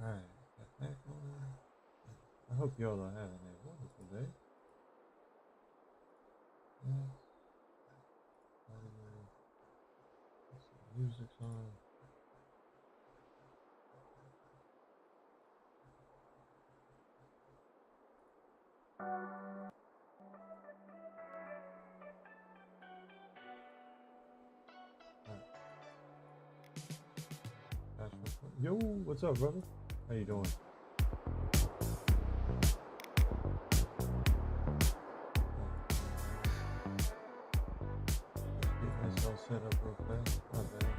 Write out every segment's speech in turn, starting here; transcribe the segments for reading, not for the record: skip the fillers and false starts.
Alright, I hope y'all are having a wonderful day. Yeah, music's on. Yo, what's up, brother? How you doing? Get myself set up real fast. Not bad.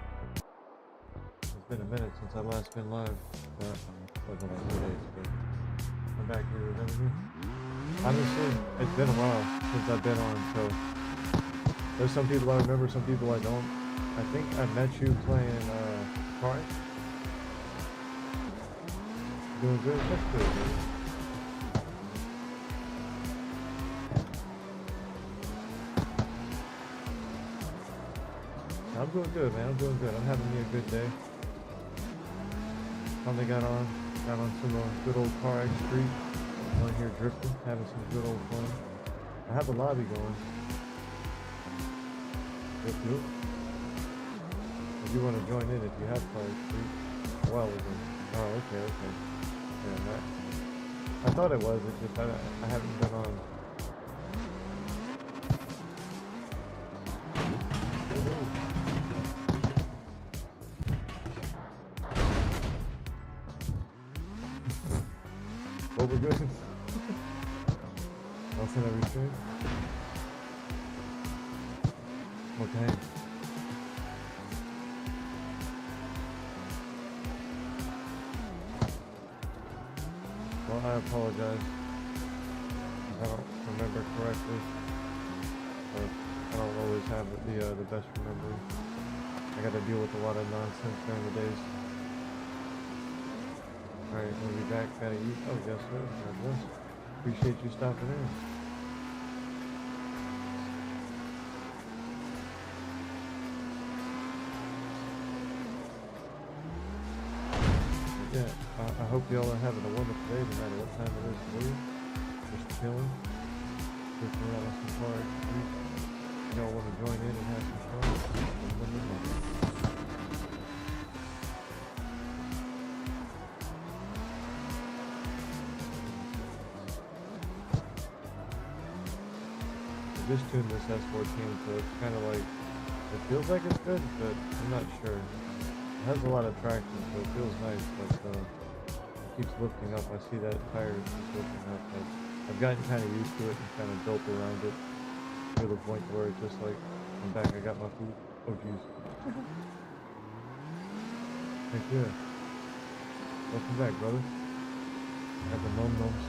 It's been a minute since I last been live. Wasn't like 2 days, but I'm back here with everything. Honestly, it's been a while since I've been on, so there's some people I remember, some people I don't. I think I met you playing Carx. Doing good? That's good, man. I'm doing good, man. I'm doing good. I'm having me a good day. Finally got on some good old Carx Street. On here drifting, having some good old fun. I have a lobby going. If you want to join in, if you have Carx Street, well, oh, okay. Yeah, I thought it was. It's just I haven't been on. Oh, we're good. I'll send everything. Okay. Well, I apologize. I don't remember correctly. Or I don't always have the best memory. I got to deal with a lot of nonsense during the days. Alright, we'll be back. Gotta eat. Oh, yes, sir. God bless. Appreciate you stopping in. Yeah, I hope y'all are having a wonderful day no matter what time it is for you. Just chilling. Just around with some cards. Y'all want to join in and have some fun? Just tuned this S14, so it's kind of like, it feels like it's good, but I'm not sure. It has a lot of traction, so it feels nice, but it keeps lifting up. I see that tire is just lifting up, but I've gotten kind of used to it and kind of built around it to the point where it's just like, I'm back, I got my food. Oh, jeez. Heck yeah. Welcome back, brother. Got the num-nums.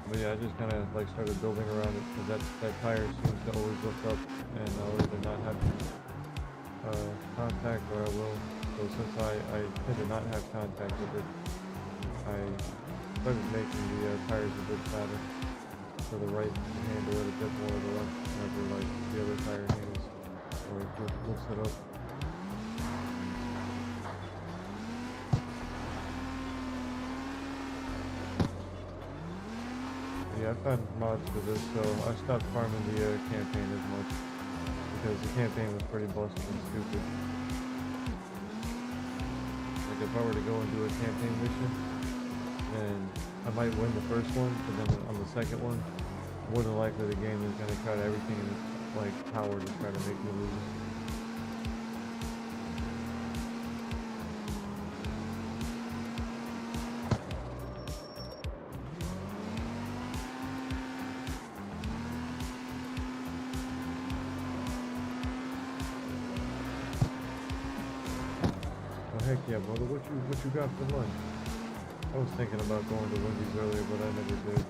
But yeah, I just kind of like started building around it because that tire seems to always lift up, and I'll either not have contact or I will. So since I tend to not have contact with it, I started making the tires a bit fatter so the right can handle it a bit more of the left whenever like the other tire handles or just lifts it up. Yeah, I found mods for this, so I stopped farming the campaign as much because the campaign was pretty busted and stupid. Like if I were to go and do a campaign mission, then I might win the first one, but then on the second one, more than likely the game is going to try everything in its like power to try to make me lose. Heck yeah, brother. What you got for lunch? I was thinking about going to Wendy's earlier, but I never did.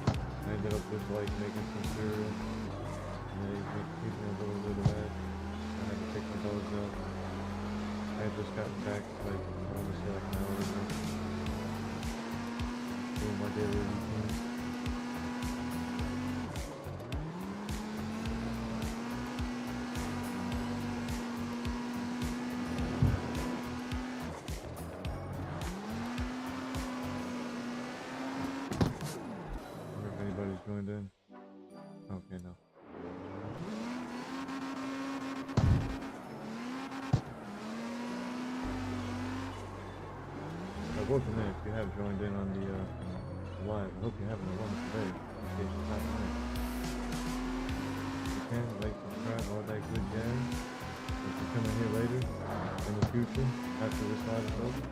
I ended up just like making some cereal and then eating a little bit of that. I had to take my dogs out. I had just gotten back like I want to say like an hour ago. Doing my daily routine. welcome in if you have joined in on the live. I hope you're having a wonderful day. Appreciate your time tonight. If you can, like, subscribe, all that good jazz. If you come in here later, in the future, after this live is over,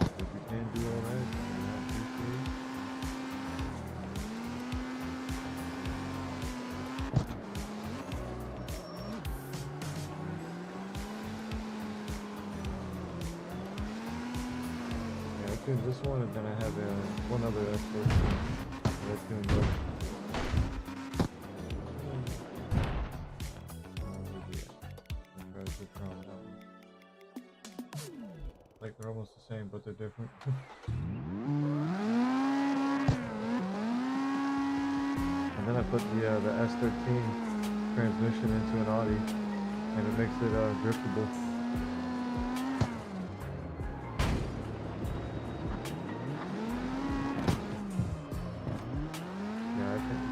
if you can do all that, I appreciate it. This one, and then I have one other expert that's doing good. Like they're almost the same, but they're different. And then I put the S13 transmission into an Audi, and it makes it driftable.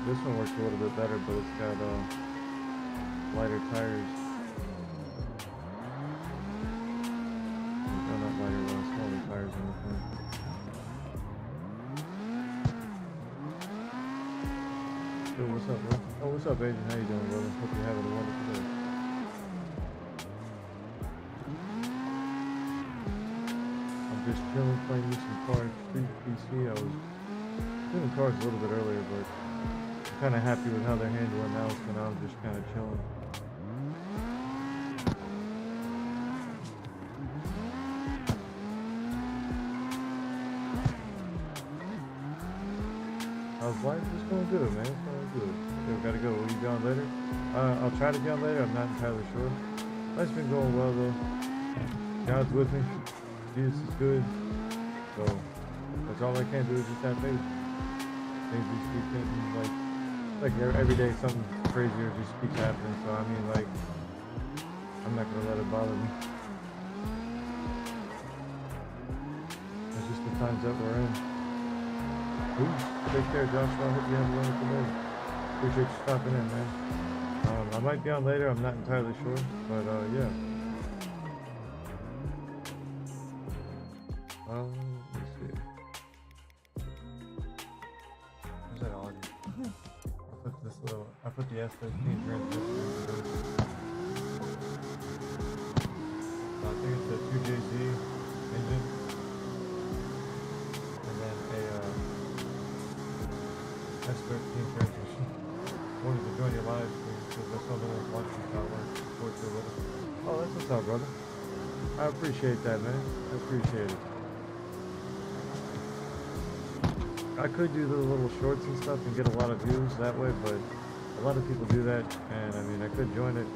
This one works a little bit better, but it's got lighter tires. No, not lighter, smaller tires on the front. Yo, what's up, bro? Oh, what's up, Agent? How you doing, brother? Hope you're having a wonderful day. I'm just chilling, playing me some Carx Street PC. I was doing Carx a little bit earlier, but kind of happy with how they're handling now, so now I'm just kind of chilling. How's life? It's going good, man. It's going good. Okay, gotta go. Will you be on later? I'll try to be on later. I'm not entirely sure. Life's been going well, though. God's with me. Jesus is good. So, that's all I can do is just have faith. Things just keep getting, like every day something crazier just keeps happening, so I mean, like, I'm not gonna let it bother me. It's just the times that we're in. Ooh, take care, Joshua. I hope you have a wonderful day. Appreciate you stopping in, man. I might be on later, I'm not entirely sure, but yeah. Let's see. Where's that audio? I put the S13 transmission into this. I think it's a 2JZ engine, and then a S13 transmission. Wanted to join your live stream because that's all the ones watching how I support you with it. Oh, that's what's up, brother. I appreciate that, man. I appreciate it. I could do the little shorts and stuff and get a lot of views that way, but a lot of people do that, and I mean, I could join it,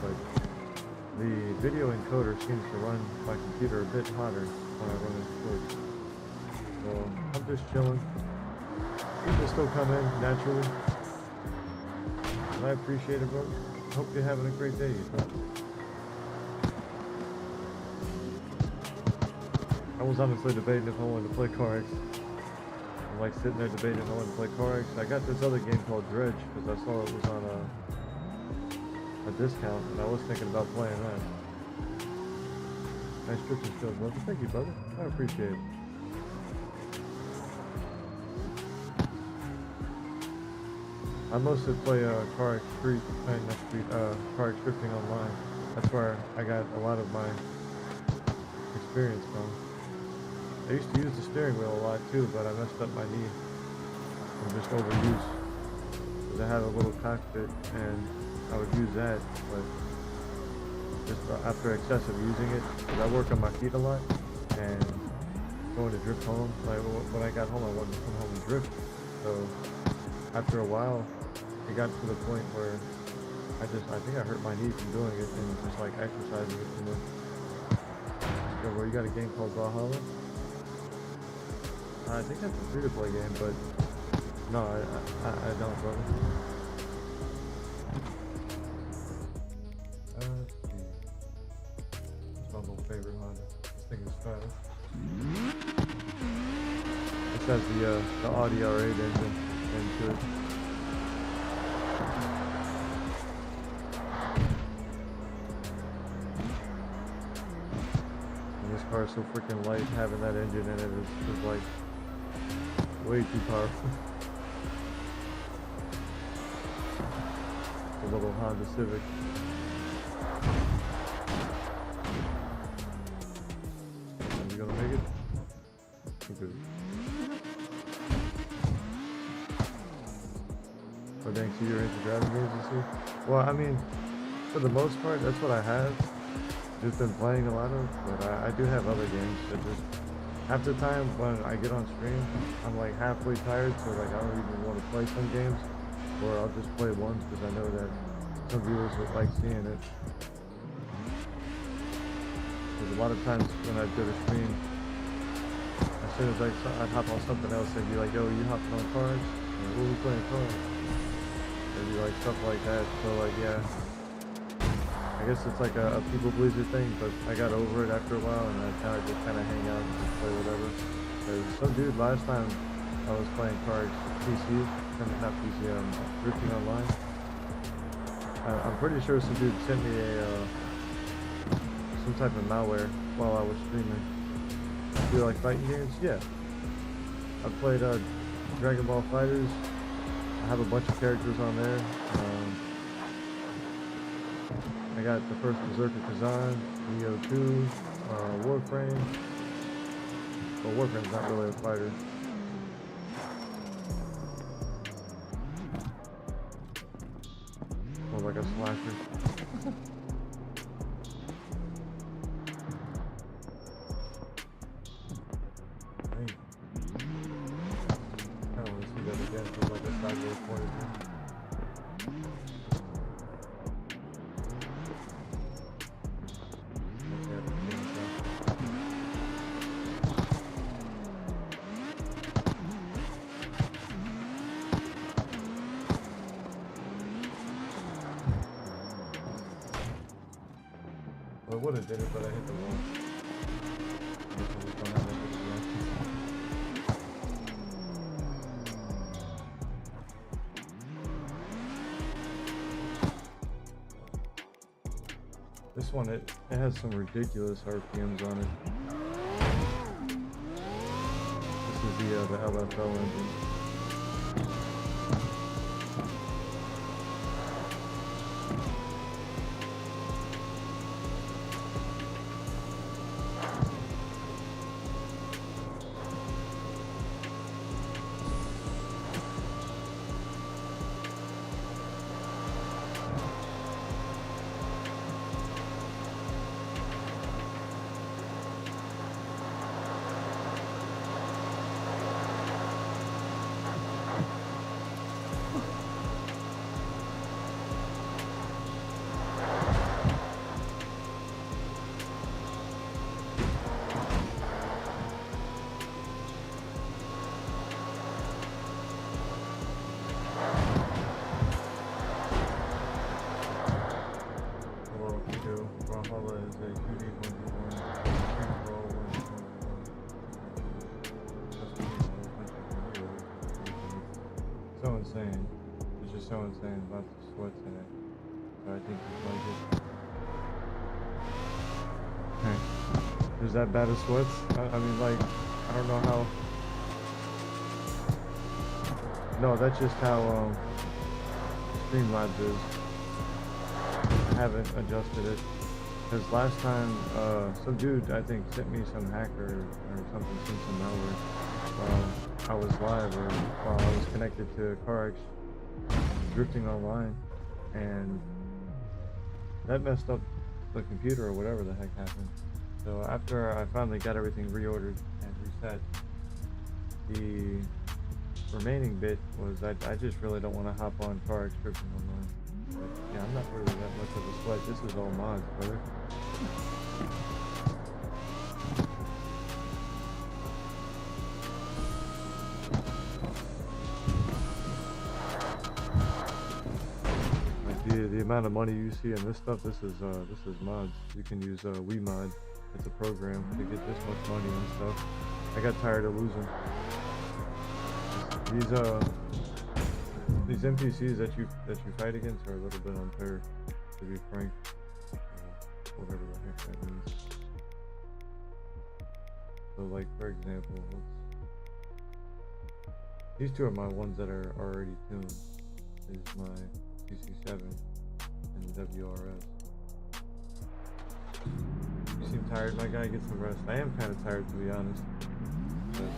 but the video encoder seems to run my computer a bit hotter when I run the shorts. So I'm just chilling. People still come in naturally, and I appreciate it, bro. Hope you're having a great day, you know? I was honestly debating if I wanted to play Carx. I'm like sitting there debating if I want to play Carx. I got this other game called Dredge because I saw it was on a discount, and I was thinking about playing that. Nice trip and show, brother. Thank you, brother. I appreciate it. I mostly play Carx Street, not Street, Carx Drifting online. That's where I got a lot of my experience from. I used to use the steering wheel a lot too, but I messed up my knee from just overuse. Because I had a little cockpit and I would use that, but just after excessive using it, because I work on my feet a lot, and going to drift home, like when I got home I wanted to come home and drift. So after a while, it got to the point where I think I hurt my knee from doing it and just like exercising it too much. So where you got a game called Valhalla? I think that's a free-to-play game, but no, I don't, brother. Let's see. It's my little favorite Honda. This thing is fast. This has the Audi R8 engine into it. car is so freaking light, having that engine in it is like way too powerful. The little Honda Civic. Are you gonna make it? Okay. Oh dang, so you're into driving games, you see? Well, I mean, for the most part, that's what I have. Just been playing a lot of, but I do have other games that just, half the time when I get on stream, I'm like halfway tired, so like I don't even want to play some games, or I'll just play ones because I know that some viewers would like seeing it. Because a lot of times when I go to stream, as soon as I'd hop on something else, they'd be like, yo, you hopping on Carx? Like, what are we playing Carx? They'd be like stuff like that, so like yeah. I guess it's like a people pleaser thing, but I got over it after a while, and I just kind of hang out and just play whatever. There's some dude last time I was playing Carx PC, not PC, drifting online. I'm pretty sure some dude sent me some type of malware while I was streaming. Do you like fighting games? Yeah. I played Dragon Ball Fighters. I have a bunch of characters on there. I got the first Berserker Kazan, Neo 2, Warframe. Well, Warframe's not really a fighter. More like a slasher. Hey. I don't want to see that again from like a sideways point of view. Well, I would have did it, but I hit the wall. This one, it has some ridiculous RPMs on it. This is the LFL engine. So insane. It's just so insane about the sweats in it. So I think it's like it. Is that bad as sweats? I mean, like, I don't know how. No, that's just how Streamlabs is. I haven't adjusted it. Because last time, some dude, I think, sent me some hacker or something, sent some malware while I was live or while I was connected to Carx, drifting online, and that messed up the computer or whatever the heck happened. So after I finally got everything reordered and reset, the remaining bit was I just really don't want to hop on Carx drifting online. But yeah, I'm not really that much of a sweat. This is all mods, brother. Like the amount of money you see in this stuff, this is mods. You can use WeMod. It's a program to get this much money and stuff. I got tired of losing. These NPCs that you fight against are a little bit unfair, to be frank. Whatever the heck that means. So like for example, these two are my ones that are already tuned. This is my PC7 and the WRS. You seem tired, my guy. Get some rest. I am kind of tired, to be honest. But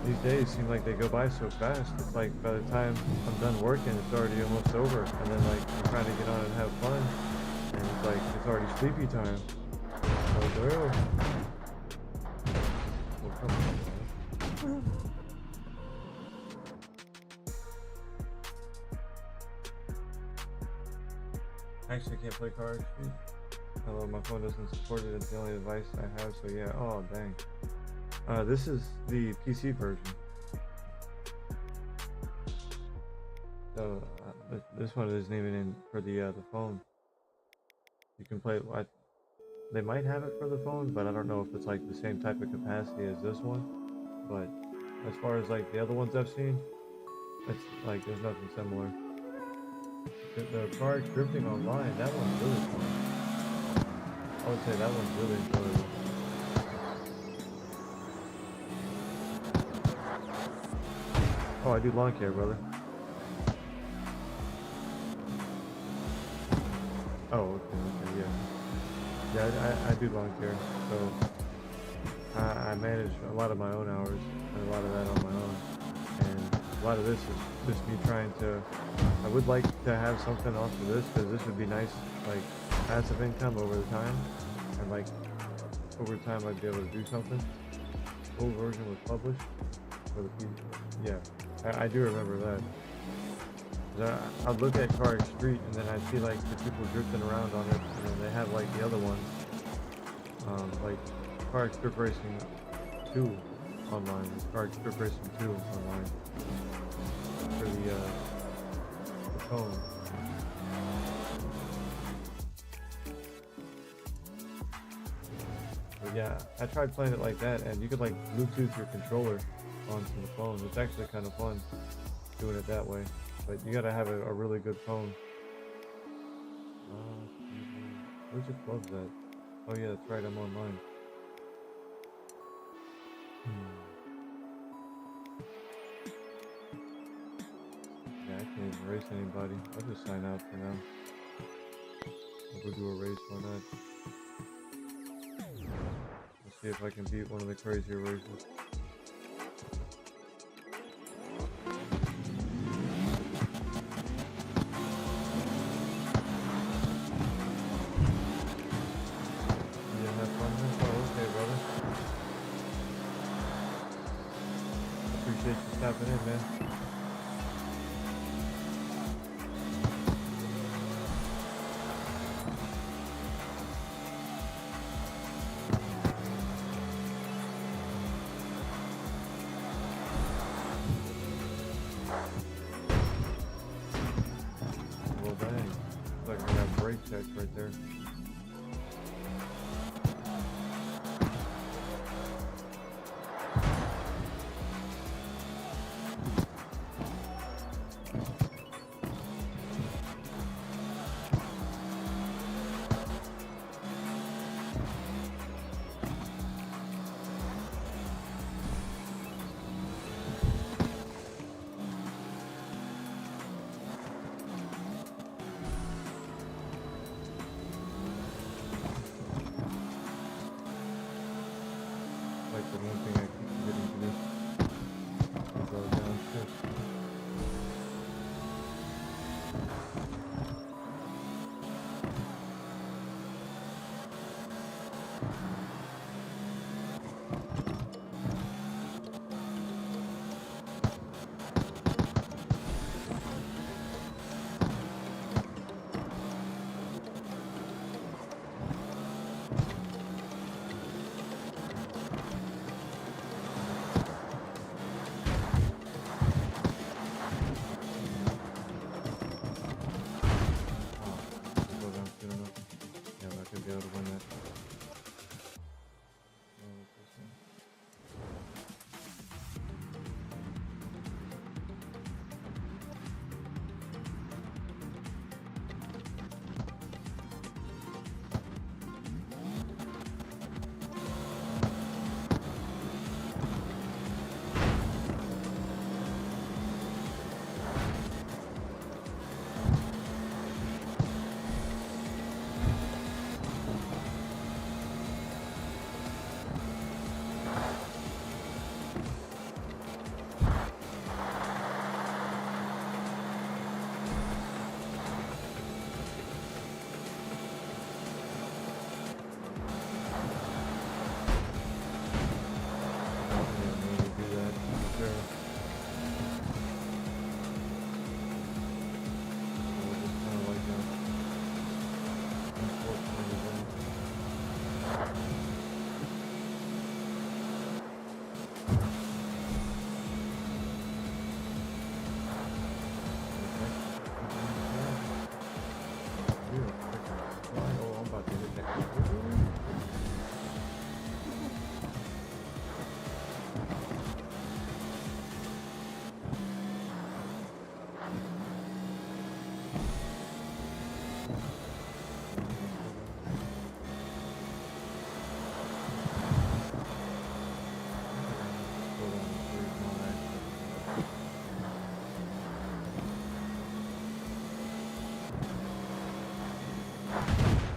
these days seem like they go by so fast. It's like by the time I'm done working, it's already almost over. And then like I'm trying to get on and have fun, and it's like it's already sleepy time. Oh, girl. Well, come on, man. Actually, I can't play Carx. Hello, my phone doesn't support it. It's the only device I have, so yeah. Oh, dang. This is the PC version. So this one isn't even in for the phone. You can play it. They might have it for the phone, but I don't know if it's like the same type of capacity as this one. But as far as like the other ones I've seen, it's like there's nothing similar. The Carx drifting online, that one's really fun. I would say that one's really enjoyable. Oh, I do lawn care, brother. Oh, okay, yeah. Yeah, I do lawn care, so I manage a lot of my own hours and a lot of that on my own. And a lot of this is just me trying to, I would like to have something off of this, because this would be nice, like passive income over the time, and like over time I'd be able to do something. Full version was published for the PC. Yeah, I do remember that. I'd look at Carx Street and then I'd see like the people drifting around on it, and then they have like the other ones, like Carx Strip Racing 2 online, Carx Strip Racing 2 online for the phone. But yeah, I tried playing it like that, and you could like Bluetooth your controller onto the phone. It's actually kind of fun doing it that way. But you gotta have a really good phone. Where's your clubs at? Oh yeah, that's right, I'm online. Yeah, I can't even race anybody. I'll just sign out for now. I'll go do a race, why not? Let's see if I can beat one of the crazier races. Appreciate you stopping in, man. Well, dang. Looks like I got brake checks right there. Like the one thing I keep forgetting to do is go down shift.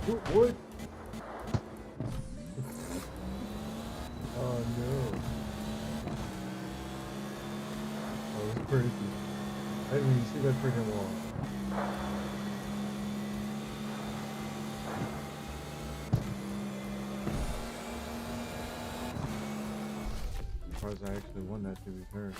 What? Oh no. Oh, that's crazy. I didn't even see that freaking wall. I'm surprised I actually won that, to be fair.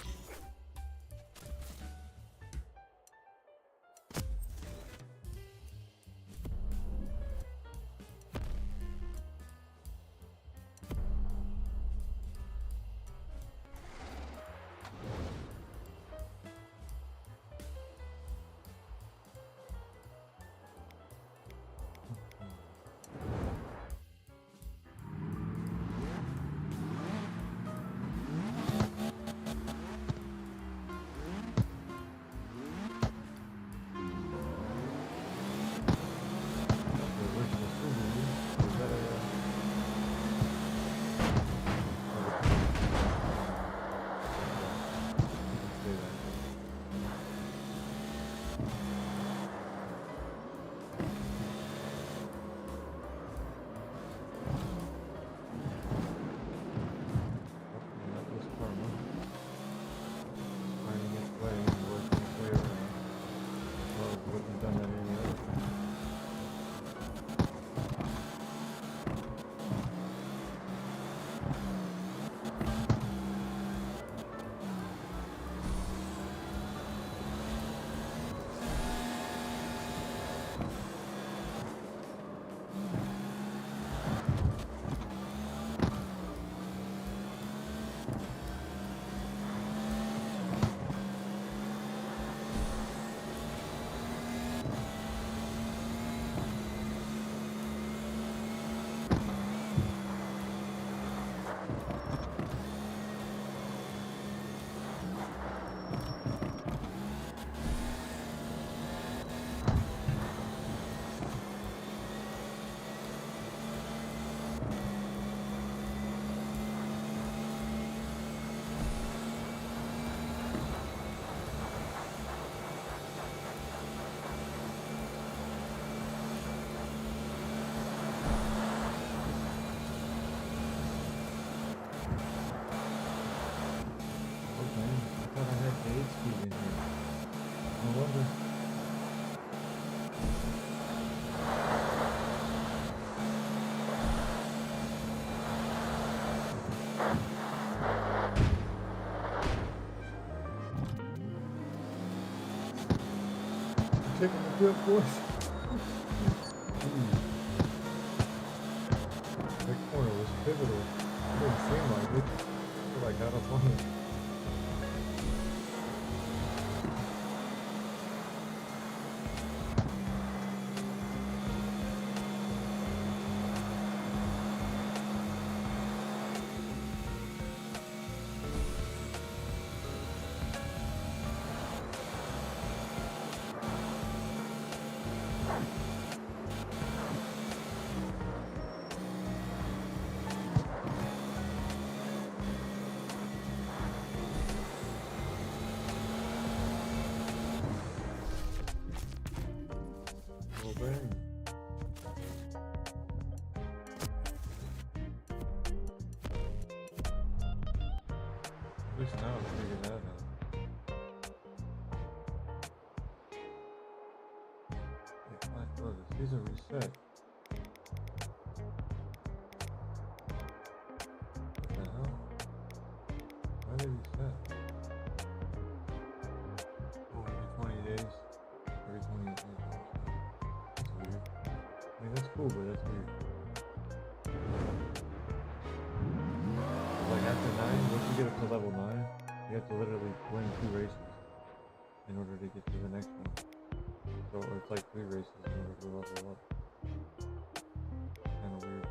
Taking a good voice. That corner was pivotal. It didn't seem like it. I feel like I got up on it. At least now I figured that out. Hey, my brothers, these are reset. What the hell? Why are they reset? Oh, every 20 days. Every 20 days. That's weird. I mean, that's cool, but that's weird. Like after 9, once you get up to level 9, you have to literally win 2 races in order to get to the next one. So it's like 3 races in order to level up. Kind of weird.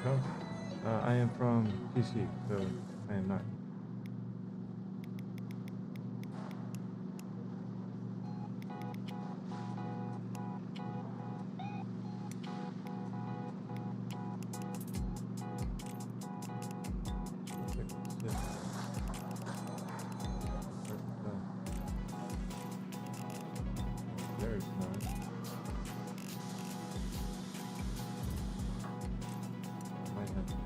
from? I am from PC, so I am not. There it's not. Might have to do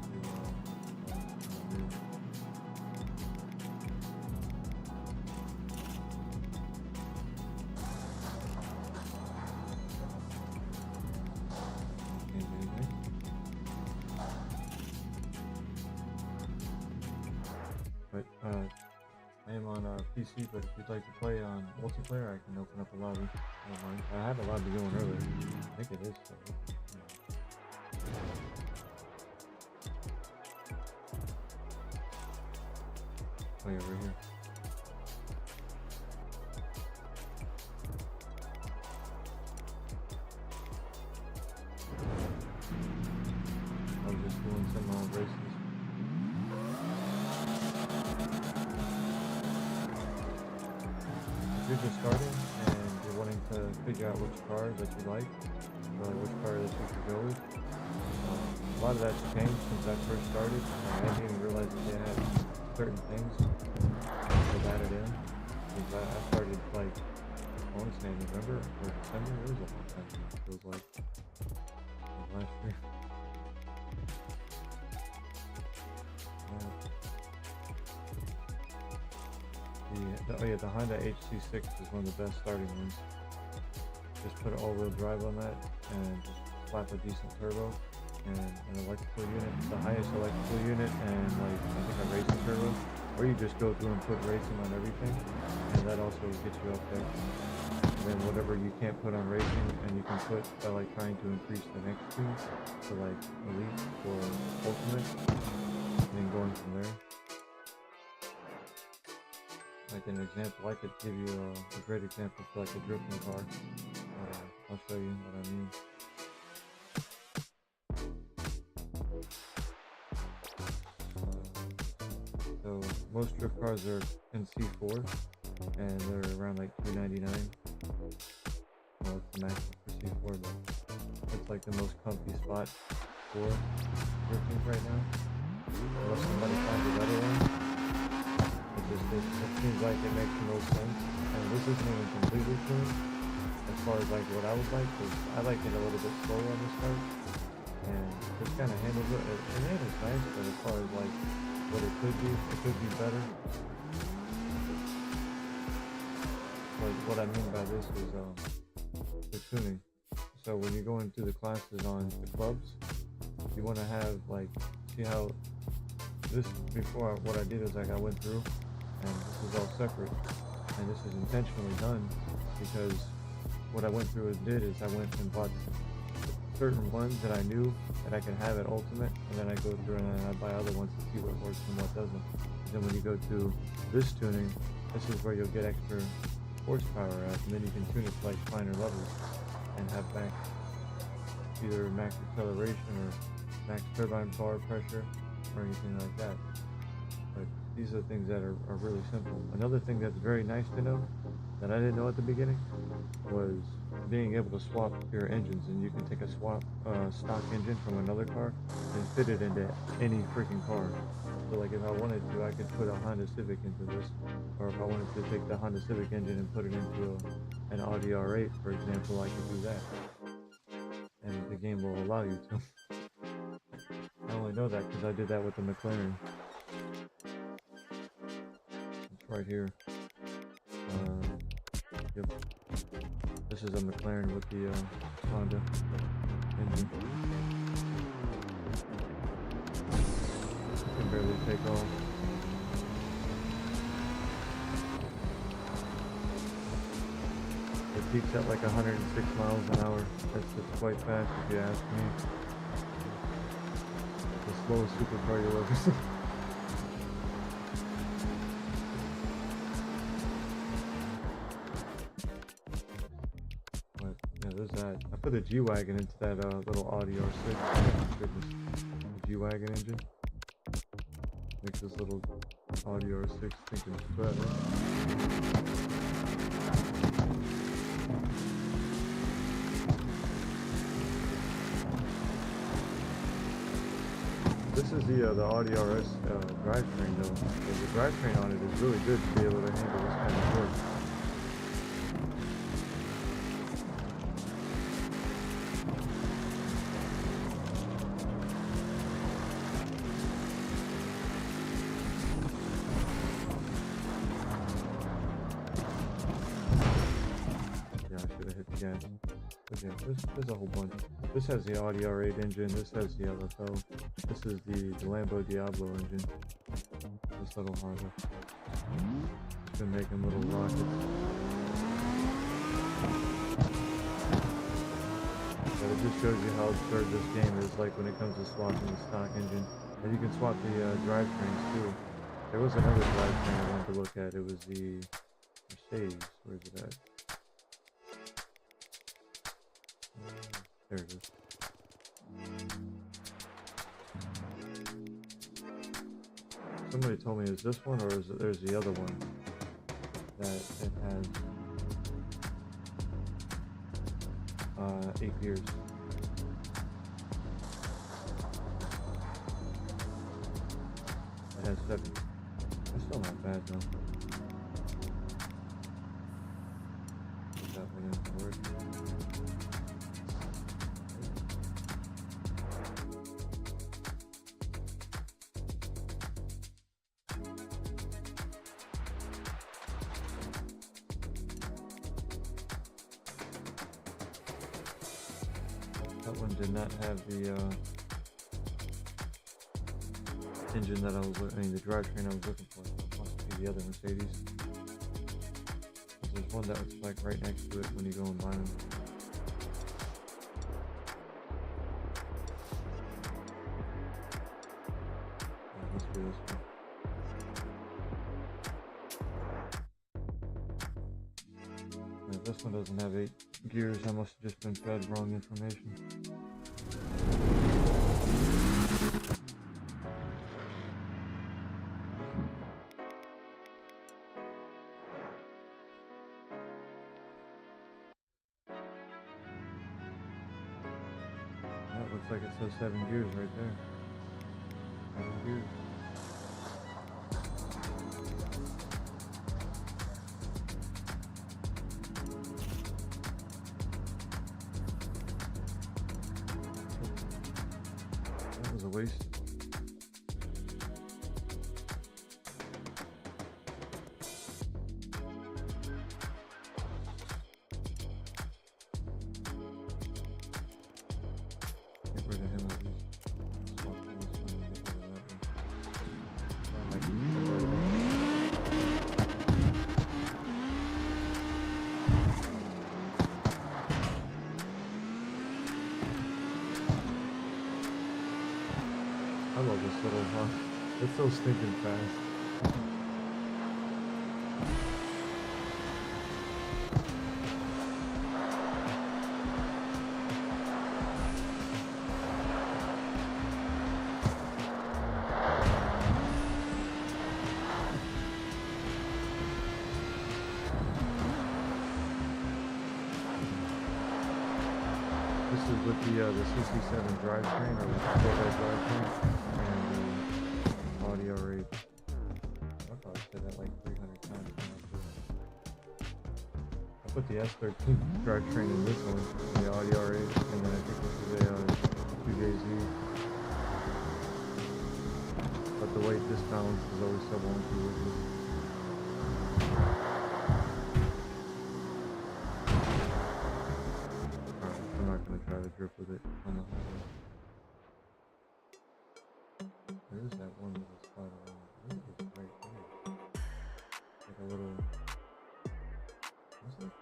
But I am on PC, but if you'd like to play on multiplayer, I can open up a lobby. I don't mind. I had a lobby going earlier. I think it is. So, oh yeah, we're here. I was just doing some races. If you're just starting and you're wanting to figure out which car that you like, or which car that you should go with, a lot of that's changed since I first started. I didn't even realize that they had certain things they've added in. Because I started like, I want to say November or December. It was a long time ago. It was like last year. The Honda HC6 is one of the best starting ones. Just put an all-wheel drive on that and just slap a decent turbo and an electrical unit, the highest electrical unit, and like I think a racing turbo. Or you just go through and put racing on everything, and that also gets you up there. And then whatever you can't put on racing, and you can put by like trying to increase the next two to like elite or ultimate, and then going from there. Like an example, I could give you a great example for like a drifting car. I'll show you what I mean. So most drift cars are in C4, and they're around like $299. Well, it's the maximum for C4, but it's like the most comfy spot for drifting right now. Unless somebody finds a better one. It seems like it makes no sense, and this isn't even completely true as far as like what I would like, because I like it a little bit slower on this part, and this kind of handles it. It handles nice, but as far as like what it could be better. Like what I mean by this is the tuning. So when you go into the classes on the clubs, you want to have like, see how this before what I did is like I went through. And this is all separate, and this is intentionally done because what I went through and did is I went and bought certain ones that I knew that I could have at Ultimate, and then I go through and I buy other ones to see what works and what doesn't. And then when you go to this tuning, this is where you'll get extra horsepower at, and then you can tune it to like finer levels and have max, either max acceleration or max turbine power pressure or anything like that. But these are things that are really simple. Another thing that's very nice to know that I didn't know at the beginning was being able to swap your engines, and you can take a stock engine from another car and fit it into any freaking car. So like if I wanted to, I could put a Honda Civic into this, or if I wanted to take the Honda Civic engine and put it into an Audi R8, for example, I could do that. And the game will allow you to. I only know that because I did that with the McLaren. Right here. Yep. This is a McLaren with the Honda engine. Can barely take off. It peaks at like 106 miles an hour. That's quite fast if you ask me. The slowest supercar you'll ever see. There's that. I put the G-Wagon into that little Audi R6. Goodness. The G-Wagon engine. Makes this little Audi R6 thinking it's better. This is the Audi RS drivetrain though. The drivetrain on it is really good to be able to handle this kind of torque. Yeah, I should have hit the gas. But yeah, there's a whole bunch. This has the Audi R8 engine, this has the LFO, this is the Lambo Diablo engine. This little harder. It's been making little rockets. But it just shows you how absurd this game is, like when it comes to swapping the stock engine. And you can swap the drivetrains too. There was another drivetrain I wanted to look at, it was the Mercedes. Where's it at? There it is. Somebody told me, is this one or is it, there's the other one that it has 8 gears. It has 7. That's still not bad though. Put that one in for it. That one did not have the engine that I was looking, the drivetrain I was looking for. So it must be the other Mercedes. There's one that was like right next to it when you go and buy them. Yeah, must be this one. Yeah, this one doesn't have 8 gears. I must have just been fed wrong information. That looks like it says 7 gears right there. 7 gears. That was a waste. Get rid of him at least. Swap this one and get rid of that one. I like I love this little huh? It's so stinking fast. This is with the CC7 drivetrain, or the Corvette drivetrain, and the Audi R8. I probably said that like 300 times. I put the S13 drivetrain in this one, the Audi R8, and then I think this is a 2JZ. But the weight disbalance is always so wonky with it. I'm not going to try to drip with it on the highway. There is that one little spot around. I think it's right there. Like a little... What's it?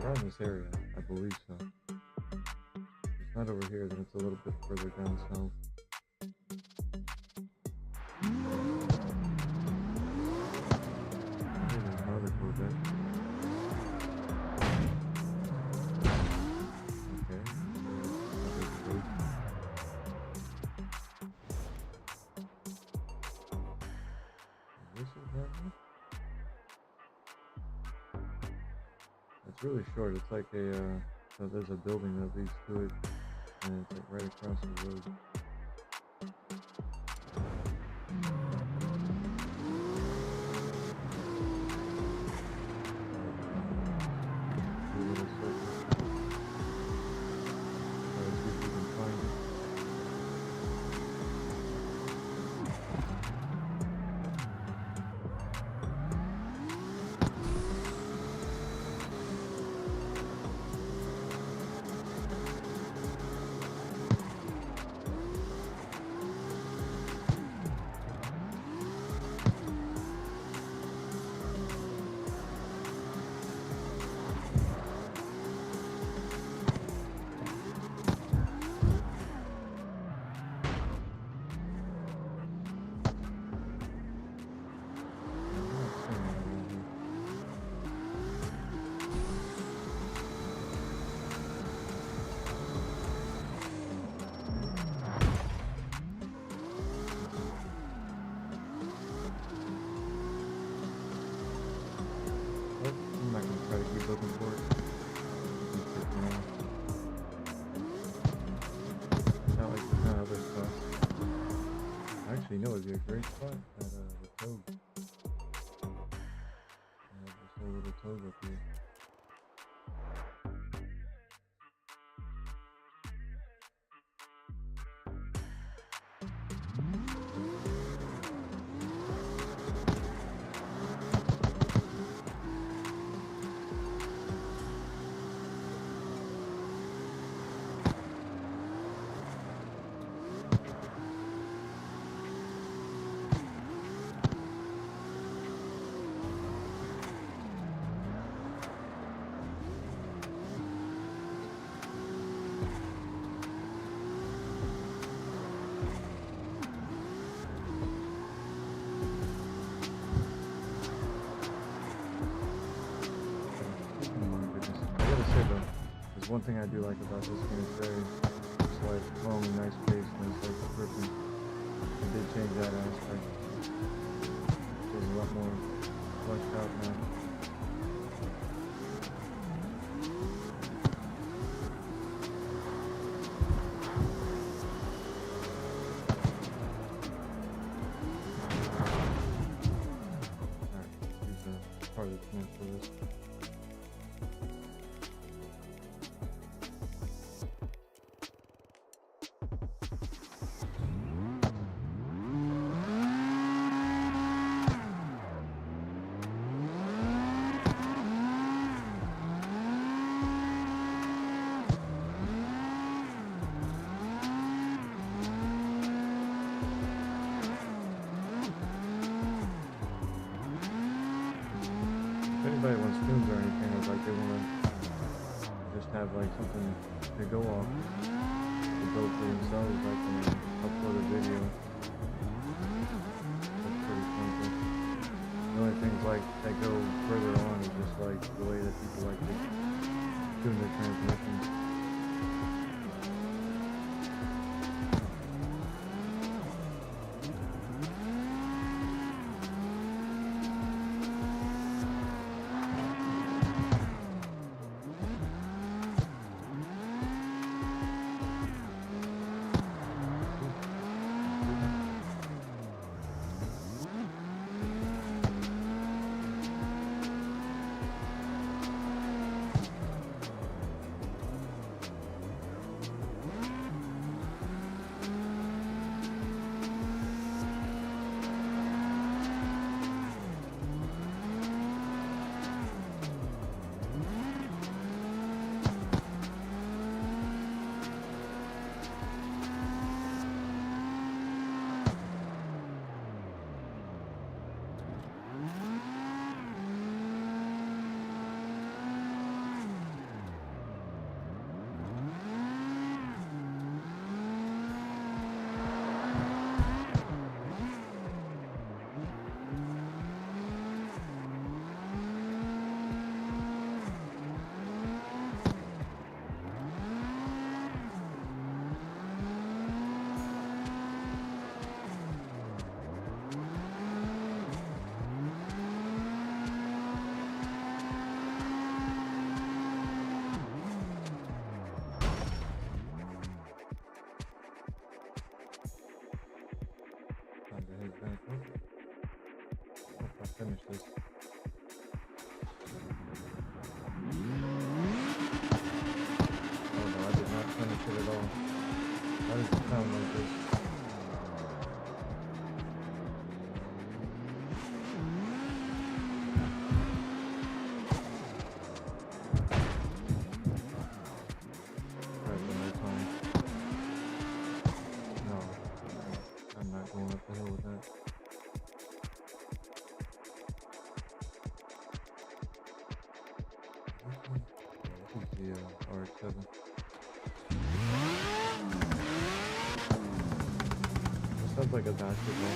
Around this area, I believe so. If it's not over here, then it's a little bit further down south. There's another Corvette. It's really short. It's like a, so there's a building that leads to it, and it's like right across the road. Do a little circle. Let's see if we can find it. I'm not gonna try to keep looking for it. Keep freaking out. Not like there's no other spots. Actually, you know, it'd be a great spot at the Toad. This whole little Toad up here. One thing I do like about this game is it's like flowing a nice pace and it's like gripping. I did change that aspect. Feels a lot more fleshed out now. Alright, use part of the cement for this. If anybody wants tunes or anything, or like they want to just have like something to go off, to go for themselves, I can upload a video. That's pretty simple. The only things like that go further on is just like the way that people like to tune their transmissions. finish this. Oh no, I did not finish it at all. Why does it sound like this? Alright, one more time. No, I'm not going up the hill with that. This is the RX-7. This sounds like a basketball.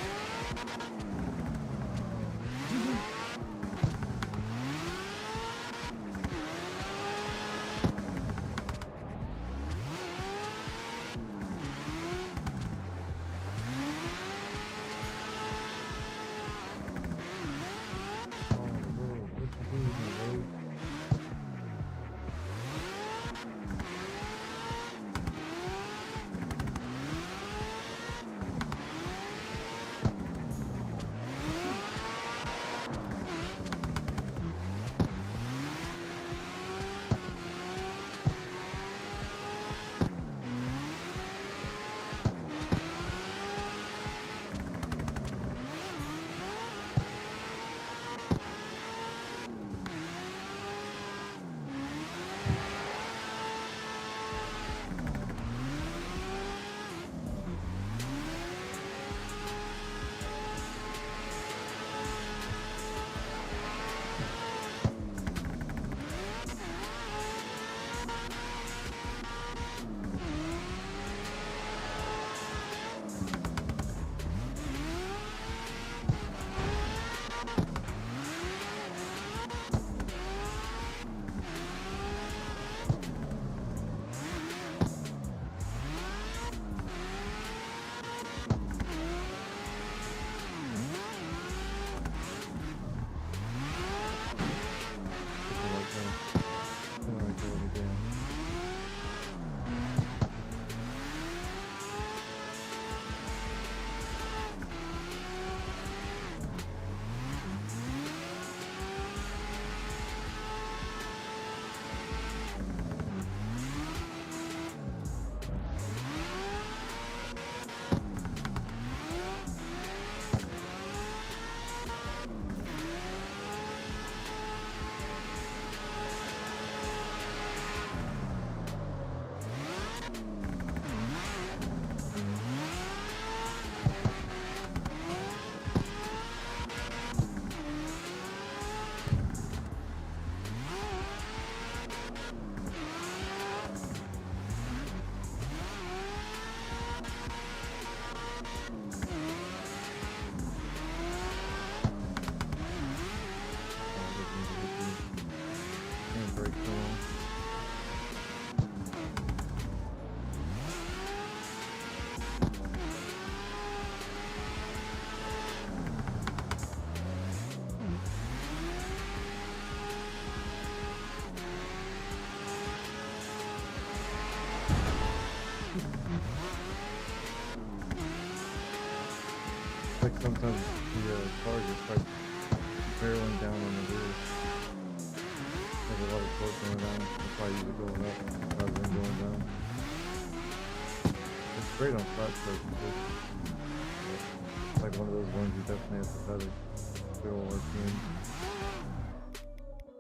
Like sometimes the car just starts barreling down on the wheels. There's a lot of torque going down. That's why I use it going up rather than going down. It's great on flat surfaces. It's like one of those ones you definitely have to feather. Zero RPMs.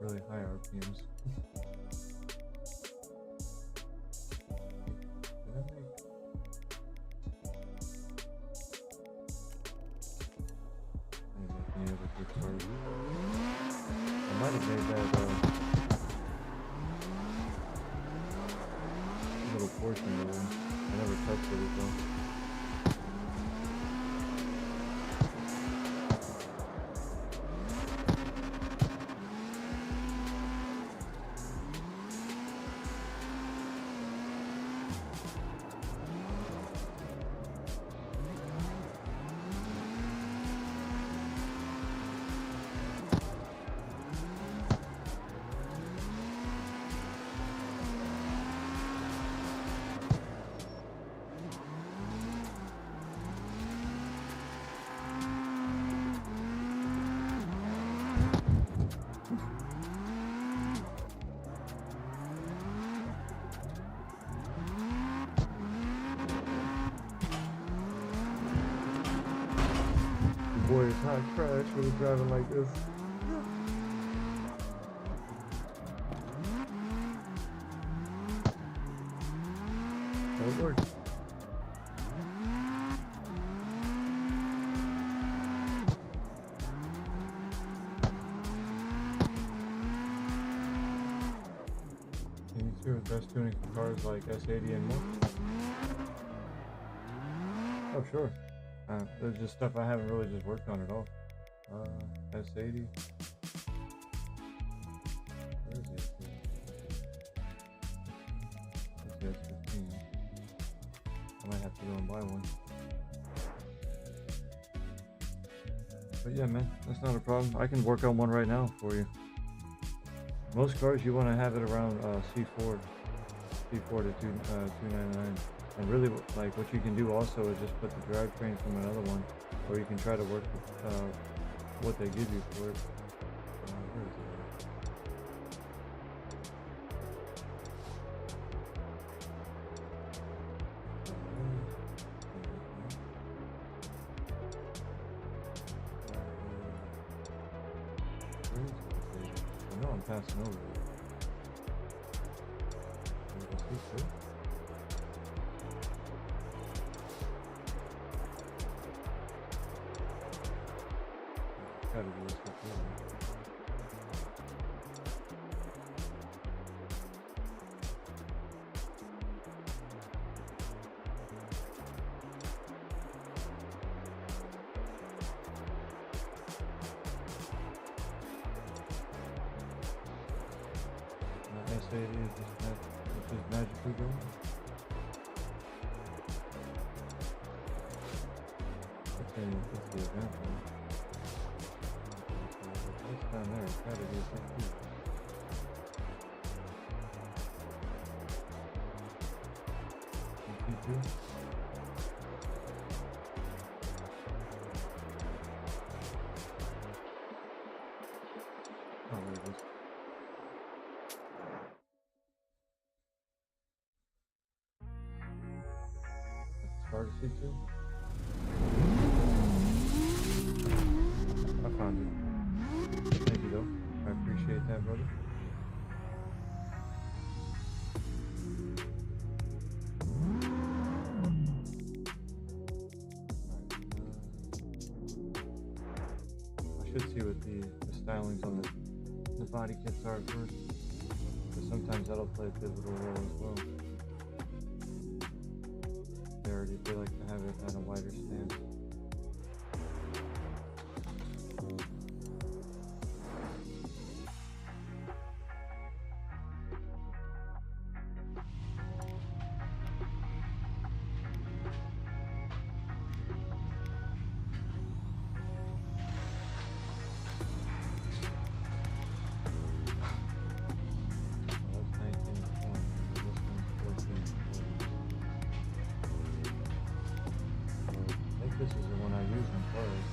Really high RPMs. I might have made that little portion of it. I never touched it before. hilarious how I crash when I'm driving like this. Oh, it works. Can you do the best tuning for cars like S80 and more? Oh, sure. There's just stuff I haven't really just worked on at all. S80. Where is it? That's the S15. I might have to go and buy one. But yeah, man, that's not a problem. I can work on one right now for you. Most cars you want to have it around C4 to 299. And really, like, what you can do also is just put the drivetrain from another one, or you can try to work with what they give you for it. Where is it? Where is it? I know I'm passing over it. C2? Gotta do this with you. S80 is just magically going. That's the event one. What's down there? It's gotta be a 60. P2? Oh, there it is. Start a C2? I found it. Thank you, though. I appreciate that, brother. I should see what the stylings on the body kits are first, because sometimes that'll play a pivotal role as well. They like to have it at a wider stance. This is the one I use in cars.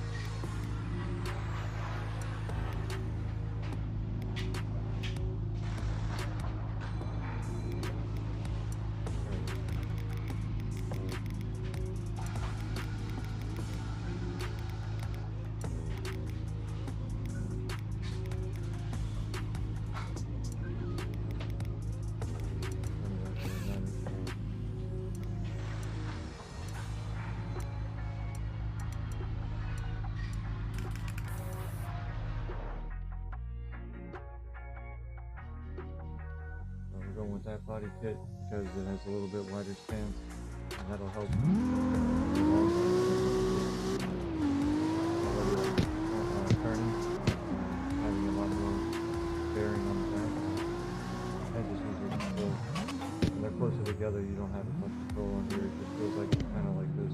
Going with that body kit because it has a little bit wider stance, and that'll help. Turning, having a lot more bearing on the back, and just easier to control. When they're closer together, you don't have as much control on here. It just feels like it's kind of like this.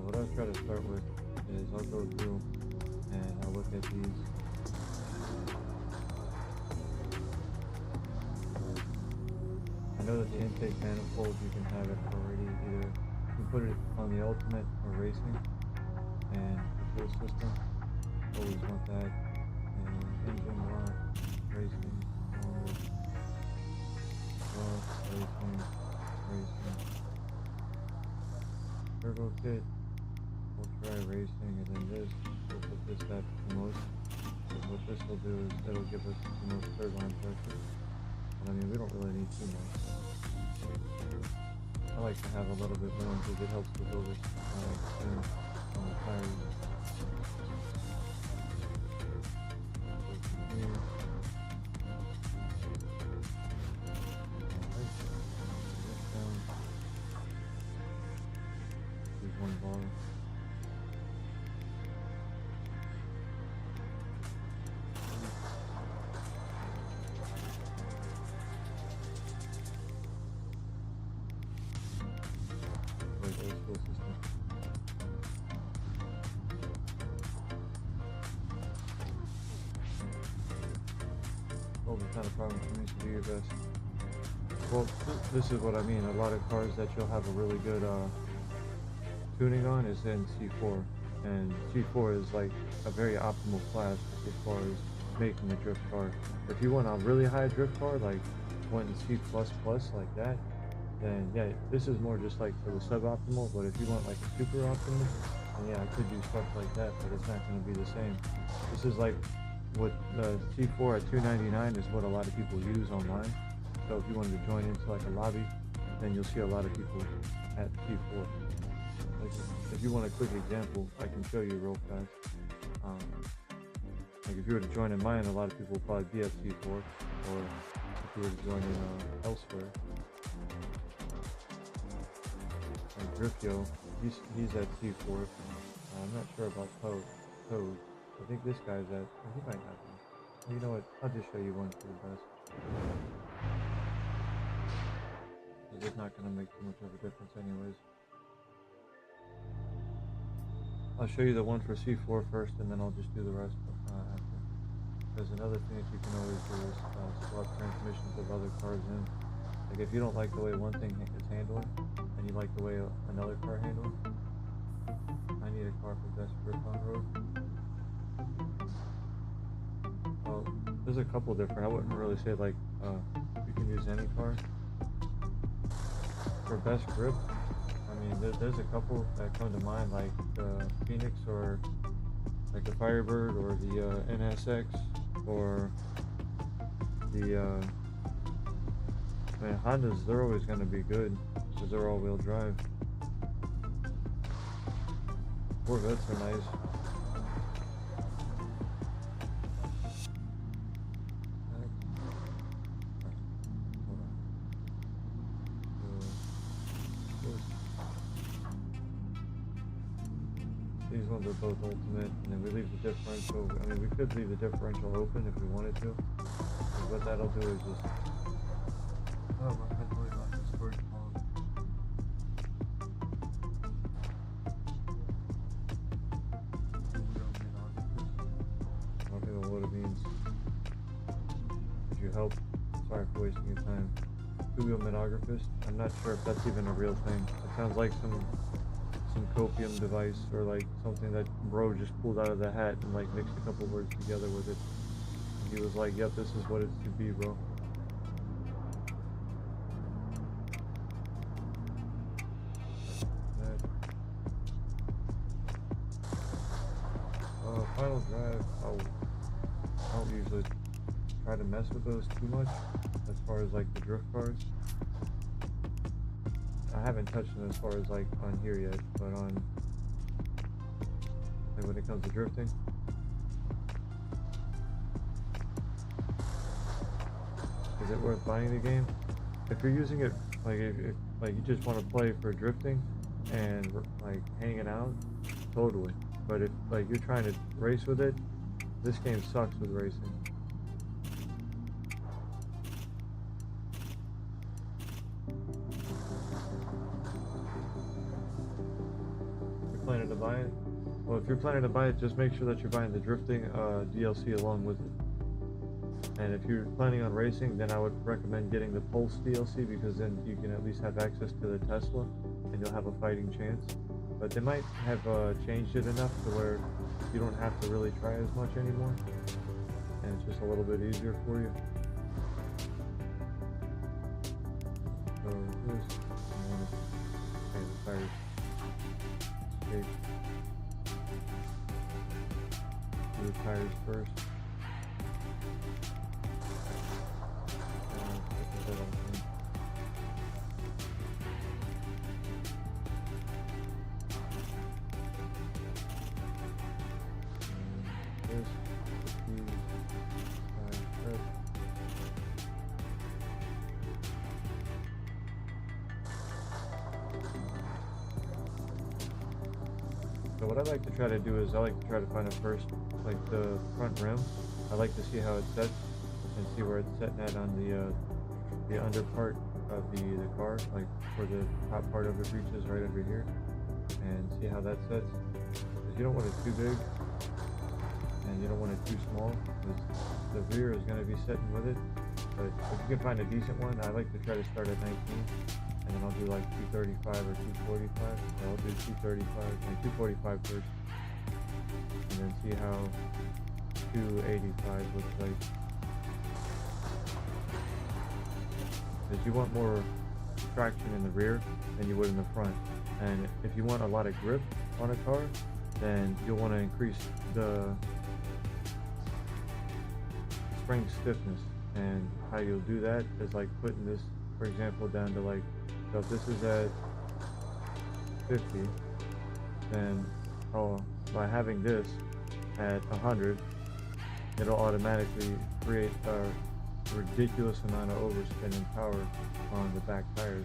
What I'll try to start with is I'll go through and I'll look at these. I know that the intake manifold, you can have it already either, you can put it on the ultimate or racing, and the full system, always want that, and engine block, racing, all racing, racing. Turbo kit. We'll try racing, and then this. We'll put this at promote. Because what this will do is it'll give us the most third line pressure. And I mean, we don't really need too much. I like to have a little bit more because it helps with over spin on the tires. One bar. Well, it's not a problem for me to do your best. Well, this is what I mean. A lot of cars that you'll have a really good tuning on is in C4, and C4 is like a very optimal class as far as making a drift car. If you want a really high drift car, like wanting C++ like that, then yeah, this is more just like for the suboptimal. But if you want like a super optimal, then yeah, I could do stuff like that, but it's not going to be the same. This is like what the C4 at $299 is what a lot of people use online. So if you wanted to join into like a lobby, then you'll see a lot of people at C4. Like if you want a quick example, I can show you real fast. Like if you were to join in mine, a lot of people will probably be at C4, or if you were to join in elsewhere. Like Drifio, he's at C4. I'm not sure about Toad. I think this guy's at, he might not be. Well, you know what, I'll just show you one for the best. It's not going to make too much of a difference anyways. I'll show you the one for C4 first, and then I'll just do the rest after. Because another thing that you can always do is swap transmissions of other cars in. Like if you don't like the way one thing is handling, and you like the way another car handles, I need a car for best grip on road. Well, there's a couple different. I wouldn't really say like you can use any car for best grip. I mean, there's a couple that come to mind, like the Phoenix, or like the Firebird, or the NSX, or the I mean, Hondas. They're always going to be good because they're all-wheel drive. Corvettes are nice. These ones are both ultimate, and then we leave the differential. I mean, we could leave the differential open if we wanted to. But what that'll do is just. Oh, my head really got this storage pump. I don't know what it means. Could you help? Sorry for wasting your time. Two-wheel monographist? I'm not sure if that's even a real thing. It sounds like some copium device, or like something that bro just pulled out of the hat and like mixed a couple words together with it. And he was like, yep, this is what it should be, bro. Final drive, I don't usually try to mess with those too much as far as like the drift cars. I haven't touched them as far as like on here yet, but on like when it comes to drifting. Is it worth buying the game? If you're using it like if like you just want to play for drifting and like hanging out, totally. But if like you're trying to race with it, this game sucks with racing. You're planning to buy it? Well, if you're planning to buy it, just make sure that you're buying the drifting DLC along with it. And if you're planning on racing, then I would recommend getting the Pulse DLC, because then you can at least have access to the Tesla and you'll have a fighting chance. But they might have changed it enough to where you don't have to really try as much anymore, and it's just a little bit easier for you. tires. Okay. Do the tires first. So what I like to try to do is I like to try to find a first, like the front rim. I like to see how it sets and see where it's setting at on the under part of the car, like where the top part of it reaches right under here, and see how that sets. Because you don't want it too big and you don't want it too small, because the rear is going to be sitting with it. But if you can find a decent one, I like to try to start at 19. And then I'll do like 235 or 245. So I'll do 235 and 245 first. And then see how 285 looks like. Because you want more traction in the rear than you would in the front. And if you want a lot of grip on a car, then you'll want to increase the spring stiffness. And how you'll do that is like putting this, for example, down to like, so if this is at 50, then by having this at 100, it'll automatically create a ridiculous amount of overspin and power on the back tires,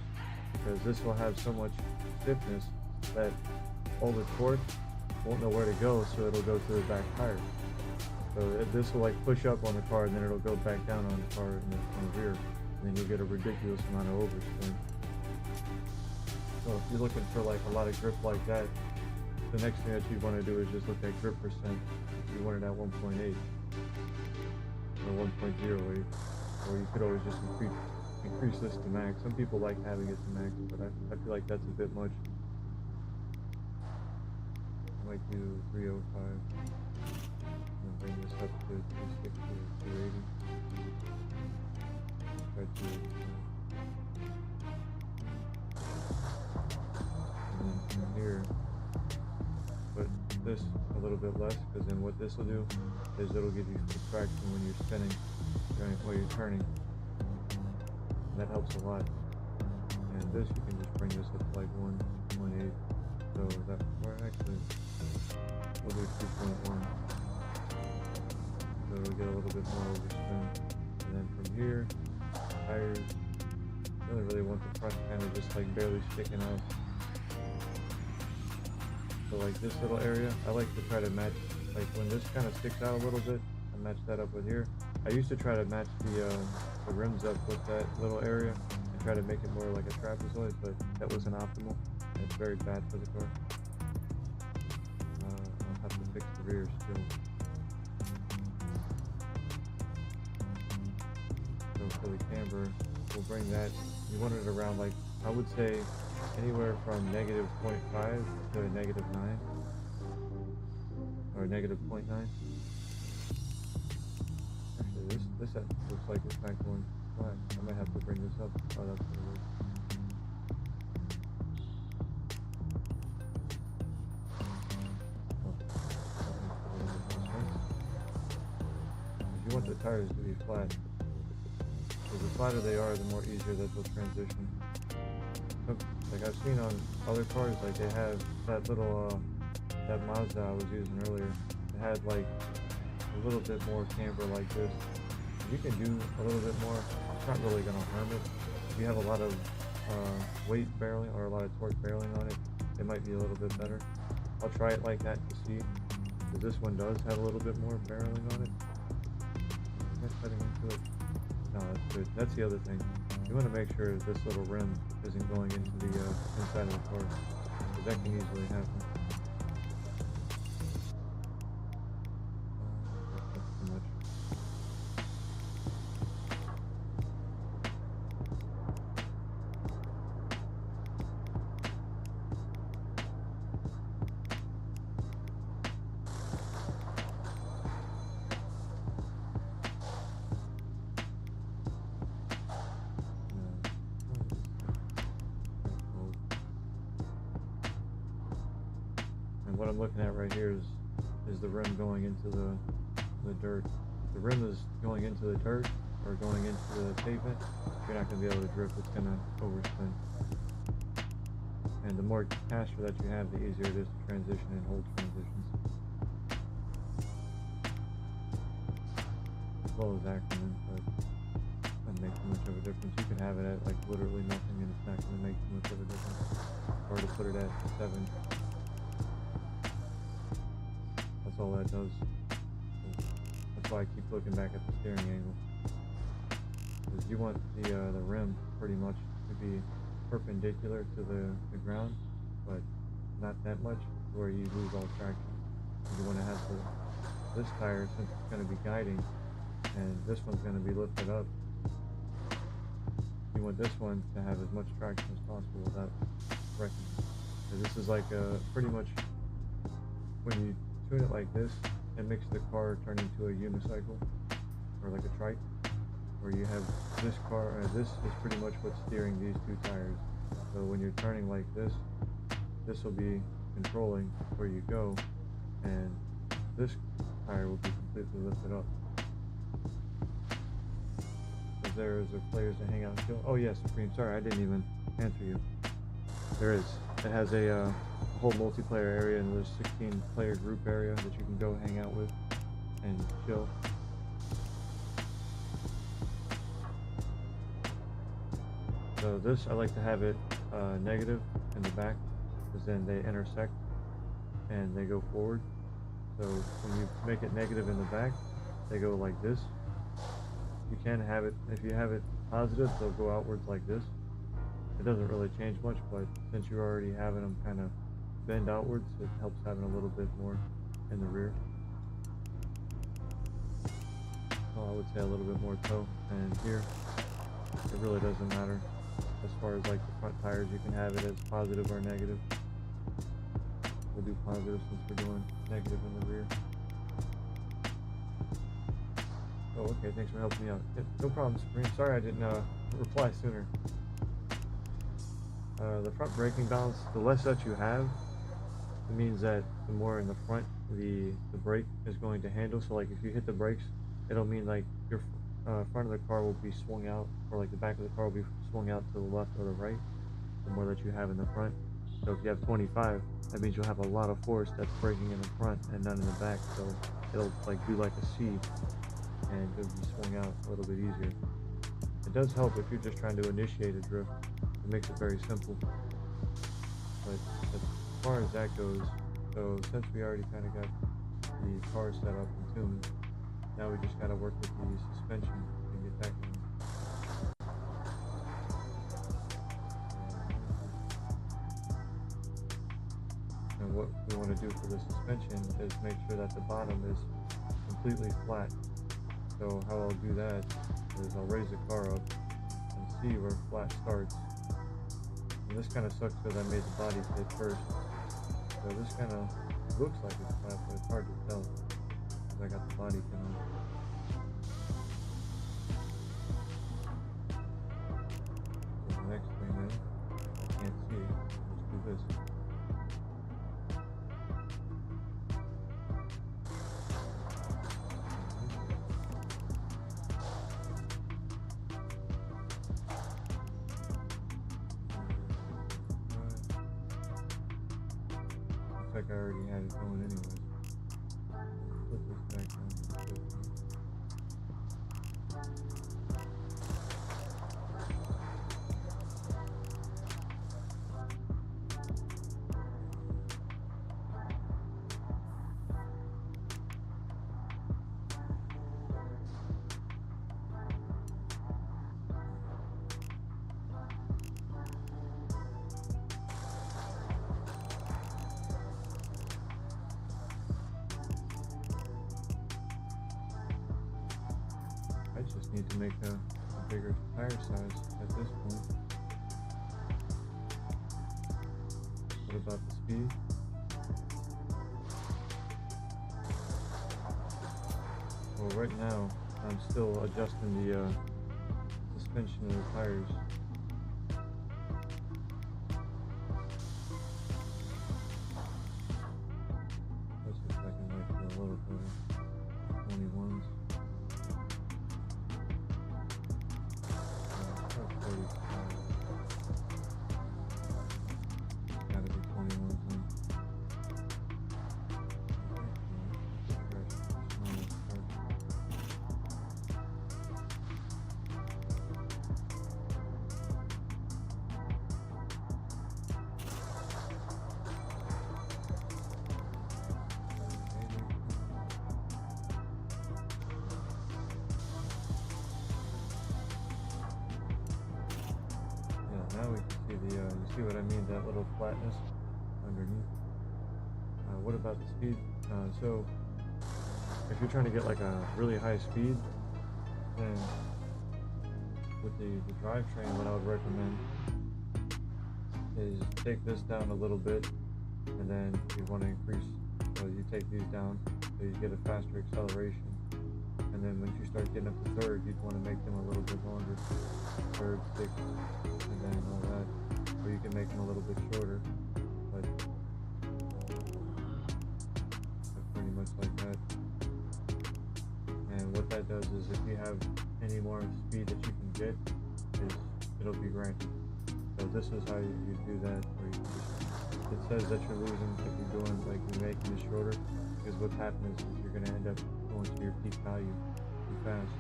because this will have so much stiffness that all the torque won't know where to go, so it'll go to the back tire. So this will like push up on the car, and then it'll go back down on the car in the rear, and then you'll get a ridiculous amount of overspin. So if you're looking for like a lot of grip like that, the next thing that you want to do is just look at grip percent. If you want it at 1.8 or 1.08, or you could always just increase this to max. Some people like having it to max, but I feel like that's a bit much. I might do 305 and bring this up to 260 or 280. Try to from here, put this a little bit less, because then what this will do is it'll give you some traction when you're spinning, while you're turning. And that helps a lot. And this, you can just bring this up to like 1.8. So that, or actually, we'll do 2.1. So it'll get a little bit more overspin. And then from here, tires, really want the front kind of just like barely sticking out. So like this little area, I like to try to match, like when this kind of sticks out a little bit, I match that up with here. I used to try to match the rims up with that little area and try to make it more like a trapezoid, but that wasn't optimal, and it's very bad for the car. I'll have to fix the rear still. So for the camber, we'll bring that, you want it around like, I would say anywhere from -0.5 to -9 or -0.9. Actually, this looks like it's not going flat. I might have to bring this up. Oh, that's what it is. You want the tires to be flat. So the flatter they are, the more easier that they'll transition. Like I've seen on other cars, like they have that little, that Mazda I was using earlier, it had like a little bit more camber like this. You can do a little bit more. It's not really going to harm it. If you have a lot of weight barreling or a lot of torque barreling on it, it might be a little bit better. I'll try it like that to see, because this one does have a little bit more barreling on it. Am I cutting into it? No, that's good. That's the other thing. You want to make sure this little rim isn't going into the inside of the car, because that can easily happen. That's too much. And what I'm looking at right here is the rim going into the dirt. If the rim is going into the dirt or going into the pavement, you're not going to be able to drift. It's going to overspin. And the more caster that you have, the easier it is to transition and hold transitions. As well as acronyms, but it doesn't make too much of a difference. You can have it at like literally nothing and it's not going to make too much of a difference. Or to put it at 7. That's all that does. That's why I keep looking back at the steering angle. Because you want the rim pretty much to be perpendicular to the ground, but not that much where you lose all traction. You want to have this tire, since it's going to be guiding, and this one's going to be lifted up, you want this one to have as much traction as possible without wrecking. So this is like pretty much when you tune it like this, it makes the car turn into a unicycle or like a trike, where you have this car, this is pretty much what's steering these two tires. So when you're turning like this will be controlling where you go, and this tire will be completely lifted up. Is there players that hang out and chill? Oh yes, Supreme, sorry I didn't even answer you. There is. It has a whole multiplayer area, and there's 16 player group area that you can go hang out with and chill. So this, I like to have it negative in the back, because then they intersect and they go forward. So when you make it negative in the back, they go like this. You can have it, if you have it positive, they'll go outwards like this. It doesn't really change much, but since you're already having them kind of bend outwards, it helps having a little bit more in the rear. Well, I would say a little bit more toe, and here it really doesn't matter. As far as like the front tires, you can have it as positive or negative. We'll do positive since we're doing negative in the rear. Oh, okay, thanks for helping me out. Yeah, no problem, Supreme. Sorry I didn't reply sooner. The front braking balance, the less that you have, it means that the more in the front the brake is going to handle. So like if you hit the brakes, it'll mean like your front of the car will be swung out, or like the back of the car will be swung out to the left or the right, the more that you have in the front. So if you have 25, that means you'll have a lot of force that's braking in the front and none in the back. So it'll like do like a C, and it'll be swung out a little bit easier. It does help if you're just trying to initiate a drift. It makes it very simple. But as far as that goes, so since we already kind of got the car set up and tuned, now we just got to work with the suspension and get that going. And what we want to do for the suspension is make sure that the bottom is completely flat. So how I'll do that is I'll raise the car up and see where flat starts. And this kind of sucks because I made the body fit first. So this kind of looks like it's flat, but it's hard to tell because I got the body pin on. So the next thing is, I can't see it, let's do this. Looks like I already had it going anyways. Put this back down to 50. I just need to make a bigger tire size at this point. What about the speed? Well, right now I'm still adjusting the suspension of the tires. now we can see the, you see what I mean, that little flatness underneath. What about the speed? So if you're trying to get like a really high speed, then with the drivetrain, what I would recommend is take this down a little bit, and then you want to increase, so you take these down so you get a faster acceleration, and then once you start getting up to third, you'd want to make them a little bit longer, third, sixth, and then all that, or you can make them a little bit shorter, but pretty much like that. And what that does is if you have any more speed that you can get, it'll be granted. So this is how you do that, where you just, it says that you're losing if you're doing, like, you're making it shorter, because what's happening is you're going to end up going to your peak value too fast.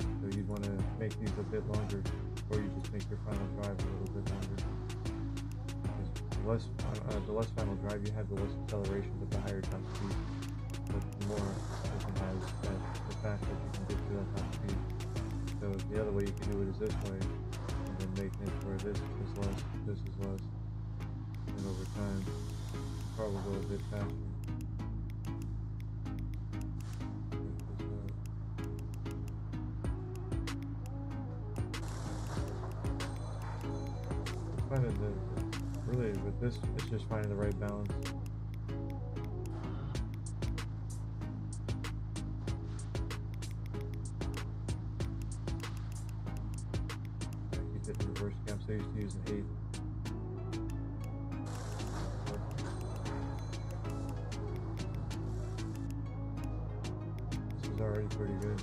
So you'd want to make these a bit longer, or you just make your final drive a little bit longer. Because the less final drive you have, the less acceleration, but the higher top speed. But the more it has, the faster you can get to that top speed. So the other way you can do it is this way, and then making it where this is less, this is less, and over time, you probably go a bit faster. Finding really with this, it's just finding the right balance. Keep it in reverse cam, so I used to use an 8. This is already pretty good.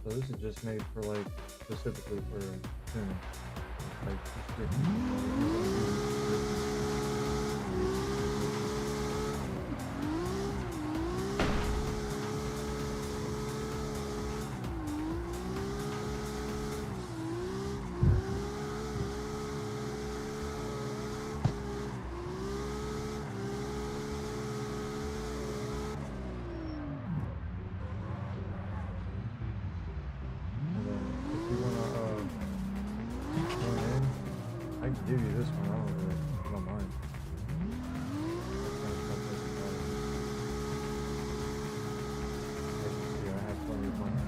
So this is just made for, like, specifically for tuning. Like, and then if you wanna join in, give you this one. I don't mind. Yeah, I have plenty of money.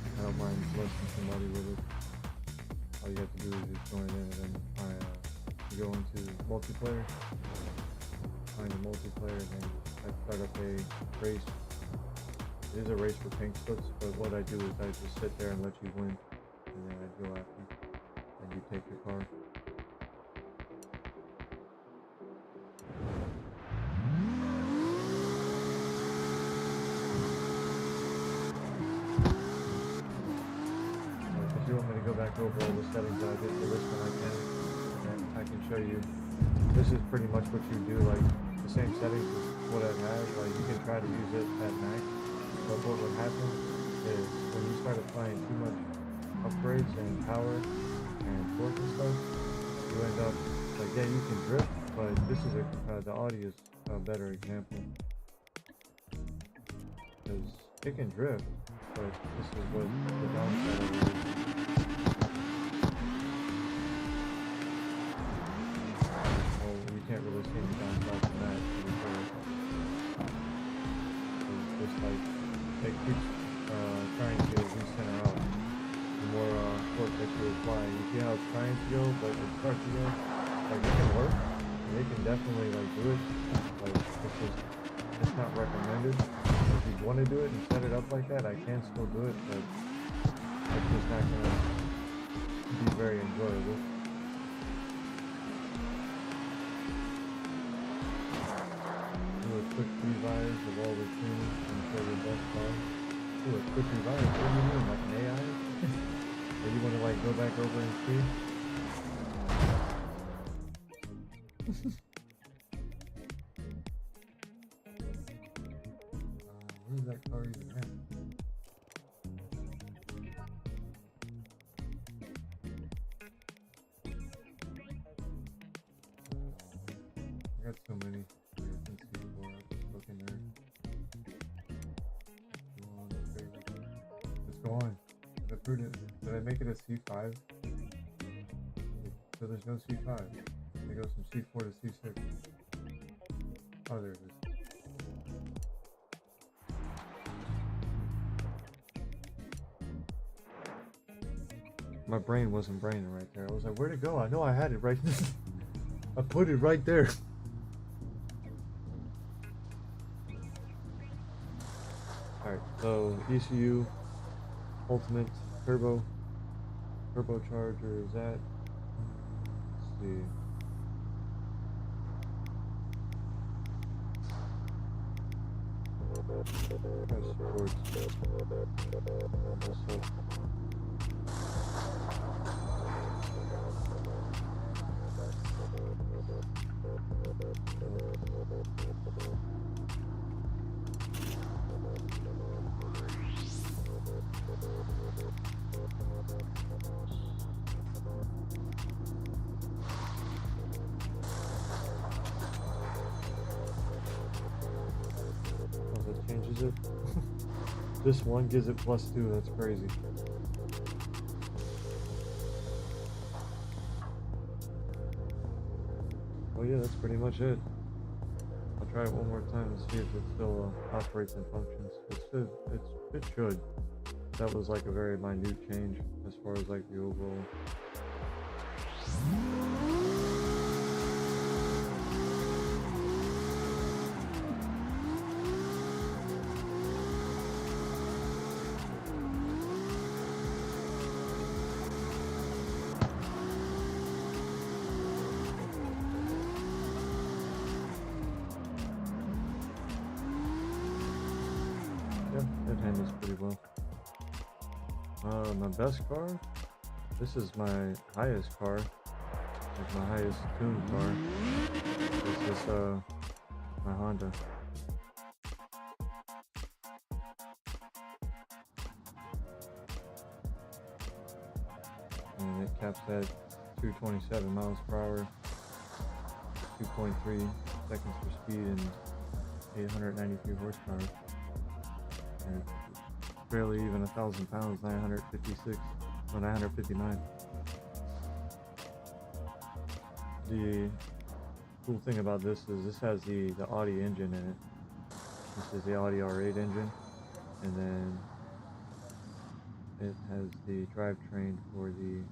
I don't mind blessing somebody with it. All you have to do is just join in, and then you go into multiplayer, find the multiplayer, and then I start up a race. It is a race for pink slips, but what I do is I just sit there and let you win, and then I go after, and you take your car. If you want me to go back over all the settings that I did for this one, I can, and I can show you. This is pretty much what you do, like the same settings as what I have. Like you can try to use it at max. But what would happen is when you start applying too much upgrades and power and torque and stuff, you end up like, yeah, you can drift, but this is the Audi is a better example because it can drift, but this is what the downside of it is. Well, you can't really see the downside from that. It's just like it keeps trying to recenter out the more torque that you apply. You see how it's trying to go, but it starts to go. Like it can work, and they can definitely like do it. Like it's not recommended. If you want to do it and set it up like that, I can still do it, but it's just not gonna be very enjoyable. Do a quick revise of all the tunes and show your best car. Do a quick revise? What do you mean, like an AI? Or you want to like go back over and see? Where's that car even at? I got so many. Did I make it a C5? So there's no C5. It goes from C4 to C6. Oh, there it is. My brain wasn't braining right there. I was like, where'd it go? I know I had it right there. I put it right there. Alright, so ECU, Ultimate, turbocharger is that? Let's see. Sports. Changes it. This one gives it +2. That's crazy. Oh yeah, that's pretty much it. I'll try it one more time and see if it still operates and functions. It should. That was like a very minute change as far as like the overall. It handles pretty well. My best car? This is my highest car. Like my highest tuned car. This is my Honda. And it caps at 227 miles per hour, 2.3 seconds for speed, and 893 horsepower. And barely even 1,000 pounds, 956 or 959. the cool thing about this is this has the Audi engine in it. This is the Audi R8 engine, and then it has the drivetrain for the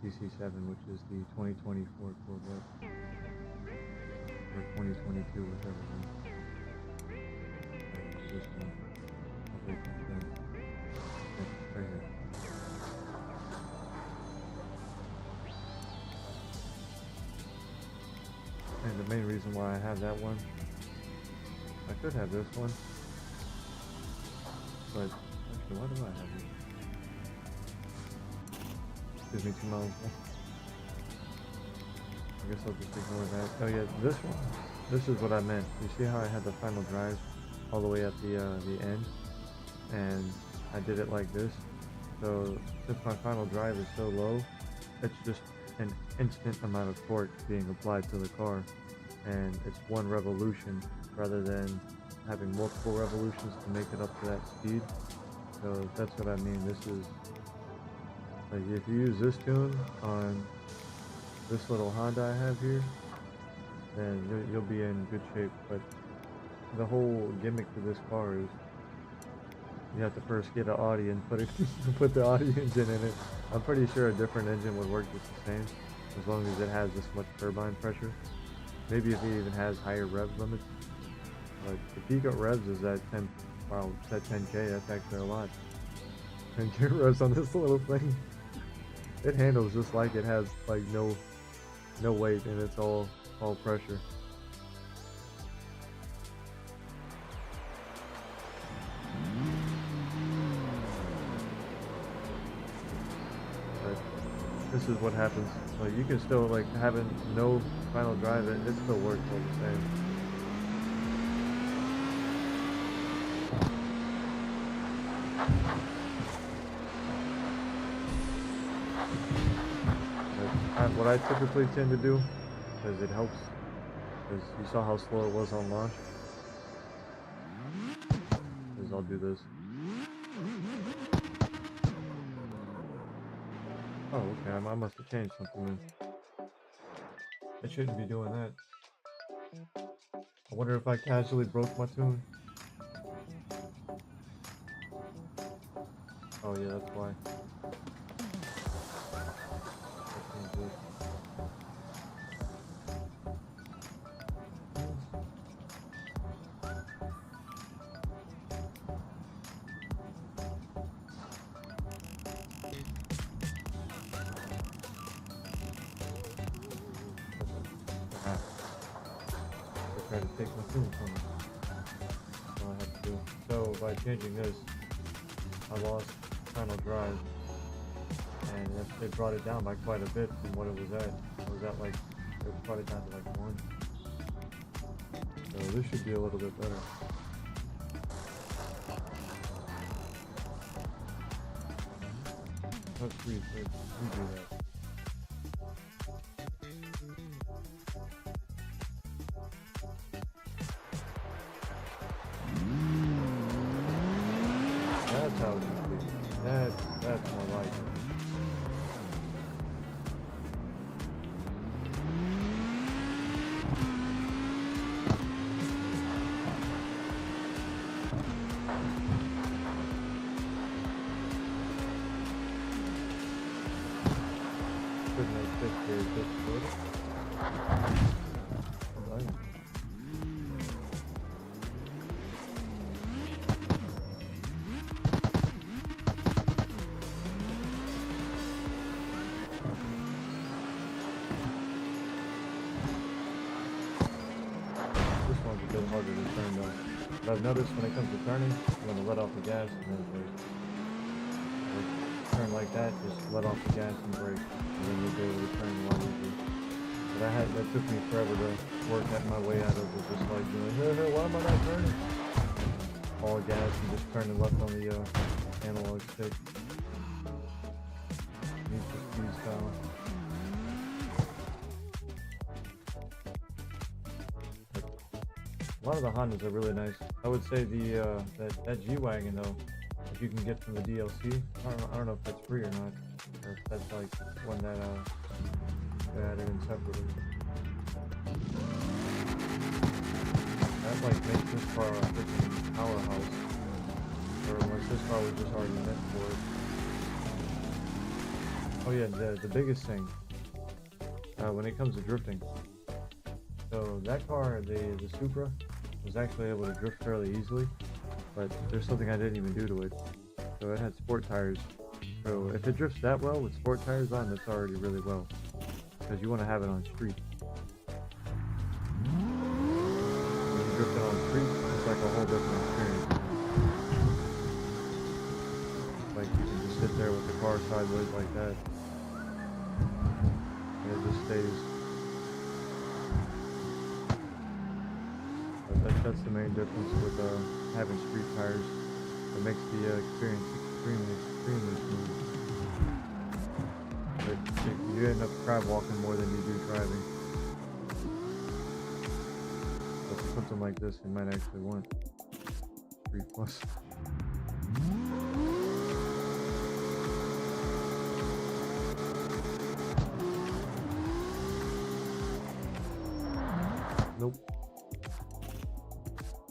CC7, which is the 2024 Corvette, or 2022, whichever one. This one. Right here. And the main reason why I have that one, I could have this one, but actually, why do I have it? Gives me 2 miles. I guess I'll just ignore that. Oh yeah, this one. This is what I meant. You see how I had the final drive all the way at the end, and I did it like this. So since my final drive is so low, it's just an instant amount of torque being applied to the car, and it's one revolution rather than having multiple revolutions to make it up to that speed. So that's what I mean. This is like, if you use this tune on this little Honda I have here, then you'll be in good shape. But the whole gimmick for this car is you have to first get an Audi and put the Audi engine in it. I'm pretty sure a different engine would work just the same, as long as it has this much turbine pressure. Maybe if it even has higher rev limits. But the peak of revs is at 10. Wow, it's at 10K. That's actually a lot. 10K revs on this little thing. It handles just like it has like no weight, and it's all pressure. But this is what happens. Like, you can still, like, having no final drive, it still works all the same. What I typically tend to do, because it helps, because you saw how slow it was on launch, is I'll do this. Oh, okay, I must have changed something then. I shouldn't be doing that. I wonder if I casually broke my tune. Oh yeah, that's why. Try to take my tune from me. That's all I have to do. So by changing this, I lost final drive, and it brought it down by quite a bit from what it was at. It was at like, it brought it down to like 1. So this should be a little bit better. Let's redo that. That's how it should be. That's more like it. Could make this very difficult. Right. This one's a bit harder to turn though. But I've noticed when it comes to turning, I'm going to let off the gas and then brake. Turn like that, just let off the gas and brake, and then you'll be able to turn a lot easier. But that took me forever to work my way out of it, just like doing, hey, why am I not turning? All gas and just turning left on the analog stick. Need for speed style. A lot of the Hondas are really nice. I would say that G-Wagon though, if you can get from the DLC, I don't know if that's free or not, or if that's like one that they added in separately. like makes this car a freaking powerhouse. Or unless this car was just already meant for it. Oh yeah, the biggest thing when it comes to drifting. So that car, the Supra, was actually able to drift fairly easily, but there's something I didn't even do to it. So it had sport tires. So if it drifts that well with sport tires on, that's already really well. Because you want to have it on street. When you drift it on street, it's like a whole different experience. Like you can just sit there with the car sideways like that. And it just stays. But that's the main difference with having street tires. It makes the experience extremely smooth. But you end up crab walking more than you do driving. But for something like this, you might actually want Street Plus. Nope.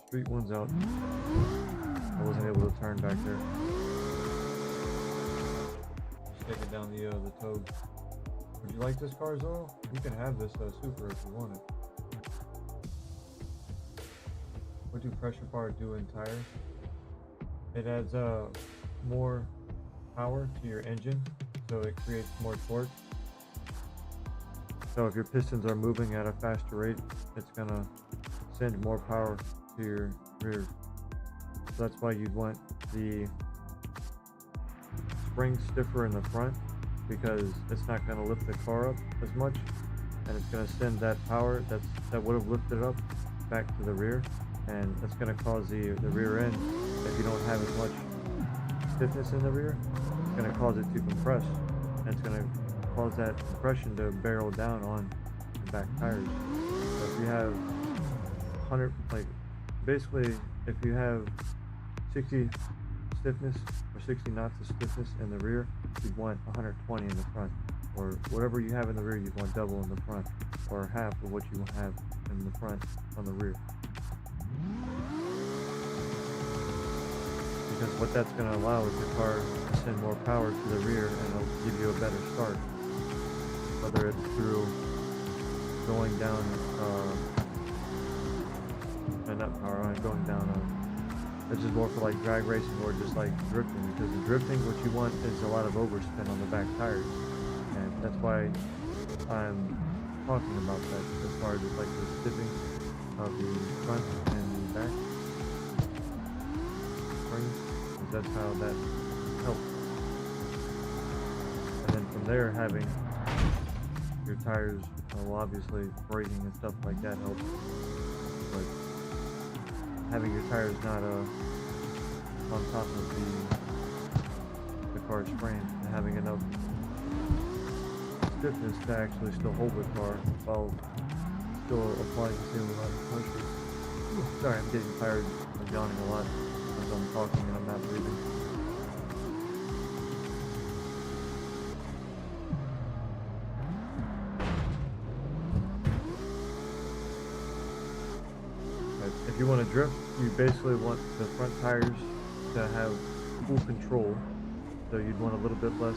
Street one's out. I wasn't able to turn back there. Just take it down the toad. Would you like this car, Zoro? You can have this Supra if you want it. What do pressure bar do in tires? It adds more power to your engine, so it creates more torque. So if your pistons are moving at a faster rate, it's gonna send more power to your rear. So that's why you'd want the spring stiffer in the front, because it's not going to lift the car up as much, and it's going to send that power that would have lifted up back to the rear, and it's going to cause the rear end, if you don't have as much stiffness in the rear, it's going to cause it to compress, and it's going to cause that compression to barrel down on the back tires. So if you have 100, like basically if you have 60 stiffness or 60 knots of stiffness in the rear, you'd want 120 in the front, or whatever you have in the rear you'd want double in the front, or half of what you have in the front on the rear. Because what that's going to allow is the car to send more power to the rear, and it'll give you a better start, whether it's through going down it's just more for like drag racing or just like drifting, because in drifting what you want is a lot of overspin on the back tires, and that's why I'm talking about that as far as like the stiffing of the front and the back springs, because that's how that helps. And then from there, having your tires, well, obviously braking and stuff like that helps, but having your tires not on top of the car's frame, and having enough stiffness to actually still hold the car while still applying the same amount of pressure. Sorry, I'm getting tired. I'm yawning a lot as I'm talking and I'm not breathing. If you want to drift, you basically want the front tires to have full control, so you'd want a little bit less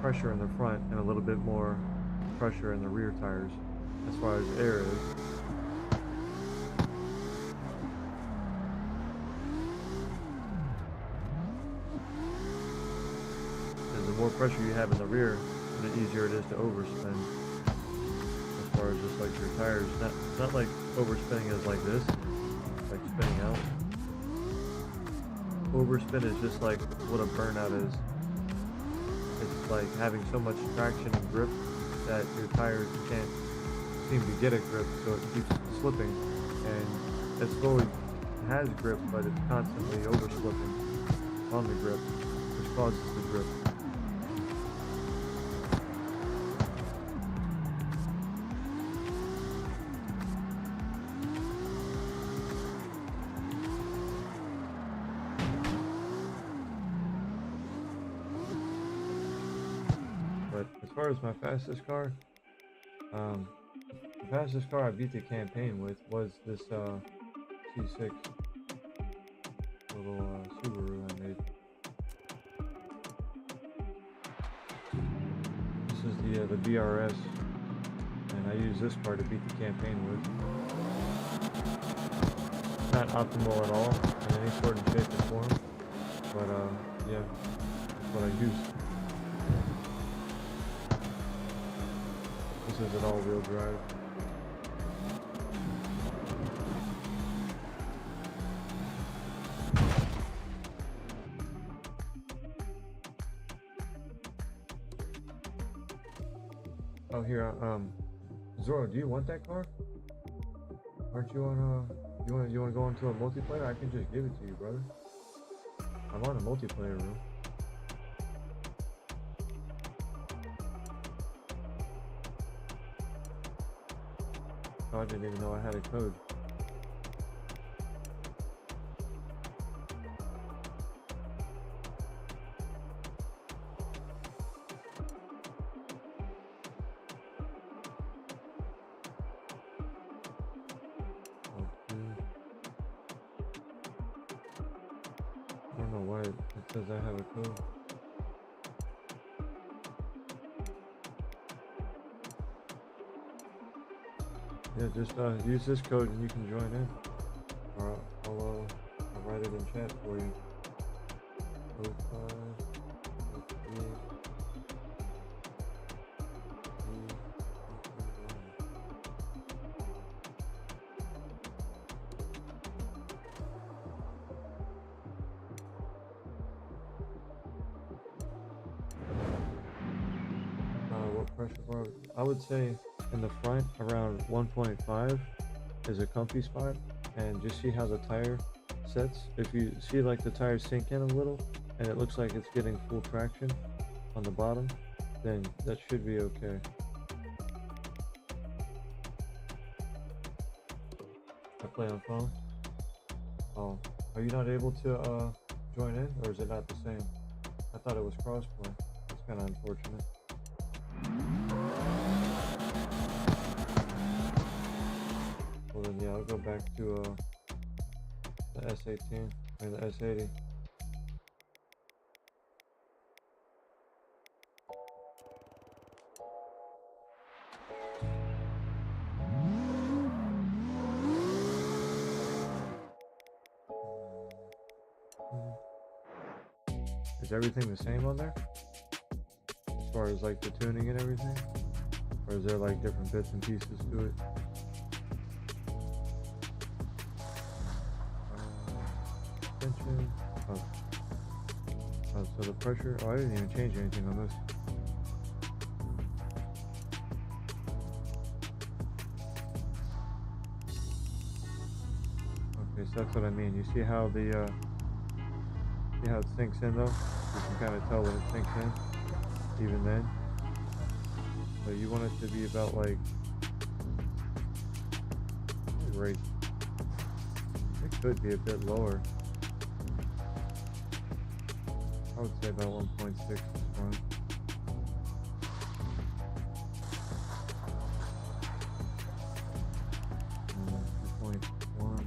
pressure in the front and a little bit more pressure in the rear tires as far as air is. Because the more pressure you have in the rear, the easier it is to overspin. As far as just like your tires, not like overspinning is like this, like spinning out. Overspin is just like what a burnout is. It's like having so much traction and grip that your tires can't seem to get a grip, so it keeps slipping, and it slowly has grip, but it's constantly overslipping on the grip, which causes the grip. But as far as my fastest car, The fastest car I beat the campaign with was this C6 little Subaru I made. This is the BRS, and I use this car to beat the campaign with. Not optimal at all in any sort of shape or form, but yeah, that's what I use. This is an all-wheel drive. Oh, here, Zoro, do you want that car? Aren't you on you wanna go into a multiplayer? I can just give it to you, brother. I'm on a multiplayer room. Oh, I didn't even know I had a code. I don't know why it says I have a code. Yeah, just use this code and you can join in. Or I'll write it in chat for you. 05, what pressure bar? I would say in the front around 1.5 is a comfy spot, and just see how the tire sets. If you see like the tires sink in a little and it looks like it's getting full traction on the bottom, then that should be okay. I play on phone. Oh, are you not able to join in, or is it not the same? I thought it was crossplay. That's kind of unfortunate. Well then, yeah, I'll go back to the S18 or the S80. Is everything the same on there? As far as like the tuning and everything? Or is there like different bits and pieces to it? Tension. Oh, so the pressure. Oh, I didn't even change anything on this. Okay, so that's what I mean. You see how the see how it sinks in though? You can kind of tell when it sinks in, even then. So you want it to be about like right. It could be a bit lower. I would say about 1.6 is fine. And 2.1,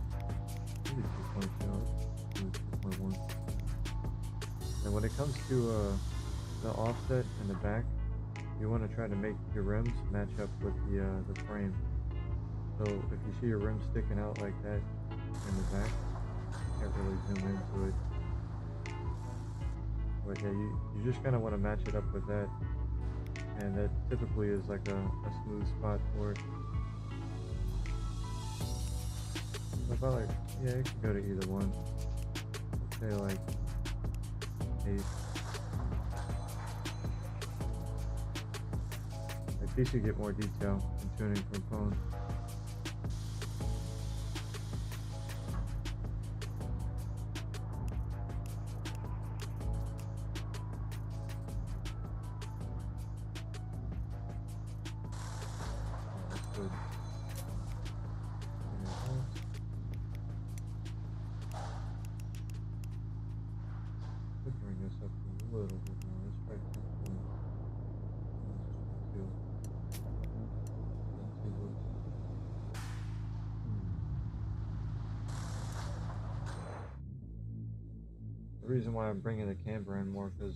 maybe 2.2, 2.1. And when it comes to the offset in the back, you want to try to make your rims match up with the frame. So if you see your rim sticking out like that in the back, you can't really zoom into it. But yeah, you just kind of want to match it up with that, and that typically is like a smooth spot for it. So about like, yeah, it can go to either one. Let's say like 8. At least you get more detail in tuning from phone. Good. Let's bring this up a little bit more. Let's try 2.2. reason why I'm bringing the camber in more, because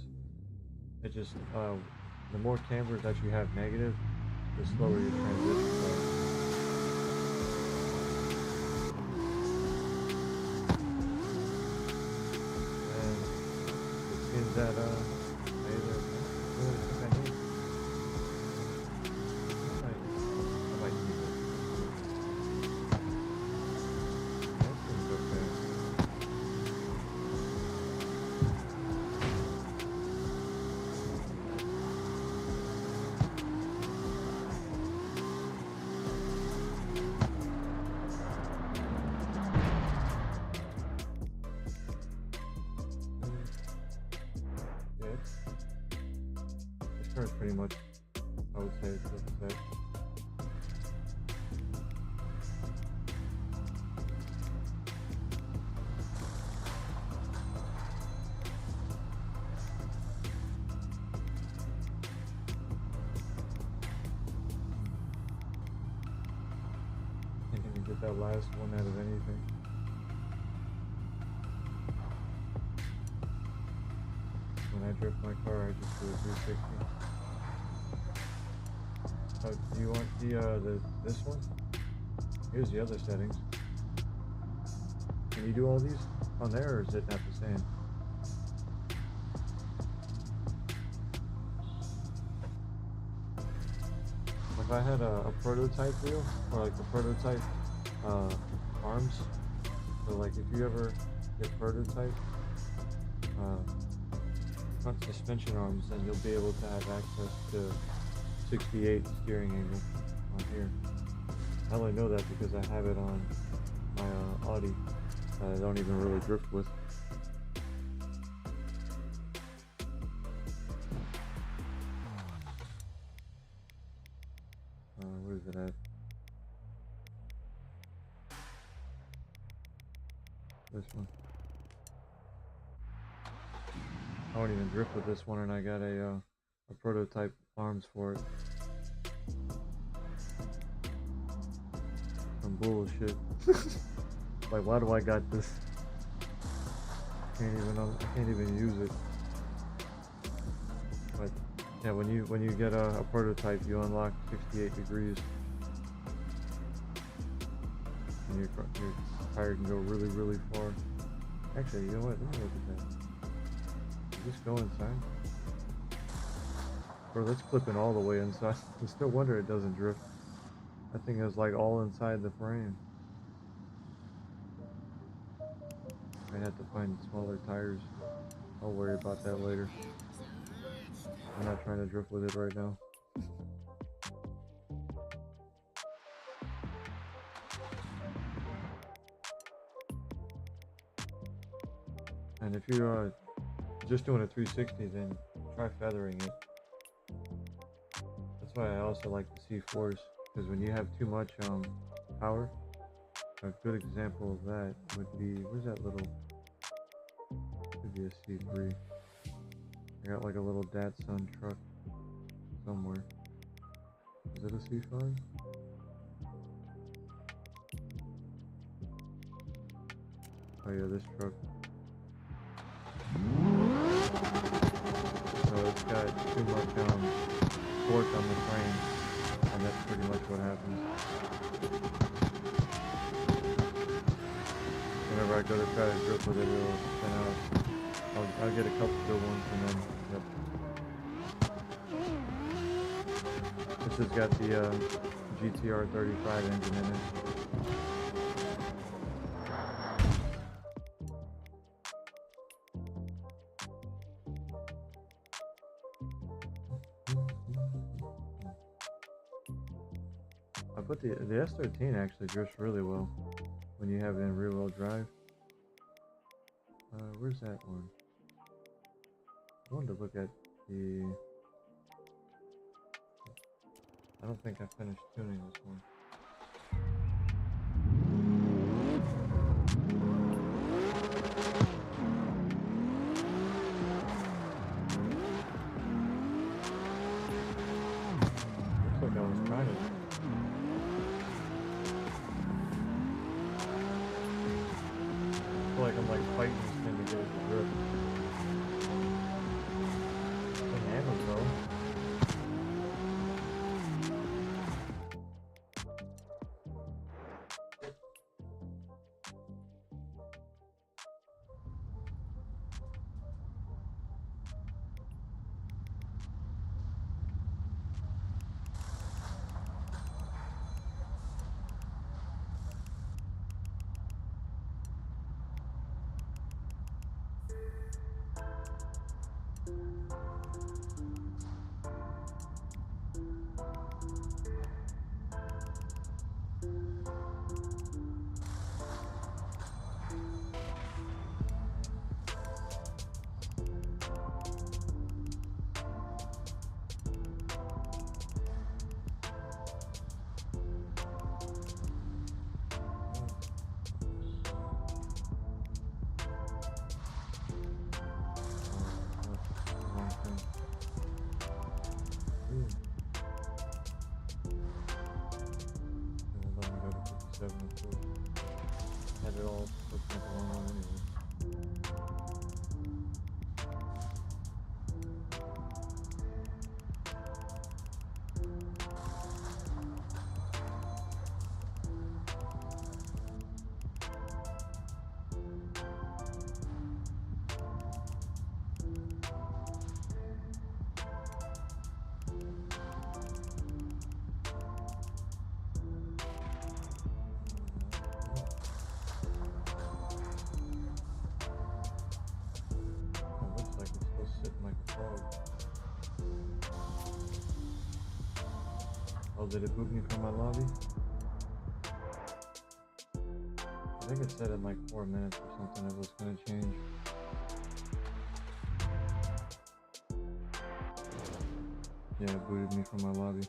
it just the more camber that you have negative, the slower your transition goes. And it seems that either really think I need. I might keep it. That seems okay. This car's pretty much, I would say, it's set. Thinking to get that last one out of anything. When I drift my car, I just do a 360. Do you want the this one? Here's the other settings. Can you do all these on there, or is it not the same? If I had a prototype wheel, or like the prototype arms, so like if you ever get prototype front suspension arms, then you'll be able to have access to 68 steering angle on here. I only know that because I have it on my Audi that I don't even really drift with. Where is it at? This one. I won't even drift with this one, and I got a prototype arms for it. Some bullshit. Like, why do I got this? I can't even use it. But yeah, when you get a prototype, you unlock 68 degrees, and your tire can go really, really far. Actually, you know what? Let me look at that. Just go inside. Bro, that's clipping all the way inside. It's no wonder it doesn't drift. That thing is like all inside the frame. I have to find smaller tires. I'll worry about that later. I'm not trying to drift with it right now. And if you're just doing a 360, then try feathering it. That's why I also like the C4s, because when you have too much power, a good example of that would be, where's that little, could be a C3. I got like a little Datsun truck somewhere. Is it a C5? Oh yeah, this truck. So it's got too much torque on the frame, and that's pretty much what happens. Whenever I go to try to drift with it, it'll spin out. I'll get a couple good ones, and then, yep. This has got the GTR 35 engine in it. But the S13 actually drifts really well when you have it in rear-wheel drive. Where's that one? I wanted to look at the... I don't think I finished tuning this one. Looks like I was trying to... I feel like I'm like fighting this thing to get it to drift. 702. Had it all hooked up along anyway. Oh, did it boot me from my lobby? I think it said in like 4 minutes or something it was going to change. Yeah, it booted me from my lobby.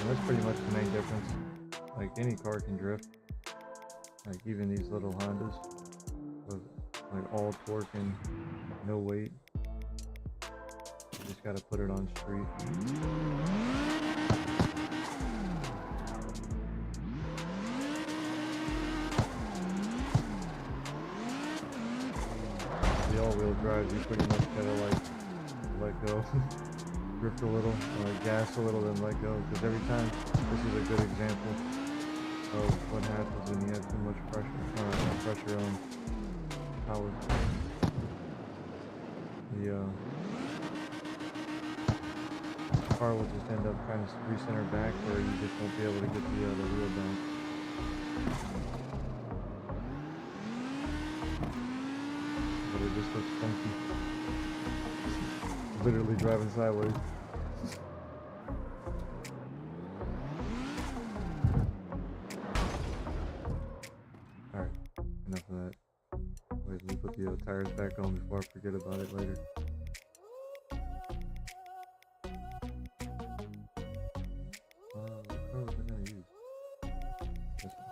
That's pretty much the main difference. Like any car can drift. Like even these little Hondas with like all torque and no weight. You just gotta put it on street. The all-wheel drive, you pretty much gotta like let go. Drift a little, gas a little, then let go. Because every time, this is a good example of what happens when you have too much pressure on power. The car will just end up trying to recenter back, or you just won't be able to get the wheel down. But it just looks funky. Literally driving sideways. Alright, enough of that. Wait, let me put the tires back on before I forget about it later. What car was I gonna use? This one.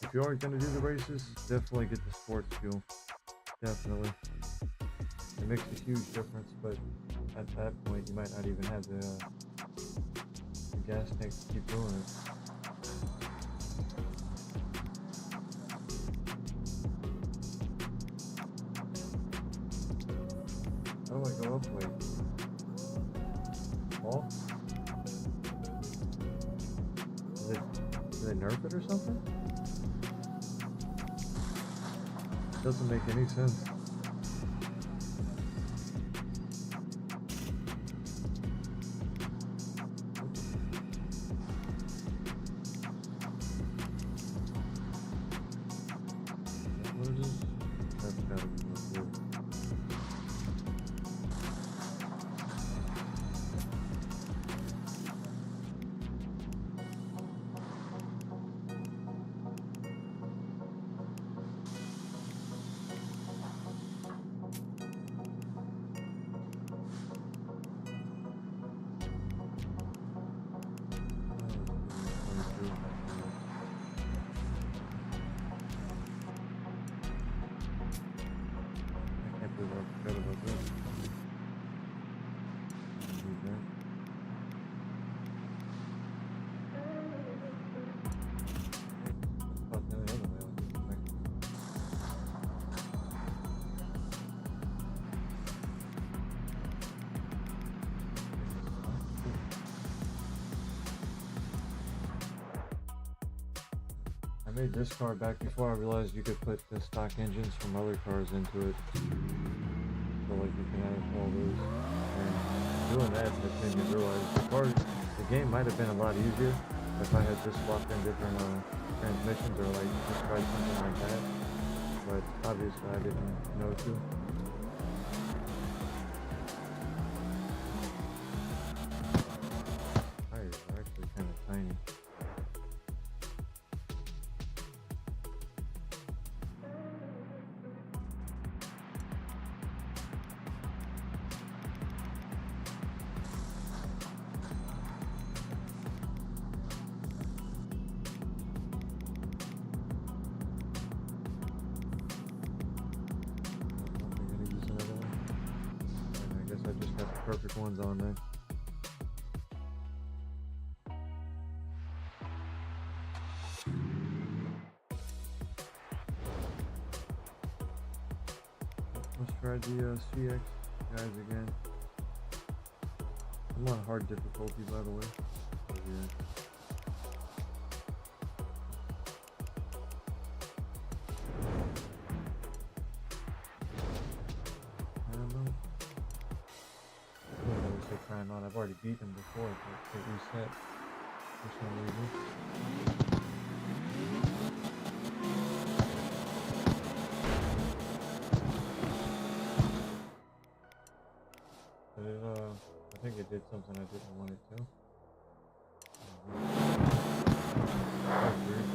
If you are going to do the races, definitely get the sports fuel. Definitely. It makes a huge difference, but at that point you might not even have the gas tank to keep doing it. How do I go up weight? Ball? Did they nerf it or something? Doesn't make any sense. What is this? That's gotta be what's here. I made this car back before I realized you could put the stock engines from other cars into it. So like you can have all those. And doing that made me realize the game might have been a lot easier if I had just swapped in different transmissions or like just tried something like that. But obviously I didn't know to. perfect ones on there. Let's try the CX guys again. I'm on hard difficulty, by the way. So, yeah. I don't know. I don't know what they're trying on. I've already beat them before, but they reset for some reason. But it, I think it did something I didn't want it to. That's weird.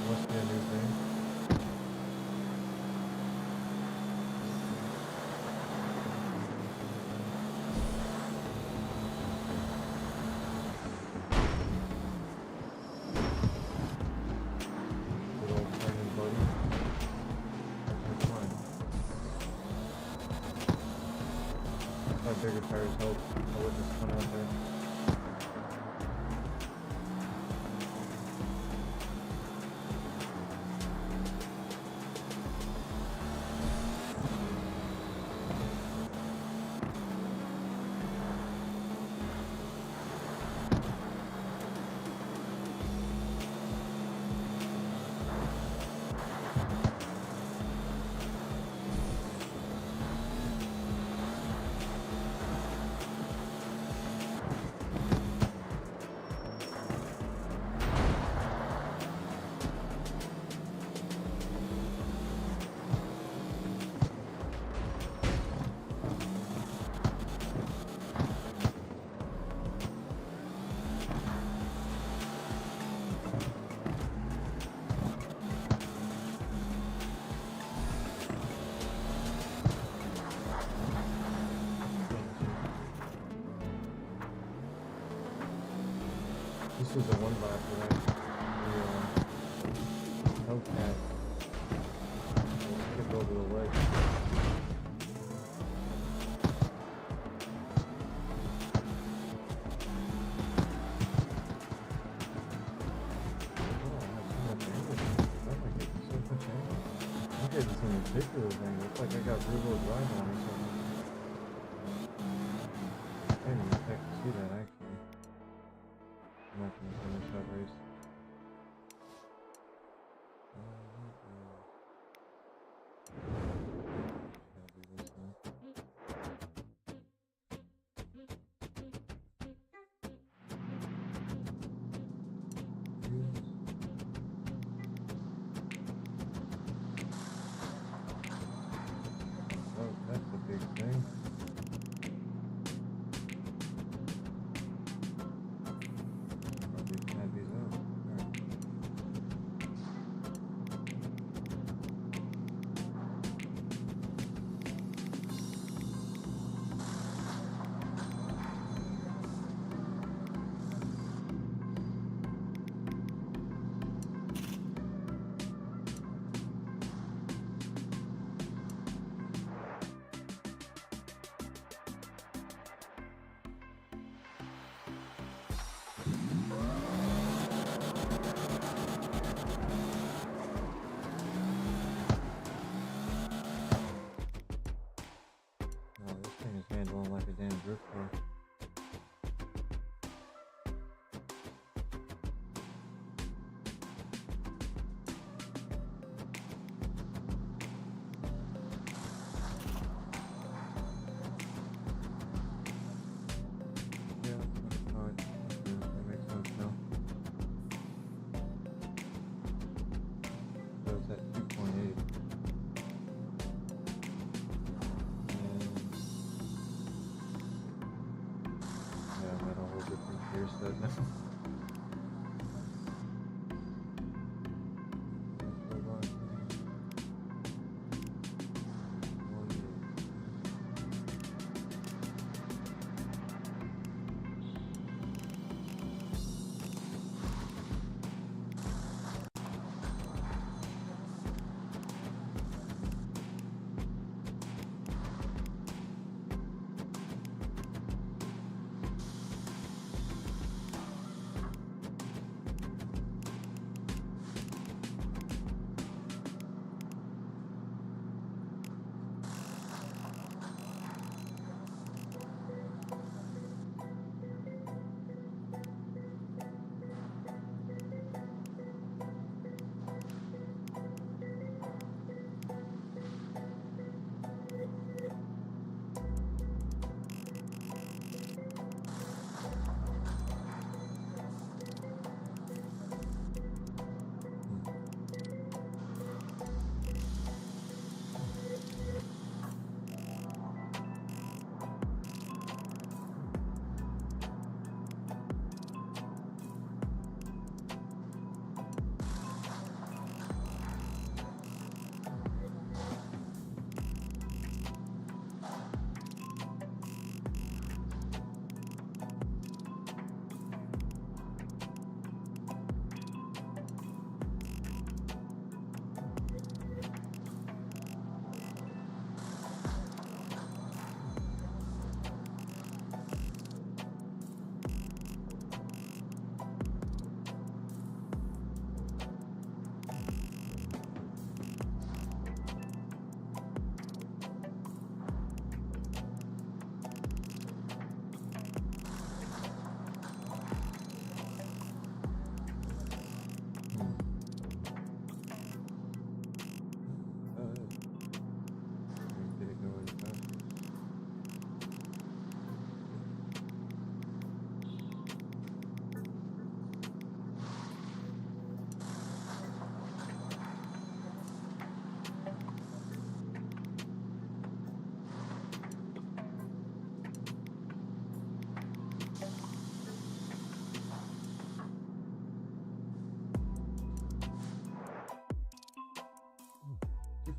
Must be a new thing. Good old friend and buddy. That's fine. If my bigger tires help, I wouldn't have spun out there. This is the one lap that the Hellcat skipped over the ledge. Oh, I have so much angle. I'm like getting so much angle. I'm getting some ridiculous angle. It's like I got rear-wheel drive on or something. I can't even expect to see that actually. I'm not going to finish that race. Gotta do this now. Oh, that's a big thing. Probably add these up. Alright. Oh, this thing is handling like a damn drift car. Yeah, alright. That makes sense now. So it's at 2.8. And yeah, I'm at a whole different gear set now. Let's go back to 28.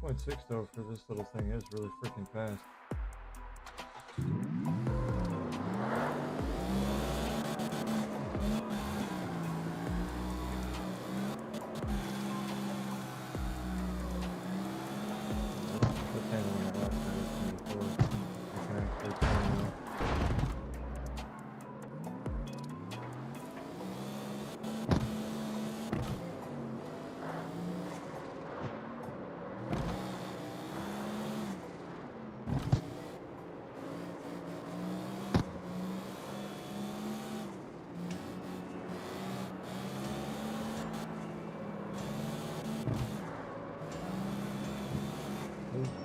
6.6 though for this little thing is really freaking fast.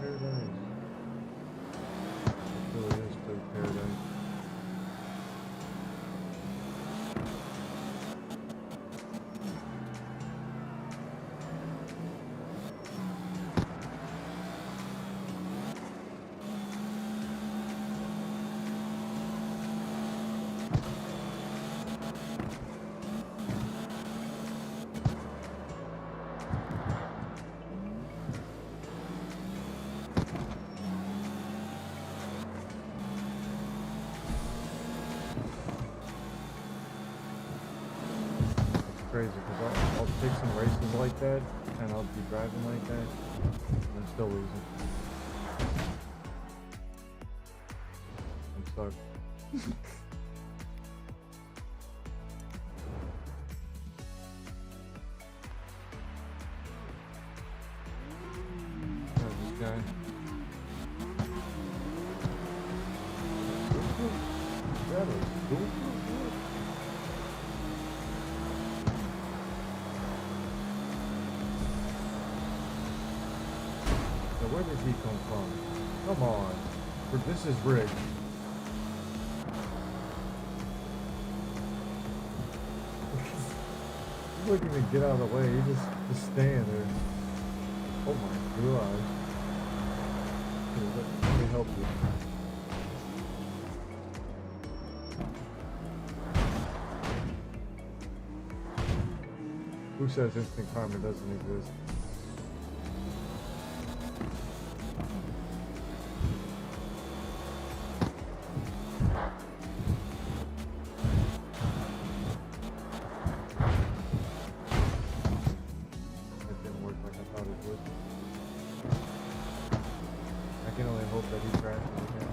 Paradise. It really is still paradise. Crazy because I'll take some races like that and I'll be driving like that and I'm still losing. I'm stuck. This guy. That is cool. Where did he come from? Come on. This is rigged. He wouldn't even get out of the way. He just stand there. Oh my god. Here, let me help you. Who says instant karma doesn't exist? I can only hope that he crashes again.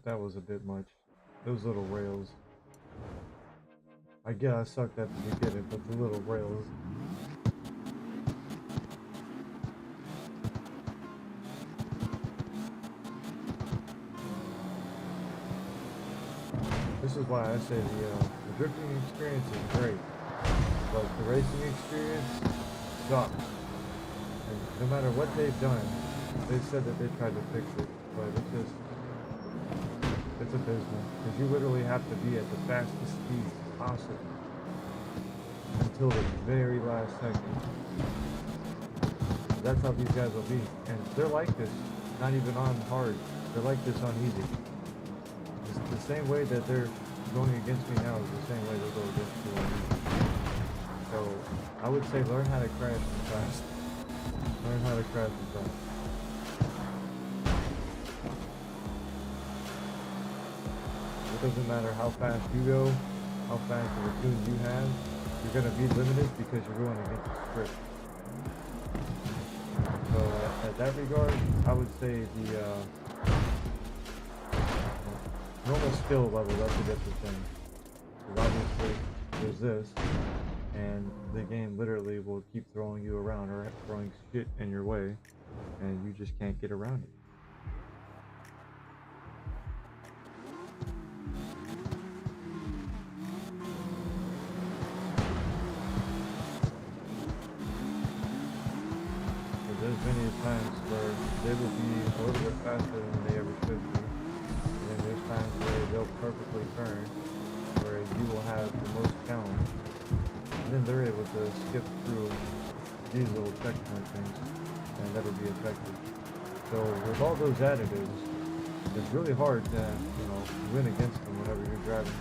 That was a bit much. Those little rails. I get I sucked at the beginning, but the little rails. This is why I say the drifting experience is great, but the racing experience sucks. And no matter what they've done, they said that they tried to fix it, but it's abysmal, because you literally have to be at the fastest speeds possible until the very last second. That's how these guys will be, and they're like this, not even on hard, they're like this on easy. It's the same way that they're going against me now is the same way they'll go against you on easy. So I would say learn how to crash fast. Learn how to crash fast. doesn't matter how fast you go, how fast of a tune you have, you're going to be limited because you're going against the script. So at that regard, I would say the normal skill level, that's a different thing. Because obviously there's this, and the game literally will keep throwing you around or throwing shit in your way, and you just can't get around it. There's many times where they will be a little bit faster than they ever should be. And then there's times where they'll perfectly turn, where you will have the most challenge. And then they're able to skip through these little checkpoint things and never be affected. So with all those additives, it's really hard to, win against them whenever you're driving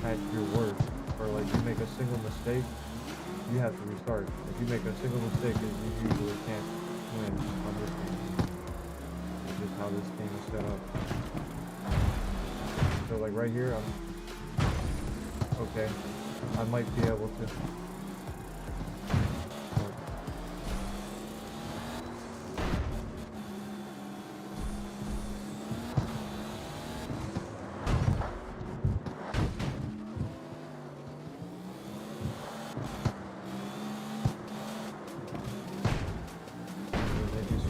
at your worst. Or like you make a single mistake, you have to restart. If you make a single mistake, you usually can't win on this game. It's just how this game is set up. So like right here, okay, I might be able to.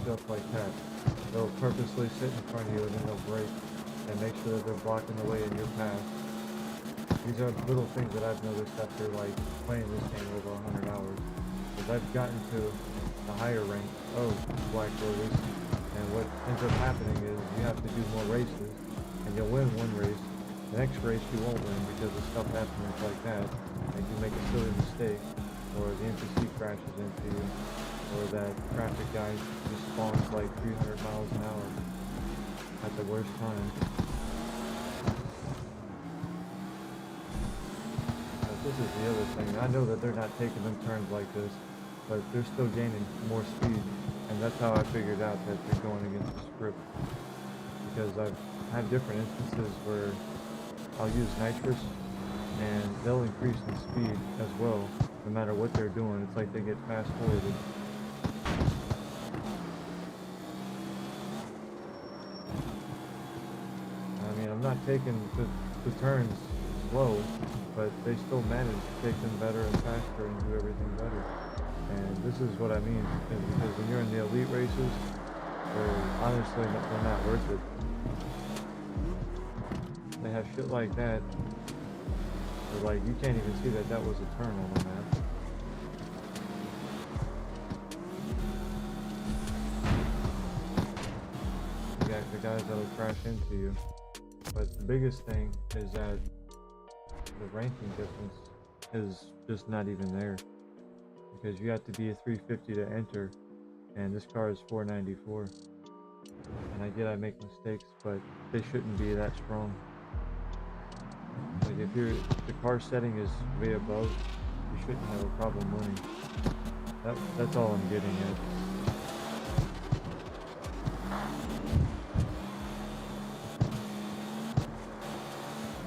Stuff like that. They'll purposely sit in front of you and then they'll brake and make sure that they're blocking the way in your path. These are little things that I've noticed after like playing this game over 100 hours. As I've gotten to the higher rank of Black Lotus, and what ends up happening is you have to do more races and you'll win one race. The next race you won't win because of stuff happens like that, and you make a silly mistake, or the NPC crashes into you, or that traffic guy just spawns like 300 miles an hour at the worst time. But this is the other thing. I know that they're not taking them turns like this, but they're still gaining more speed, and that's how I figured out that they're going against the script. Because I've had different instances where I'll use nitrous, and they'll increase in speed as well, no matter what they're doing. It's like they get fast forwarded. I'm not taking the turns slow, but they still manage to take them better and faster and do everything better. And this is what I mean, because when you're in the elite races, honestly, they're not worth it. They have shit like that, where like you can't even see that was a turn on the map. You got the guys that'll crash into you. But the biggest thing is that the ranking difference is just not even there, because you have to be a 350 to enter, and this car is 494. And I get I make mistakes, but they shouldn't be that strong. Like if the car setting is way above, you shouldn't have a problem winning. That's all I'm getting at.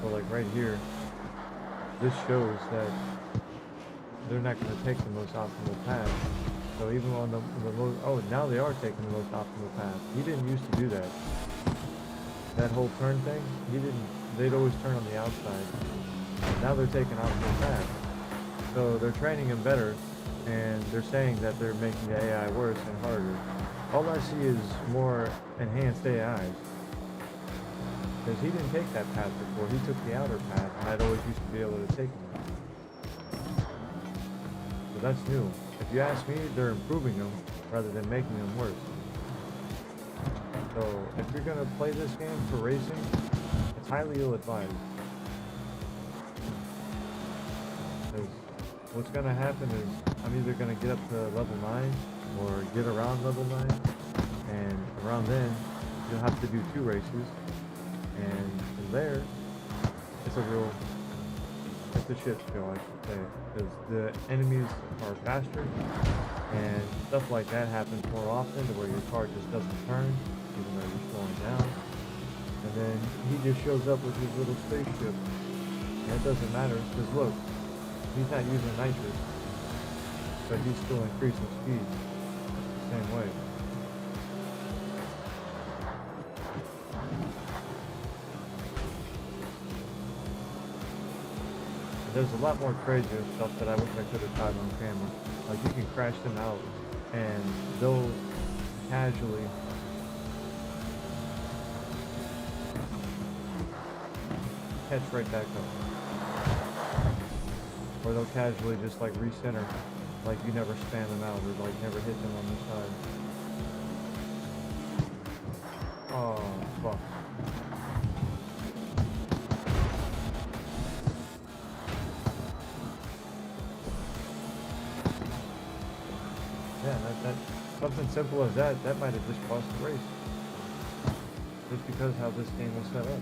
Like right here, this shows that they're not going to take the most optimal path. So even on the most, now they are taking the most optimal path. He didn't used to do that. That whole turn thing, they'd always turn on the outside. Now they're taking optimal path. So they're training him better, and they're saying that they're making the AI worse and harder. All I see is more enhanced AIs. Because he didn't take that path before, he took the outer path, and I'd always used to be able to take him. So that's new. If you ask me, they're improving them rather than making them worse. So if you're going to play this game for racing, it's highly ill-advised. Because what's going to happen is I'm either going to get up to level 9 or get around level 9, and around then you'll have to do 2 races. And from there, it's a shit show, I should say, because the enemies are faster, and stuff like that happens more often, to where your car just doesn't turn, even though you're slowing down. And then he just shows up with his little spaceship. And it doesn't matter, because look, he's not using nitrous, but he's still increasing speed the same way. And there's a lot more crazier stuff that I wish I could have caught on camera. Like you can crash them out and they'll casually catch right back up. Or they'll casually just like recenter, like you never spam them out or like never hit them on the side. Oh, fuck. Yeah, that something simple as that might have just cost the race. Just because how this game was set up.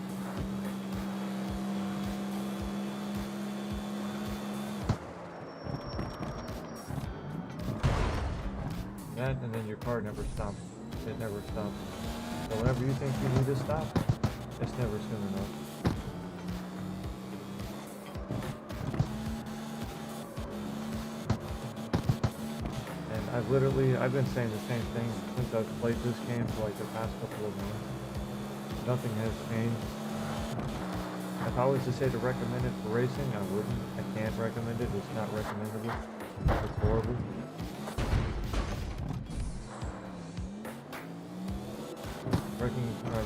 That and then your car never stops. It never stops. So whenever you think you need to stop, it's never soon enough. And I've been saying the same thing since I've played this game for like the past couple of months. Nothing has changed. If I was to say to recommend it for racing, I wouldn't. I can't recommend it. It's not recommendable. It's horrible.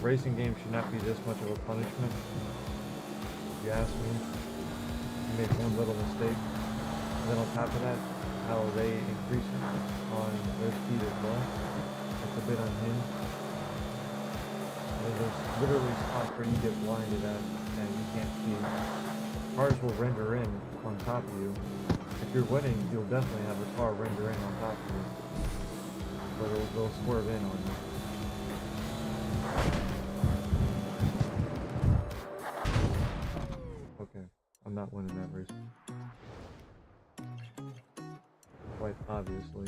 Racing games should not be this much of a punishment. If you ask me, you make one little mistake, and then on top of that, how they increase on their speed as well. It's a bit unhinged. There's literally spots where you get blinded at and you can't see. Cars will render in on top of you. If you're winning, you'll definitely have a car render in on top of you. But they'll swerve in on you. Okay, I'm not winning that race. Quite obviously.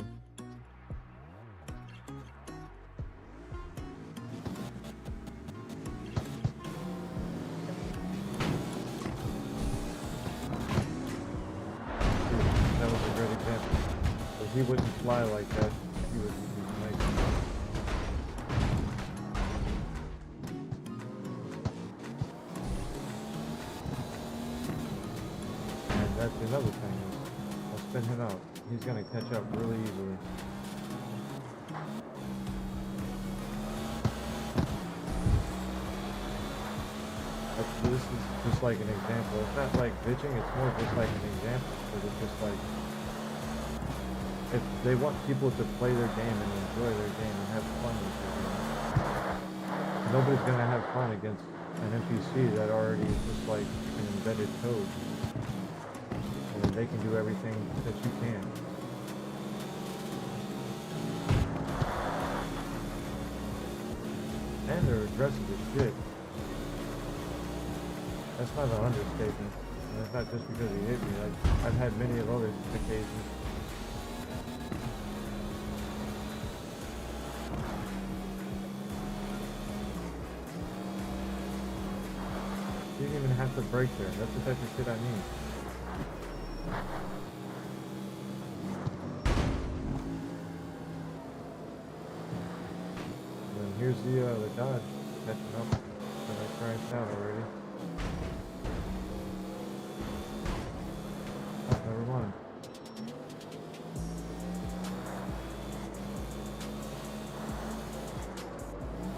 That was a great example. If he wouldn't fly like that, he would make it. And that's another thing. I'll spin him out. He's gonna catch up really easily. This is just like an example. It's not like bitching, it's more just like an example. Because it's just like, if they want people to play their game and enjoy their game and have fun with their game, nobody's gonna have fun against an NPC that already is just like an embedded code. And they can do everything that you can. And they're aggressive as shit. That's not an understatement. And it's not just because he hit me. I've had many of other occasions. You didn't even have to brake there. That's the type of shit I need. And here's the Dodge catching up that I crashed out already. Never mind.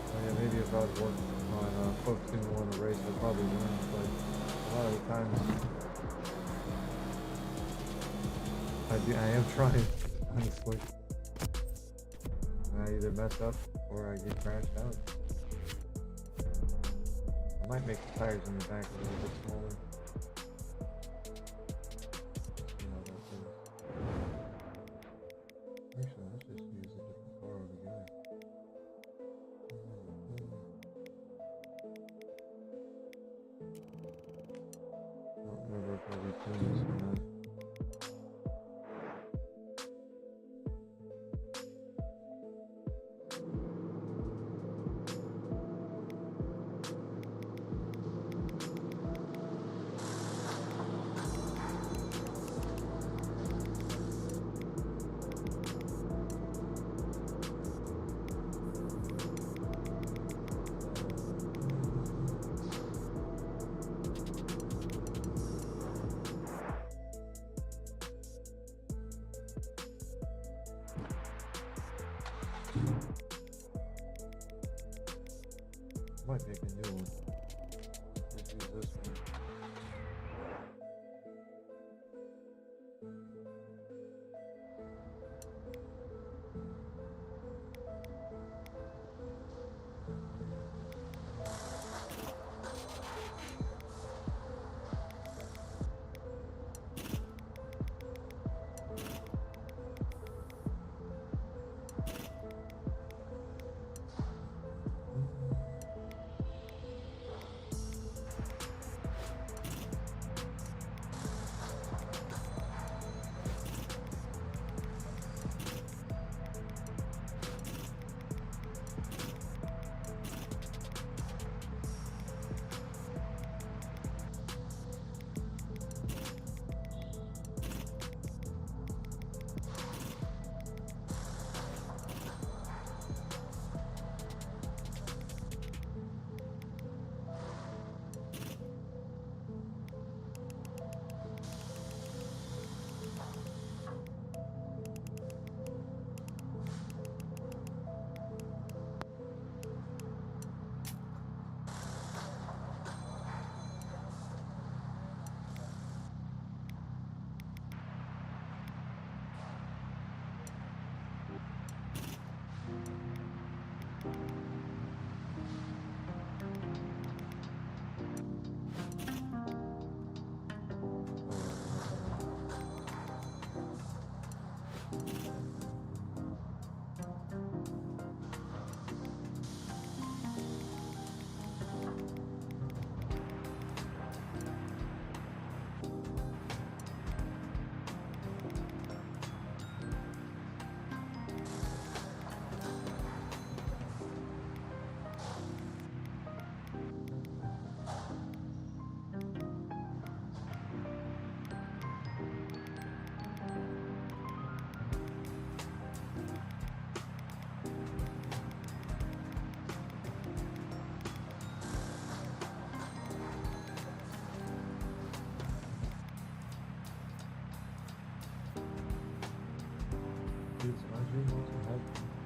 Oh yeah, maybe if I was working on focusing more on the race, I'd probably win, but a lot of the times I am trying, honestly. And I either mess up or I get crashed out. I might make the tires in the back a little bit smaller. Actually, let's just use a different car altogether. I don't remember if I retuned this or not. might make a new one. Just use this one.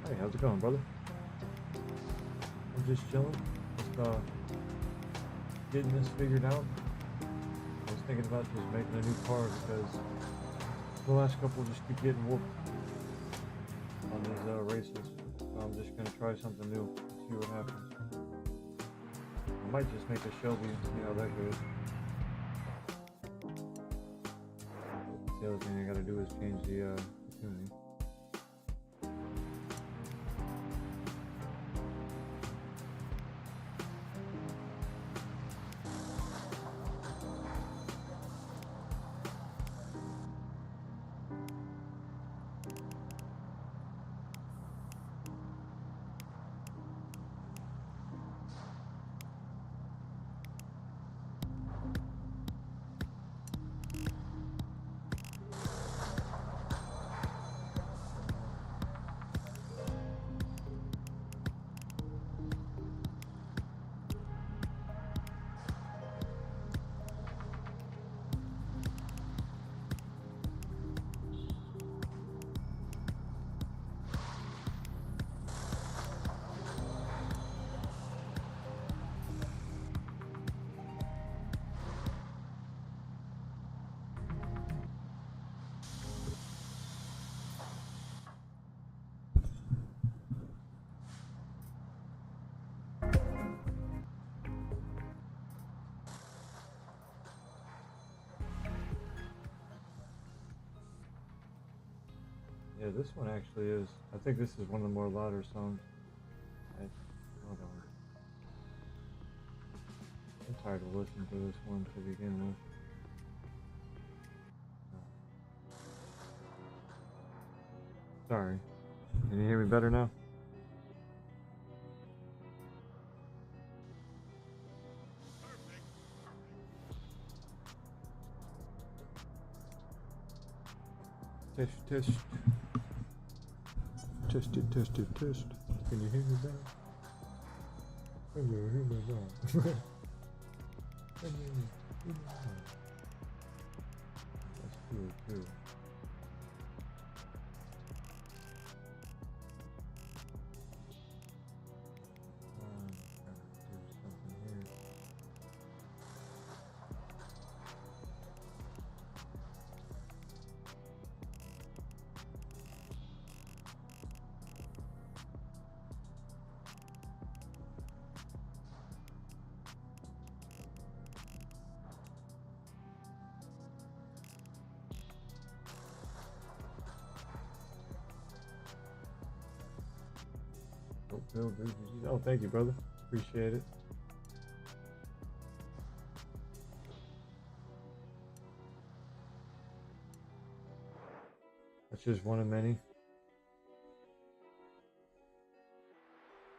Hey, how's it going, brother? I'm just chilling, just getting this figured out. I was thinking about just making a new car because the last couple just keep getting whooped on these races. So I'm just gonna try something new, see what happens. I might just make a Shelby and see how that goes. The other thing I gotta do is change the tuning. Yeah, this one actually is. I think this is one of the more louder songs. Hold on. I'm tired of listening to this one to begin with. Sorry. Can you hear me better now? Test, test. Test it, test it, test. Can you hear me now? Can you hear me now? Can you hear me now? That's cool too. Gotta do Bill, dude. Oh, thank you, brother. Appreciate it. That's just one of many.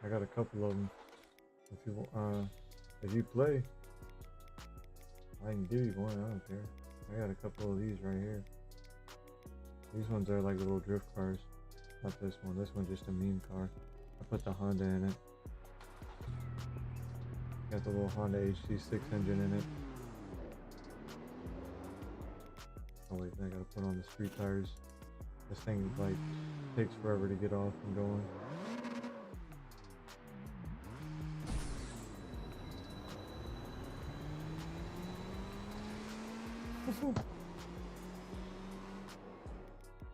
I got a couple of them. If you play, I can give you one. I don't care. I got a couple of these right here. These ones are like little drift cars. Not this one. This one's just a meme car. I put the Honda in it. Got the little Honda HD6 engine in it. Oh wait, I gotta put on the street tires. This thing like takes forever to get off and going.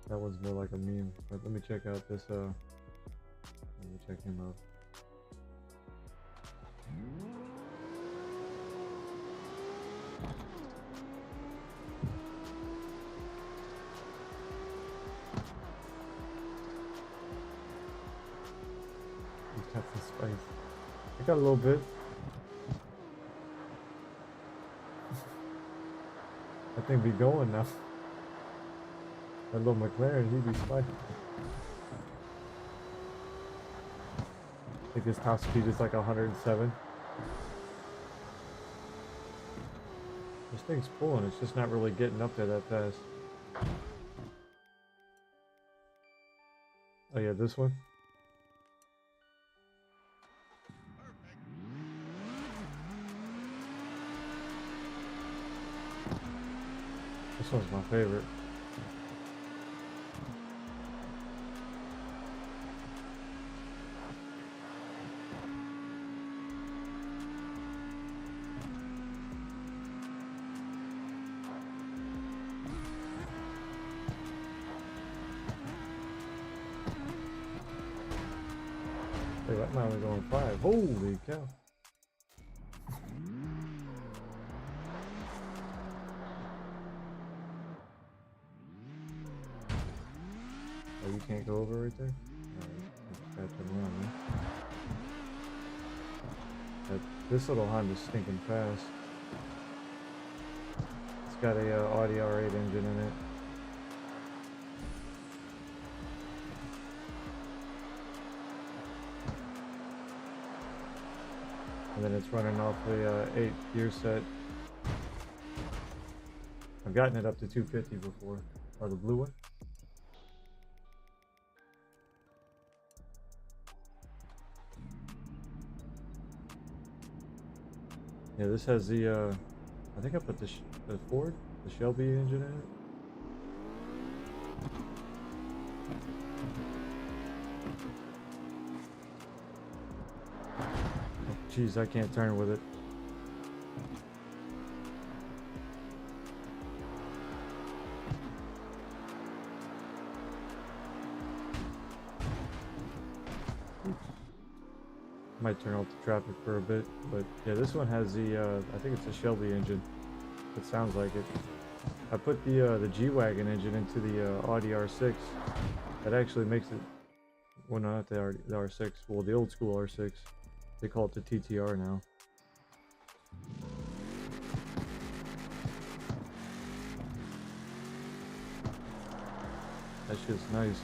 That one's more like a meme. But let me check out this. Let me check him out. He's got some spice. I got a little bit. I think we going now. That little McLaren, he'd be spicy. I think his top speed is like 107. This thing's pulling, it's just not really getting up there that fast. Oh yeah, this one. This one's my favorite. Wait, I'm only going 5. Holy cow. Oh, you can't go over right there? Alright, gotta turn around, man. This little Honda's stinking fast. It's got a Audi R8 engine in it. And then it's running off the 8 gear set. I've gotten it up to 250 before. Or the blue one. Yeah, this has the, I think I put the Ford, the Shelby engine in it. Oh, jeez, I can't turn with it. Might turn off the traffic for a bit, but yeah, this one has the I think it's a Shelby engine. It sounds like it. I put the G-Wagon engine into the Audi R6. That actually makes it, well, no, not the R6, well, the old school R6. They call it the TTR now. That shit's nice.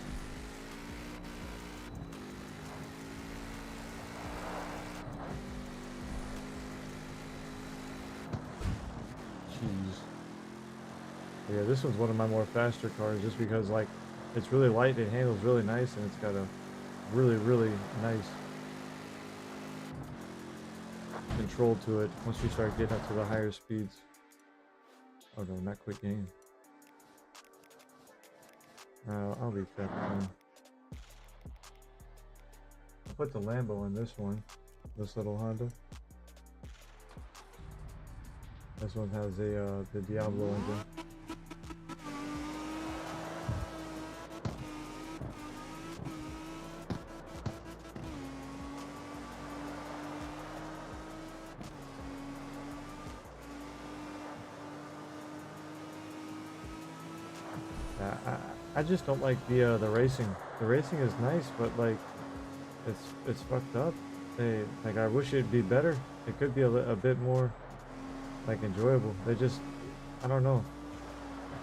Yeah, this one's one of my more faster cars just because like it's really light, it handles really nice, and it's got a really nice control to it once you start getting up to the higher speeds. Oh no, not quick game. I'll be fat, man. I'll put the Lambo in this one, this little Honda. This one has a the Diablo engine. I just don't like the racing. The racing is nice, but like it's fucked up. They like I wish it'd be better. It could be a bit more like enjoyable. They just I don't know.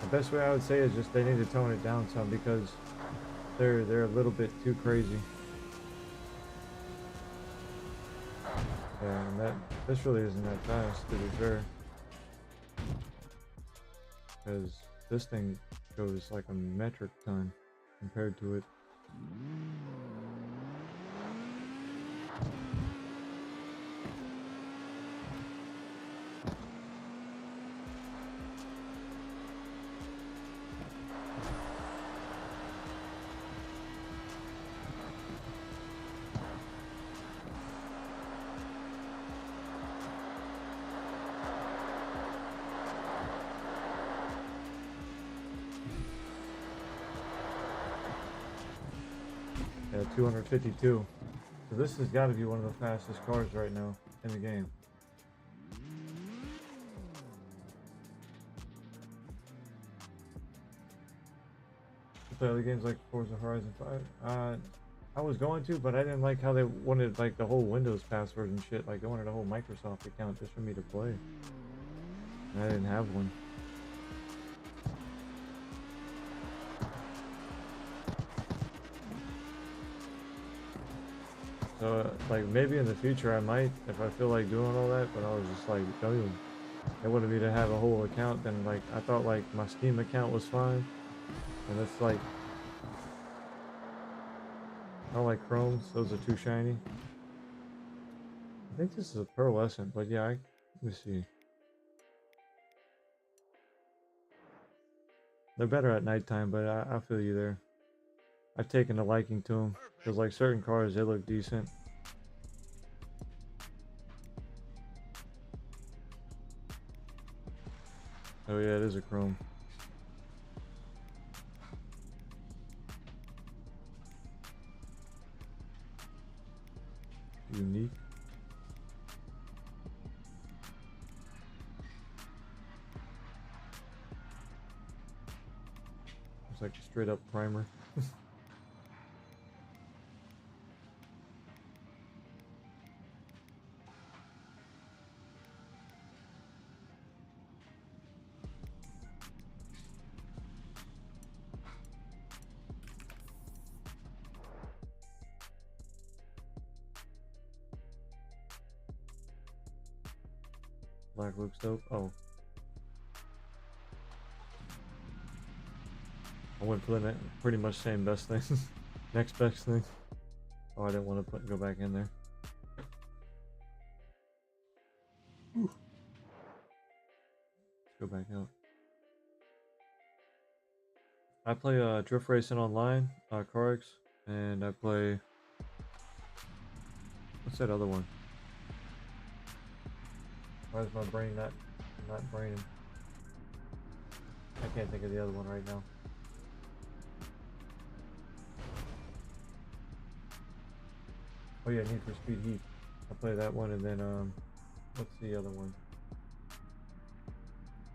The best way I would say is just they need to tone it down some because they're a little bit too crazy. Yeah, and this really isn't that fast to be fair. Because this thing goes like a metric ton compared to it. Yeah, 252. So this has got to be one of the fastest cars right now in the game. You play other games like Forza Horizon 5? I was going to, but I didn't like how they wanted like the whole Windows password and shit. Like they wanted a whole Microsoft account just for me to play. And I didn't have one. So like maybe in the future I might if I feel like doing all that, but I was just like, don't even. They wanted me to have a whole account. Then like I thought like my Steam account was fine, and it's like I don't like Chromes. Those are too shiny. I think this is a pearlescent, but yeah, let me see. They're better at nighttime, but I feel you there. I've taken a liking to them because like certain cars, they look decent. Oh yeah, it is a chrome. Unique. It's like a straight up primer. Black looks dope. Oh, I went for the pretty much same best thing. Next best thing. Oh, I didn't want to go back in there. Ooh. Let's go back out. I play drift racing online, Carx, and I play. What's that other one? Why is my brain not braining? I can't think of the other one right now. Oh yeah, Need for Speed Heat. I play that one, and then what's the other one?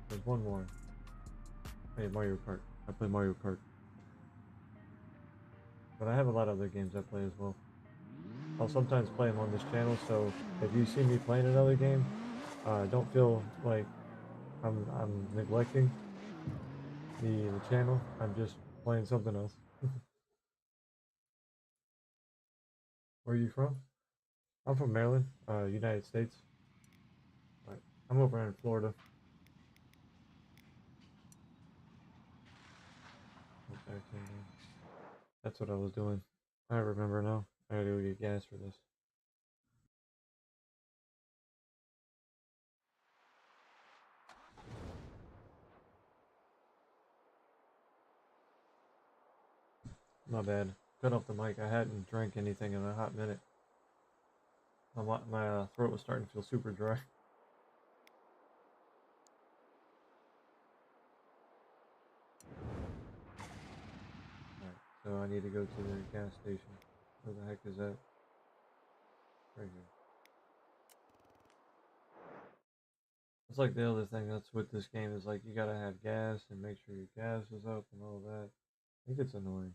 There's one more. Hey, Mario Kart. I play Mario Kart. But I have a lot of other games I play as well. I'll sometimes play them on this channel, so if you see me playing another game, don't feel like I'm neglecting the channel. I'm just playing something else. Where are you from? I'm from Maryland, United States. Right. I'm over in Florida. Okay, that's what I was doing. I remember now. I gotta go get gas for this. My bad. Cut off the mic. I hadn't drank anything in a hot minute. My throat was starting to feel super dry. Alright, so I need to go to the gas station. Where the heck is that? Right here. It's like the other thing that's with this game is like you gotta have gas and make sure your gas is up and all that. I think it's annoying.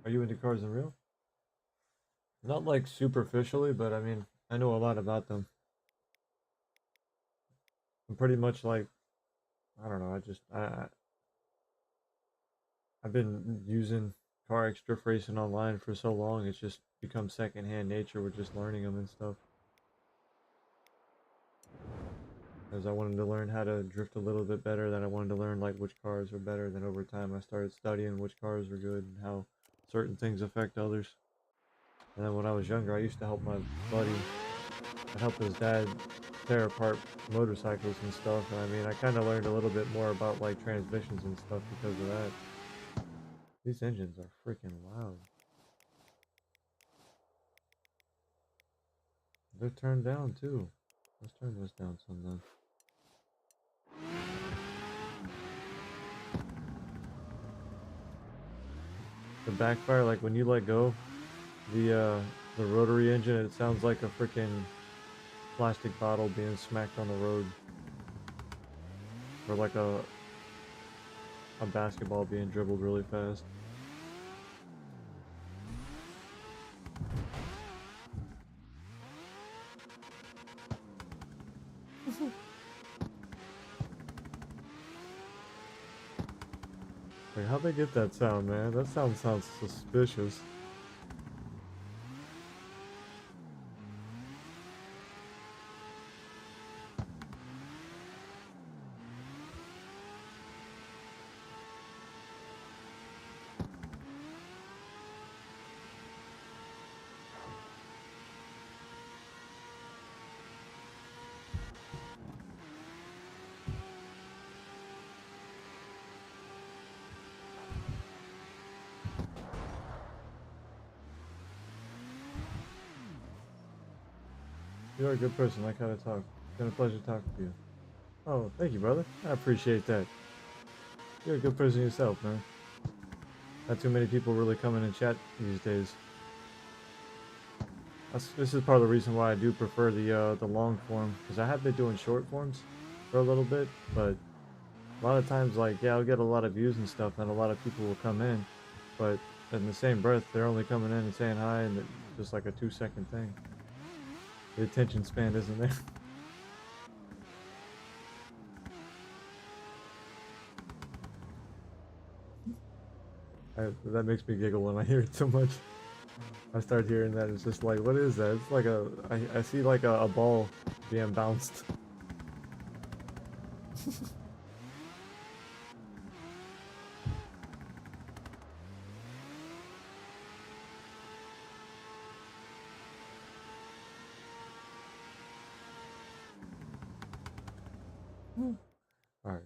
Are you into cars in real? Not like superficially, but I mean, I know a lot about them. I'm pretty much like, I don't know, I've been using Carx drift racing online for so long, it's just become secondhand nature with just learning them and stuff. As I wanted to learn how to drift a little bit better, then I wanted to learn like which cars were better. Then over time, I started studying which cars were good and how certain things affect others. And then when I was younger, I used to help my buddy. I helped his dad tear apart motorcycles and stuff. And I mean, I kind of learned a little bit more about like transmissions and stuff because of that. These engines are freaking loud. They're turned down too. Let's turn this down sometime. The backfire, like when you let go, the rotary engine, it sounds like a freaking plastic bottle being smacked on the road, or like a basketball being dribbled really fast. Like, how'd they get that sound, man? That sound sounds suspicious. You're a good person. I like how to talk. It's been a pleasure talking to you. Oh, thank you, brother. I appreciate that. You're a good person yourself, man. Not too many people really come in and chat these days. This is part of the reason why I do prefer the long form, because I have been doing short forms for a little bit, but a lot of times, like, yeah, I'll get a lot of views and stuff, and a lot of people will come in, but in the same breath, they're only coming in and saying hi, and it's just like a 2-second thing. The attention span isn't there. That makes me giggle when I hear it so much. I start hearing that, it's just like, what is that? It's like I see like a ball being bounced. Alright.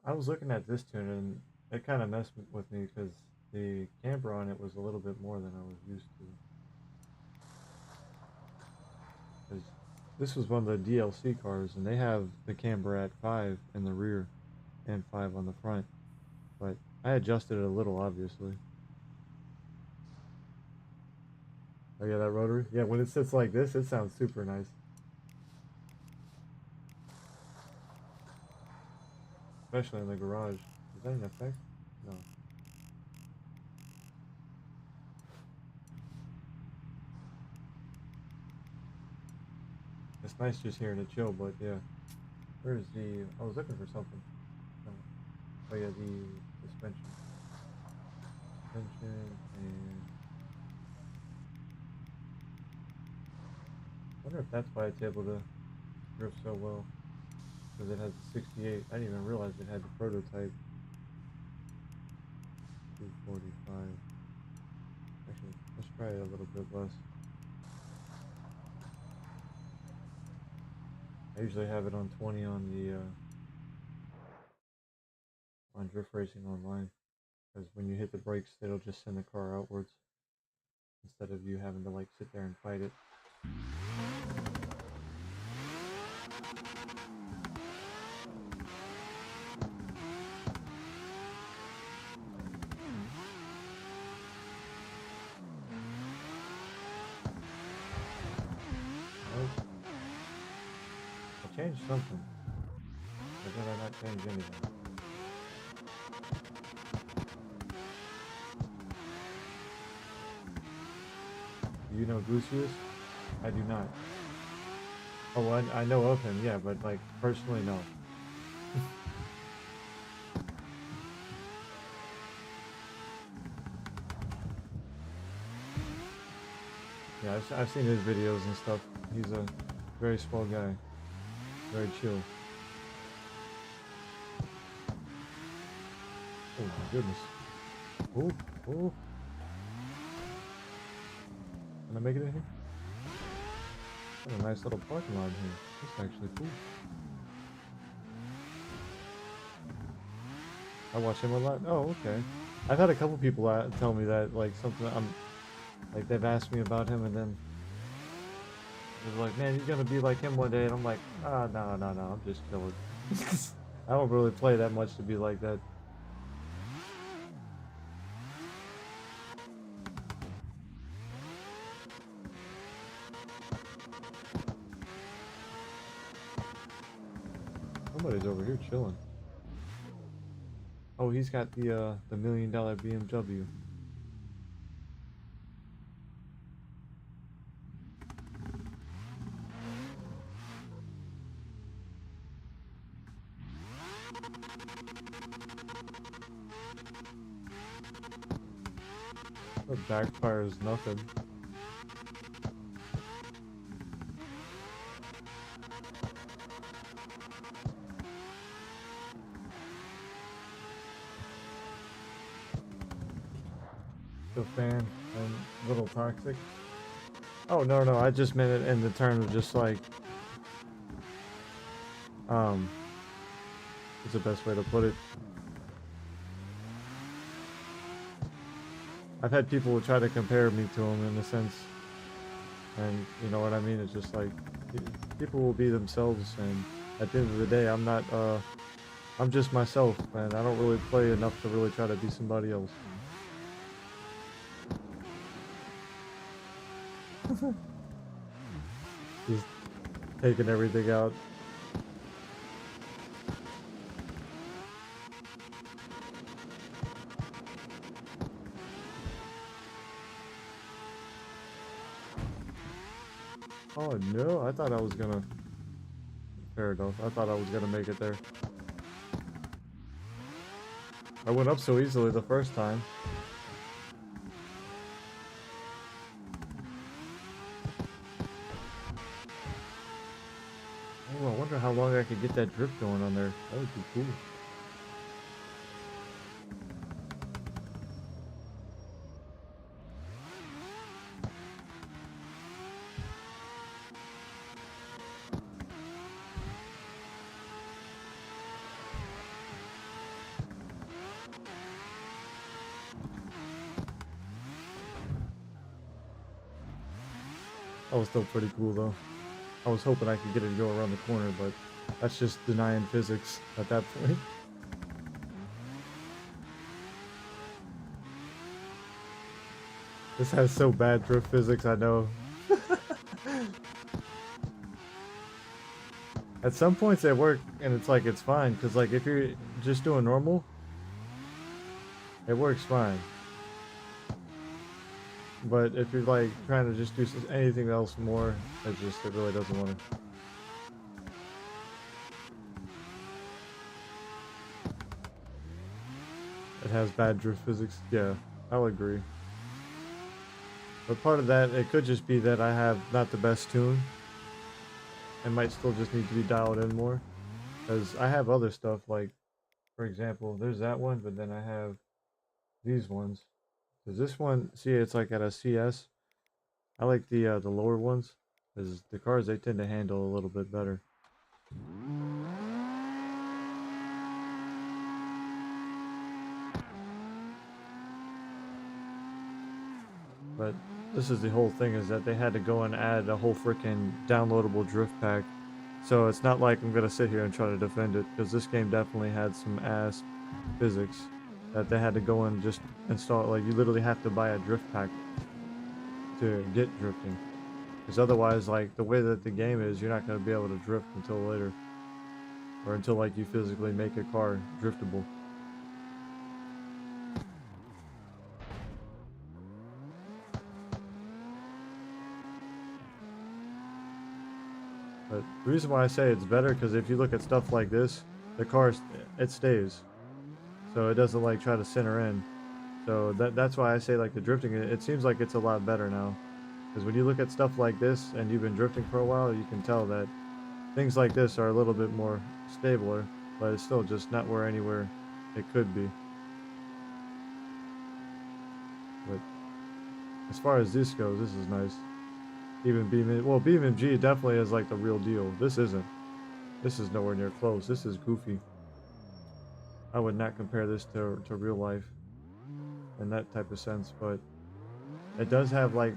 I was looking at this tune and it kind of messed with me because the camber on it was a little bit more than I was used to. Because this was one of the DLC cars and they have the camber at 5 in the rear and 5 on the front. But I adjusted it a little, obviously. Oh yeah, that rotary? Yeah, when it sits like this, it sounds super nice. Especially in the garage. Is that an effect? No. It's nice just hearing it chill, but yeah. Where's the... I was looking for something. No. Oh yeah, the suspension. Suspension and... I wonder if that's why it's able to drift so well. Because it has a 68. I didn't even realize it had the prototype. 245. Actually, let's try it a little bit less. I usually have it on 20 on the on drift racing online, because when you hit the brakes, it'll just send the car outwards instead of you having to like sit there and fight it. changed something. Or did I not change anything? Do you know Lucius? I do not. Oh, well, I know of him, yeah, but like personally, no. Yeah, I've seen his videos and stuff. He's a very small guy, very chill. Oh my goodness. Oh, oh. Can I make it in here? What a nice little parking lot here. That's actually cool. I watch him a lot. Oh, okay. I've had a couple people tell me that, like, something like, they've asked me about him, and then they're like, man, you're gonna be like him one day, and I'm like, ah, no, no, no, I'm just chilling. I don't really play that much to be like that. Somebody's over here chilling. Oh, he's got the $1 million BMW. That backfires nothing. The fan and little toxic. Oh no, no, I just meant it in the terms of just like what's the best way to put it? I've had people try to compare me to him in a sense, and you know what I mean. It's just like people will be themselves, and at the end of the day, I'm not. I'm just myself, and I don't really play enough to really try to be somebody else. Just taking everything out. Oh no, I thought I was gonna. Fair enough. I thought I was gonna make it there. I went up so easily the first time. Oh, I wonder how long I could get that drift going on there. That would be cool. That was still pretty cool though. I was hoping I could get it to go around the corner, but that's just denying physics at that point. This has so bad drift physics, I know. At some points they work, and it's like, it's fine, because like if you're just doing normal, it works fine. But if you're like trying to just do anything else more, it really doesn't want to. It has bad drift physics. Yeah, I'll agree. But part of that, it could just be that I have not the best tune. It might still just need to be dialed in more. Because I have other stuff, like, for example, there's that one, but then I have these ones. Because this one, see, it's like at a CS. I like the lower ones. Because the cars, they tend to handle a little bit better. But this is the whole thing, is that they had to go and add a whole freaking downloadable drift pack. So it's not like I'm gonna sit here and try to defend it, because this game definitely had some ass physics that they had to go and just install. Like, you literally have to buy a drift pack to get drifting. Because otherwise, like, the way that the game is, you're not going to be able to drift until later. Or until, like, you physically make a car driftable. But the reason why I say it's better, because if you look at stuff like this, the car, it stays. So it doesn't, like, try to center in. So that's why I say, like, the drifting, it seems like it's a lot better now. Because when you look at stuff like this, and you've been drifting for a while, you can tell that things like this are a little bit more stabler, but it's still just not where anywhere it could be. But as far as this goes, this is nice. Even BeamNG definitely is like the real deal. This isn't. This is nowhere near close. This is goofy. I would not compare this to real life in that type of sense, but it does have, like,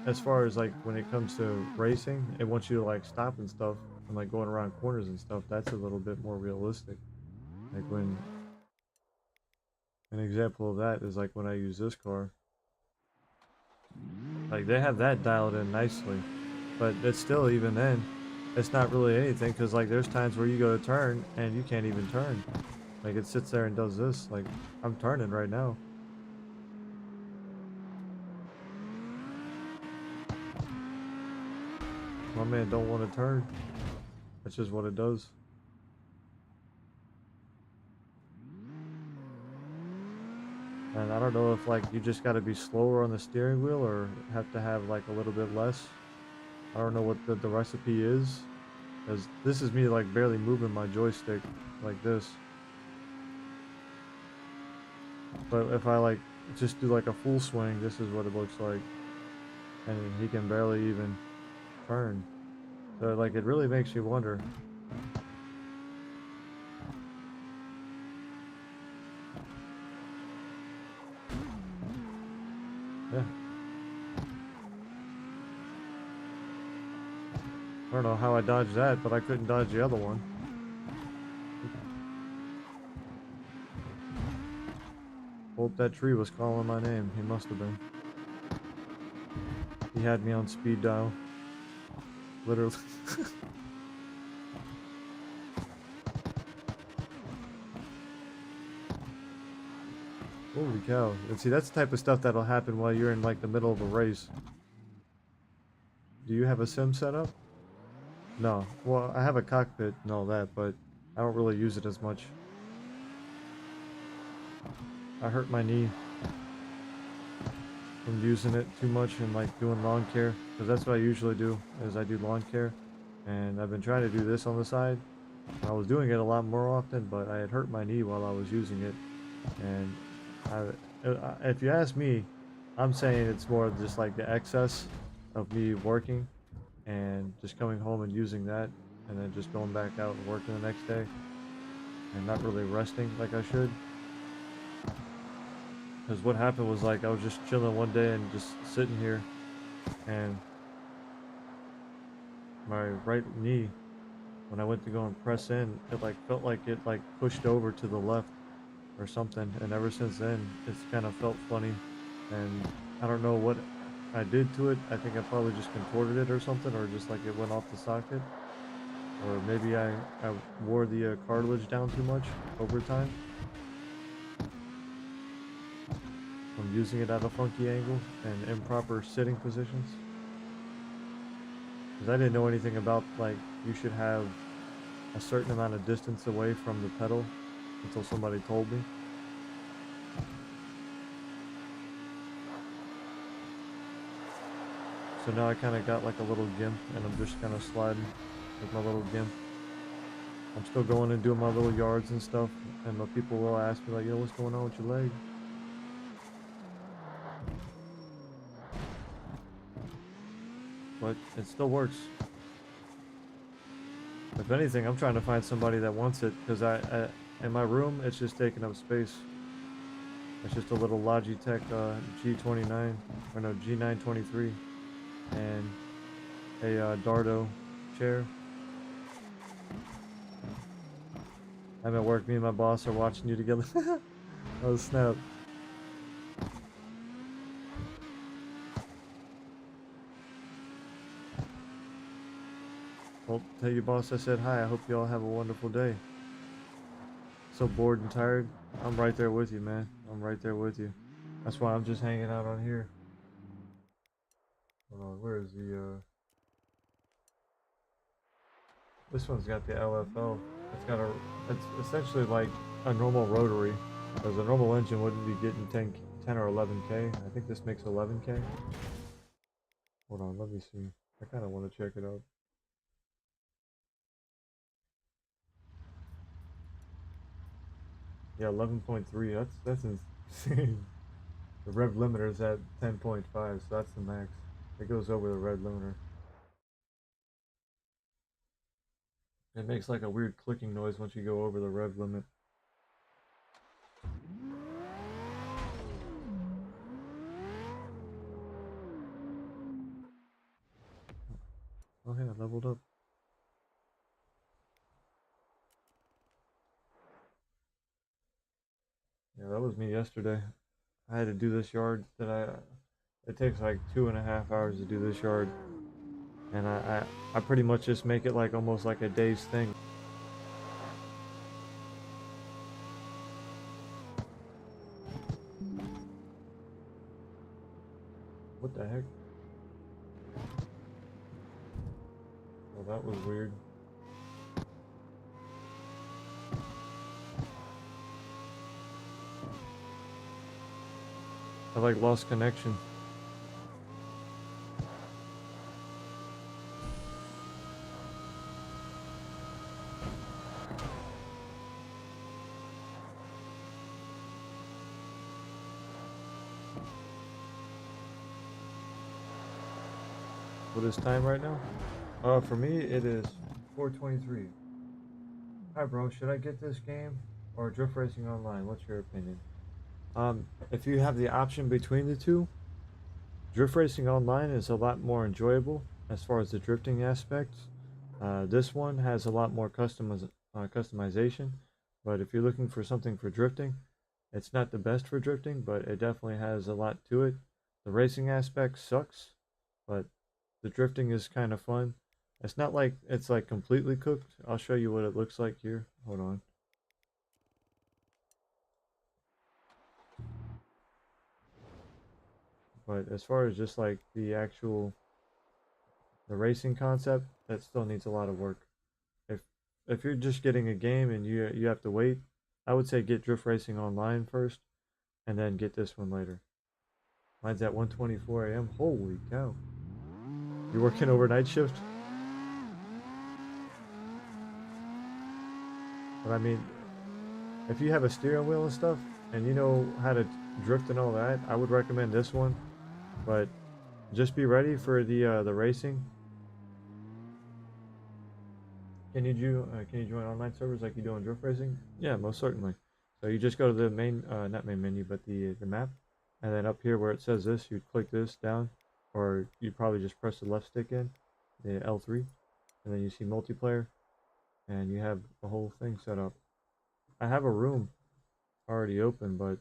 as far as, like, when it comes to racing, it wants you to, like, stop and stuff and, like, going around corners and stuff. That's a little bit more realistic. Like, when an example of that is like when I use this car. Like, they have that dialed in nicely, but it's still, even then, it's not really anything, because, like, there's times where you go to turn and you can't even turn. Like, it sits there and does this. Like, I'm turning right now. My man don't want to turn. That's just what it does. And I don't know if, like, you just got to be slower on the steering wheel or have to have, like, a little bit less. I don't know what the recipe is, because this is me, like, barely moving my joystick like this. But if I, like, just do, like, a full swing, this is what it looks like. And he can barely even turn. So, like, it really makes you wonder. Yeah. I don't know how I dodged that, but I couldn't dodge the other one. Hope that tree was calling my name. He must have been. He had me on speed dial. Literally. Holy cow. And see, that's the type of stuff that'll happen while you're in, like, the middle of a race. Do you have a sim set up? No. Well, I have a cockpit and all that, but I don't really use it as much. I hurt my knee from using it too much and, like, doing lawn care, because that's what I usually do, is I do lawn care. And I've been trying to do this on the side. I was doing it a lot more often, but I had hurt my knee while I was using it. And if you ask me, I'm saying it's more just like the excess of me working and just coming home and using that, and then just going back out and working the next day, and not really resting like I should. Because what happened was, like, I was just chilling one day and just sitting here, and my right knee, when I went to go and press in, it, like, felt like it, like, pushed over to the left or something, and ever since then it's kind of felt funny, and I don't know what I did to it. I think I probably just contorted it or something, or just, like, it went off the socket, or maybe I wore the cartilage down too much over time from using it at a funky angle and improper sitting positions, because I didn't know anything about, like, you should have a certain amount of distance away from the pedal until somebody told me. So now I kind of got, like, a little gimp, and I'm just kind of sliding with my little gimp. I'm still going and doing my little yards and stuff, and the people will ask me, like, yo, what's going on with your leg? But it still works. If anything, I'm trying to find somebody that wants it, because in my room, it's just taking up space. It's just a little Logitech G29, or no, G923, and a Dardo chair. I'm at work, me and my boss are watching you together. Oh, snap. Well, tell your boss I said hi. I hope you all have a wonderful day. So bored and tired. I'm right there with you, man. I'm right there with you. That's why I'm just hanging out on here. Hold on, where is the this one's got the LFL. It's got a it's essentially like a normal rotary. As a normal engine wouldn't be getting 10 or 11k. I think this makes 11k. Hold on, let me see. I kind of want to check it out. Yeah, 11.3. That's insane. The rev limiter is at 10.5, so that's the max. It goes over the rev limiter. It makes like a weird clicking noise once you go over the rev limit. Oh hey, I leveled up. Yeah, that was me yesterday. I had to do this yard that it takes like 2.5 hours to do this yard. And I pretty much just make it like almost like a day's thing. What the heck? Well, that was weird. I like lost connection. What is time right now? For me, it is 4:23. Hi, bro. Should I get this game or Drift Racing Online? What's your opinion? If you have the option between the two, Drift Racing Online is a lot more enjoyable as far as the drifting aspects. This one has a lot more customization, but if you're looking for something for drifting, it's not the best for drifting, but it definitely has a lot to it. The racing aspect sucks, but the drifting is kind of fun. It's not like it's like completely cooked. I'll show you what it looks like here. Hold on. But as far as just like the racing concept, that still needs a lot of work. If if you're just getting a game and you have to wait, I would say get Drift Racing Online first, and then get this one later. Mine's at 1:24 a.m. Holy cow! You're working overnight shift? But I mean, if you have a steering wheel and stuff, and you know how to drift and all that, I would recommend this one. But just be ready for the racing. Can you join online servers like you do on drift racing? Yeah, most certainly. So you just go to the main not main menu, but the map, and then up here where it says this, you'd click this down, or you probably just press the left stick in, the L3, and then you see multiplayer, and you have the whole thing set up. I have a room already open, but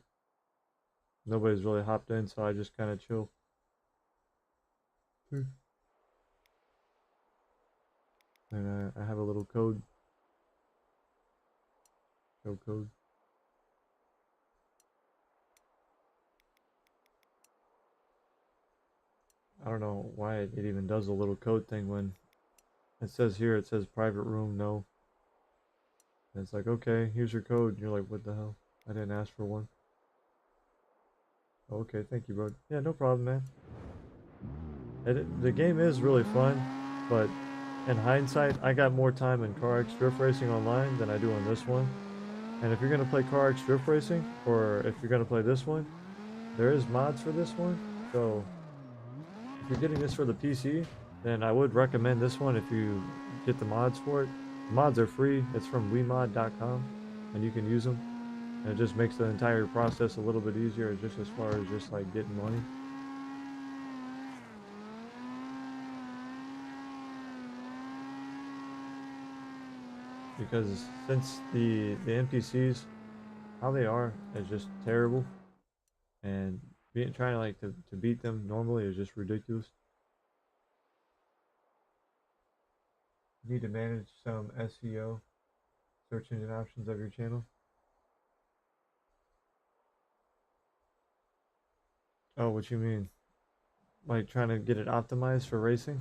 nobody's really hopped in, so I just kind of chill. And I have a little code. Show code. I don't know why it even does a little code thing when it says here, it says private room, no. And it's like, okay, here's your code. And you're like, what the hell? I didn't ask for one. Okay, thank you, bro. Yeah, no problem, man. The game is really fun, but in hindsight, I got more time in Carx Drift Racing Online than I do on this one. And if you're gonna play Carx Drift Racing, or if you're gonna play this one, there is mods for this one. So if you're getting this for the PC, then I would recommend this one if you get the mods for it. The mods are free. It's from wemod.com, and you can use them. And it just makes the entire process a little bit easier, just as far as just like getting money. Because since the NPCs, how they are is just terrible, and trying to like to beat them normally is just ridiculous. You need to manage some SEO, search engine options of your channel. Oh, what you mean? Like trying to get it optimized for racing?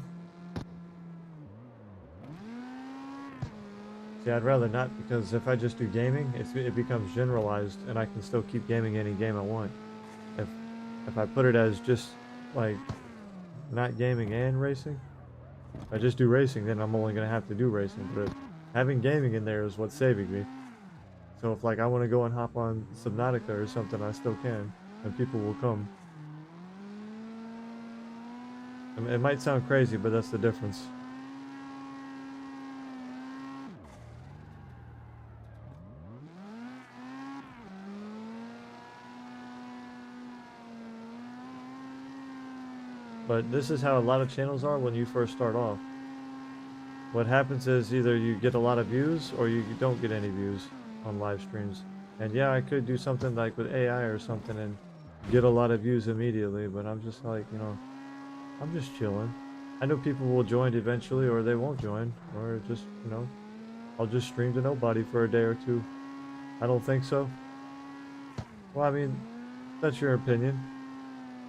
See, I'd rather not, because if I just do gaming, it becomes generalized, and I can still keep gaming any game I want. If if I put it as just like not gaming and racing, if I just do racing, then I'm only gonna have to do racing. But having gaming in there is what's saving me. So if like I want to go and hop on Subnautica or something, I still can, and people will come. I mean, it might sound crazy, but that's the difference. But this is how a lot of channels are when you first start off. What happens is either you get a lot of views or you don't get any views on live streams. And yeah, I could do something like with AI or something and get a lot of views immediately, but I'm just like, I'm just chilling. I know people will join eventually or they won't join, or just, I'll just stream to nobody for a day or two. I don't think so. Well, I mean, that's your opinion.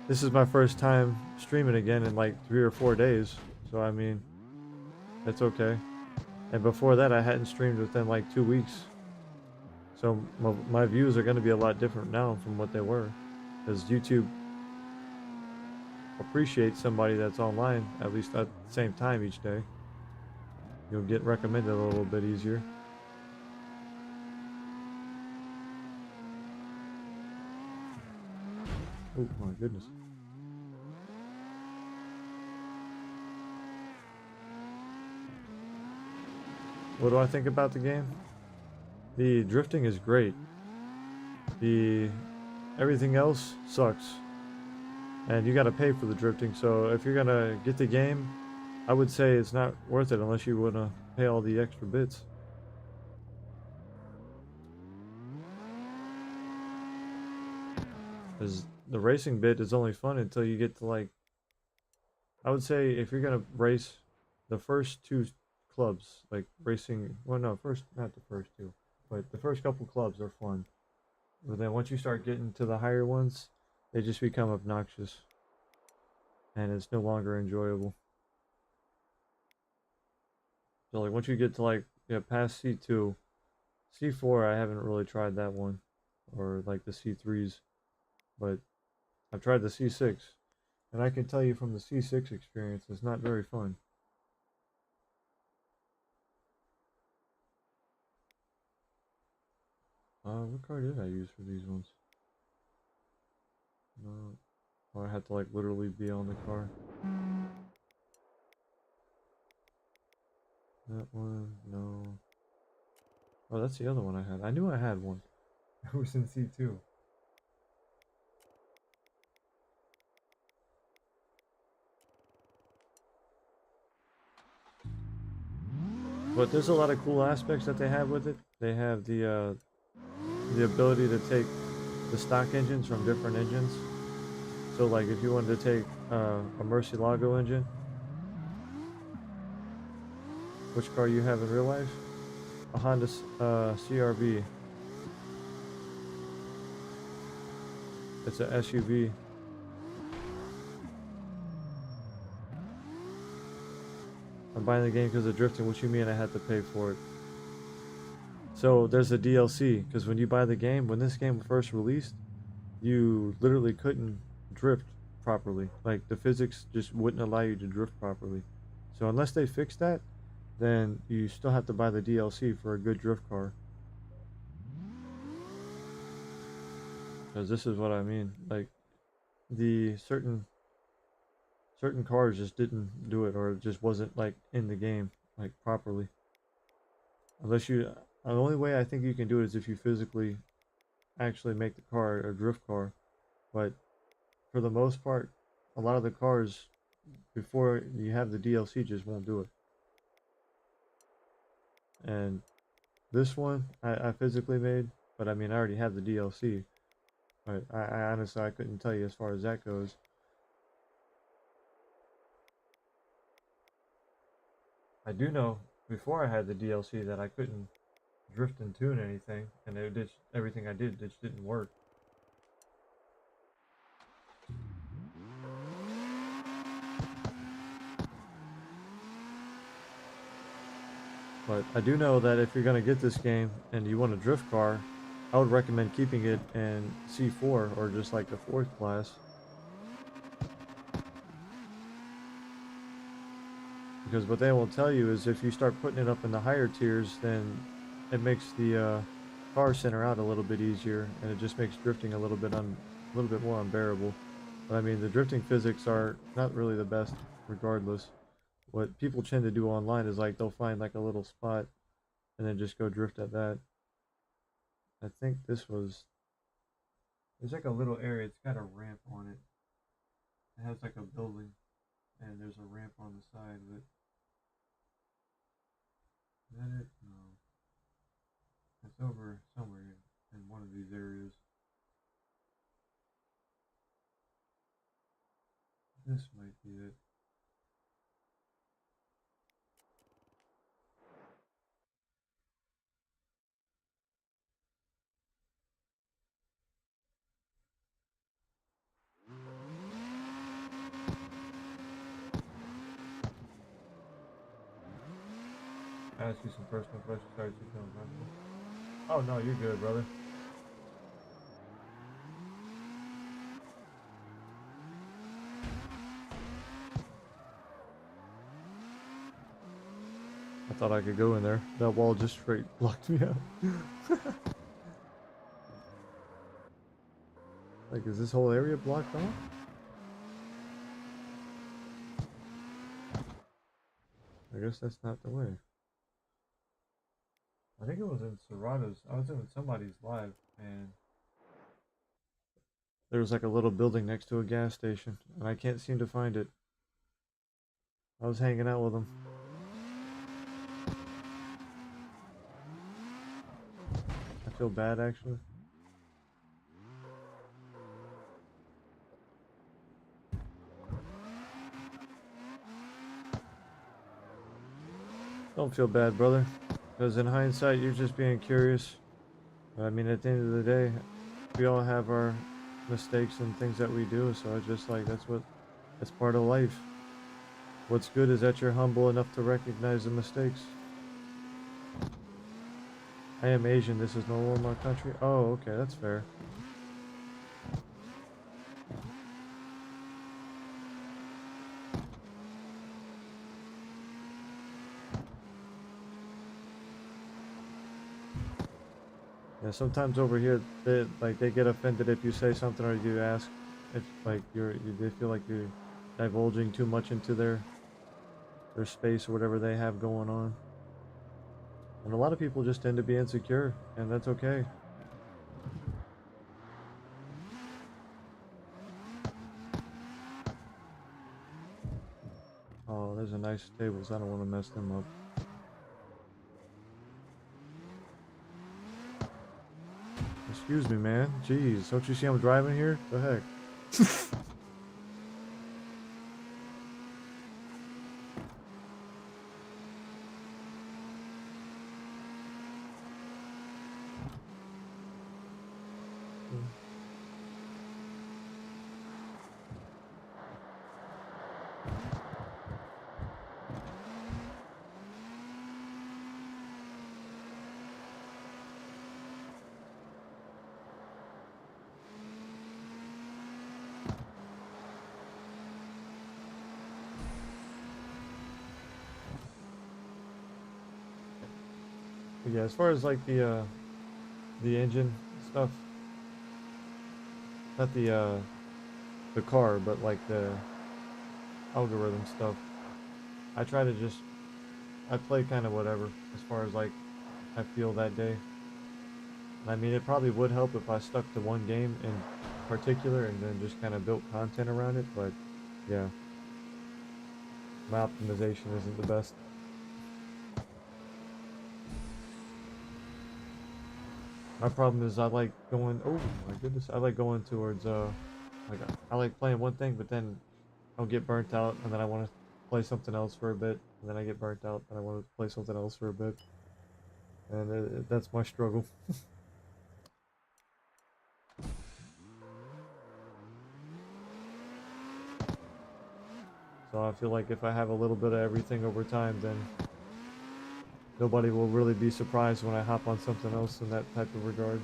This is my first time streaming again in like 3 or 4 days, so I mean, it's okay. And before that, I hadn't streamed within like 2 weeks. So my views are going to be a lot different now from what they were. Because YouTube appreciates somebody that's online, at least at the same time each day. You'll get recommended a little bit easier. Oh my goodness. What do I think about the game? The drifting is great. The everything else sucks. And you got to pay for the drifting. So if you're going to get the game, I would say it's not worth it unless you want to pay all the extra bits. Because the racing bit is only fun until you get to like, I would say if you're going to race the first two clubs, like racing, well, no, first, not the first two, but the first couple clubs are fun. But then once you start getting to the higher ones, they just become obnoxious and it's no longer enjoyable. So like once you get to like, yeah, past C2, C4, I haven't really tried that one, or like the C3s, but I've tried the C6, and I can tell you from the C6 experience, it's not very fun. What car did I use for these ones? No, or I had to like literally be on the car. That one, no. Oh, that's the other one I had. I knew I had one. It was in C2. But there's a lot of cool aspects that they have with it. They have the ability to take the stock engines from different engines. So like if you wanted to take a Murcielago engine, which car you have in real life? A Honda CRV. It's a SUV. I'm buying the game because of drifting. What you mean I had to pay for it? So there's a DLC, because when you buy the game, when this game was first released, you literally couldn't drift properly. Like the physics just wouldn't allow you to drift properly. So unless they fix that, then you still have to buy the DLC for a good drift car. Because this is what I mean. Like the certain cars just didn't do it, or it just wasn't like in the game like properly. Unless you, the only way I think you can do it is if you physically actually make the car a drift car. But for the most part, a lot of the cars before you have the DLC just won't do it. And this one I physically made, but I mean I already have the DLC. But I honestly I couldn't tell you as far as that goes. I do know before I had the DLC that I couldn't drift and tune anything, and it just, everything I did just didn't work. But I do know that if you're going to get this game and you want a drift car, I would recommend keeping it in C4 or just like the 4th class. Because what they will tell you is if you start putting it up in the higher tiers, then it makes the car center out a little bit easier, and it just makes drifting a little bit more unbearable. But I mean, the drifting physics are not really the best, regardless. What people tend to do online is like they'll find like a little spot and then just go drift at that. I think this was. There's like a little area. It's got a ramp on it. It has like a building, and there's a ramp on the side of it. Is that it? No. It's over somewhere in one of these areas. This might be it. I ask you some personal questions. Sorry, keep going. Oh no, you're good, brother. I thought I could go in there. That wall just straight blocked me out. Like, is this whole area blocked off? I guess that's not the way. I think it was in Serrato's. I was in somebody's live, and there was like a little building next to a gas station, and I can't seem to find it. I was hanging out with them. I feel bad, actually. Don't feel bad, brother. Because in hindsight, you're just being curious. I mean, at the end of the day, we all have our mistakes and things that we do, so it's just like, that's part of life. What's good is that you're humble enough to recognize the mistakes. I am Asian, this is normal in my country. Oh, okay, that's fair. Yeah, sometimes over here, they get offended if you say something or you ask if like they feel like you're divulging too much into their space or whatever they have going on. And a lot of people just tend to be insecure, and that's okay. Oh, there's a nice tables. I don't want to mess them up. Excuse me, man. Jeez, don't you see I'm driving here? The heck? But yeah, as far as like the engine stuff, not the car, but like the algorithm stuff. I try to just I play kind of whatever as far as like I feel that day. And I mean, it probably would help if I stuck to one game in particular and then just kind of built content around it, but yeah, my optimization isn't the best. My problem is I like going, oh my goodness, I like going towards, like I like playing one thing, but then I'll get burnt out and then I want to play something else for a bit. and then I get burnt out and I want to play something else for a bit. And that's my struggle. So I feel like if I have a little bit of everything over time, then nobody will really be surprised when I hop on something else in that type of regard.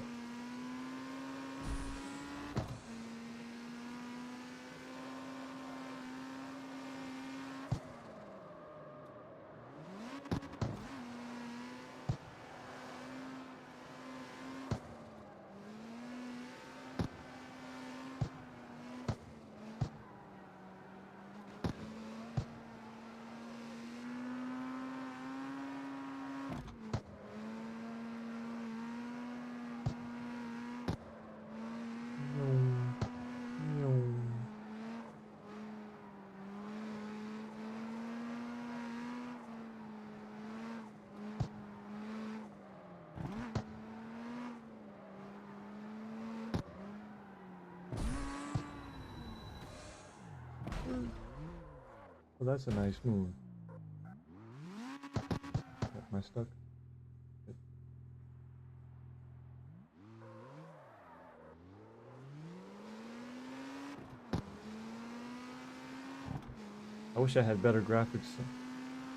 Well, that's a nice move. Am I stuck? I wish I had better graphics.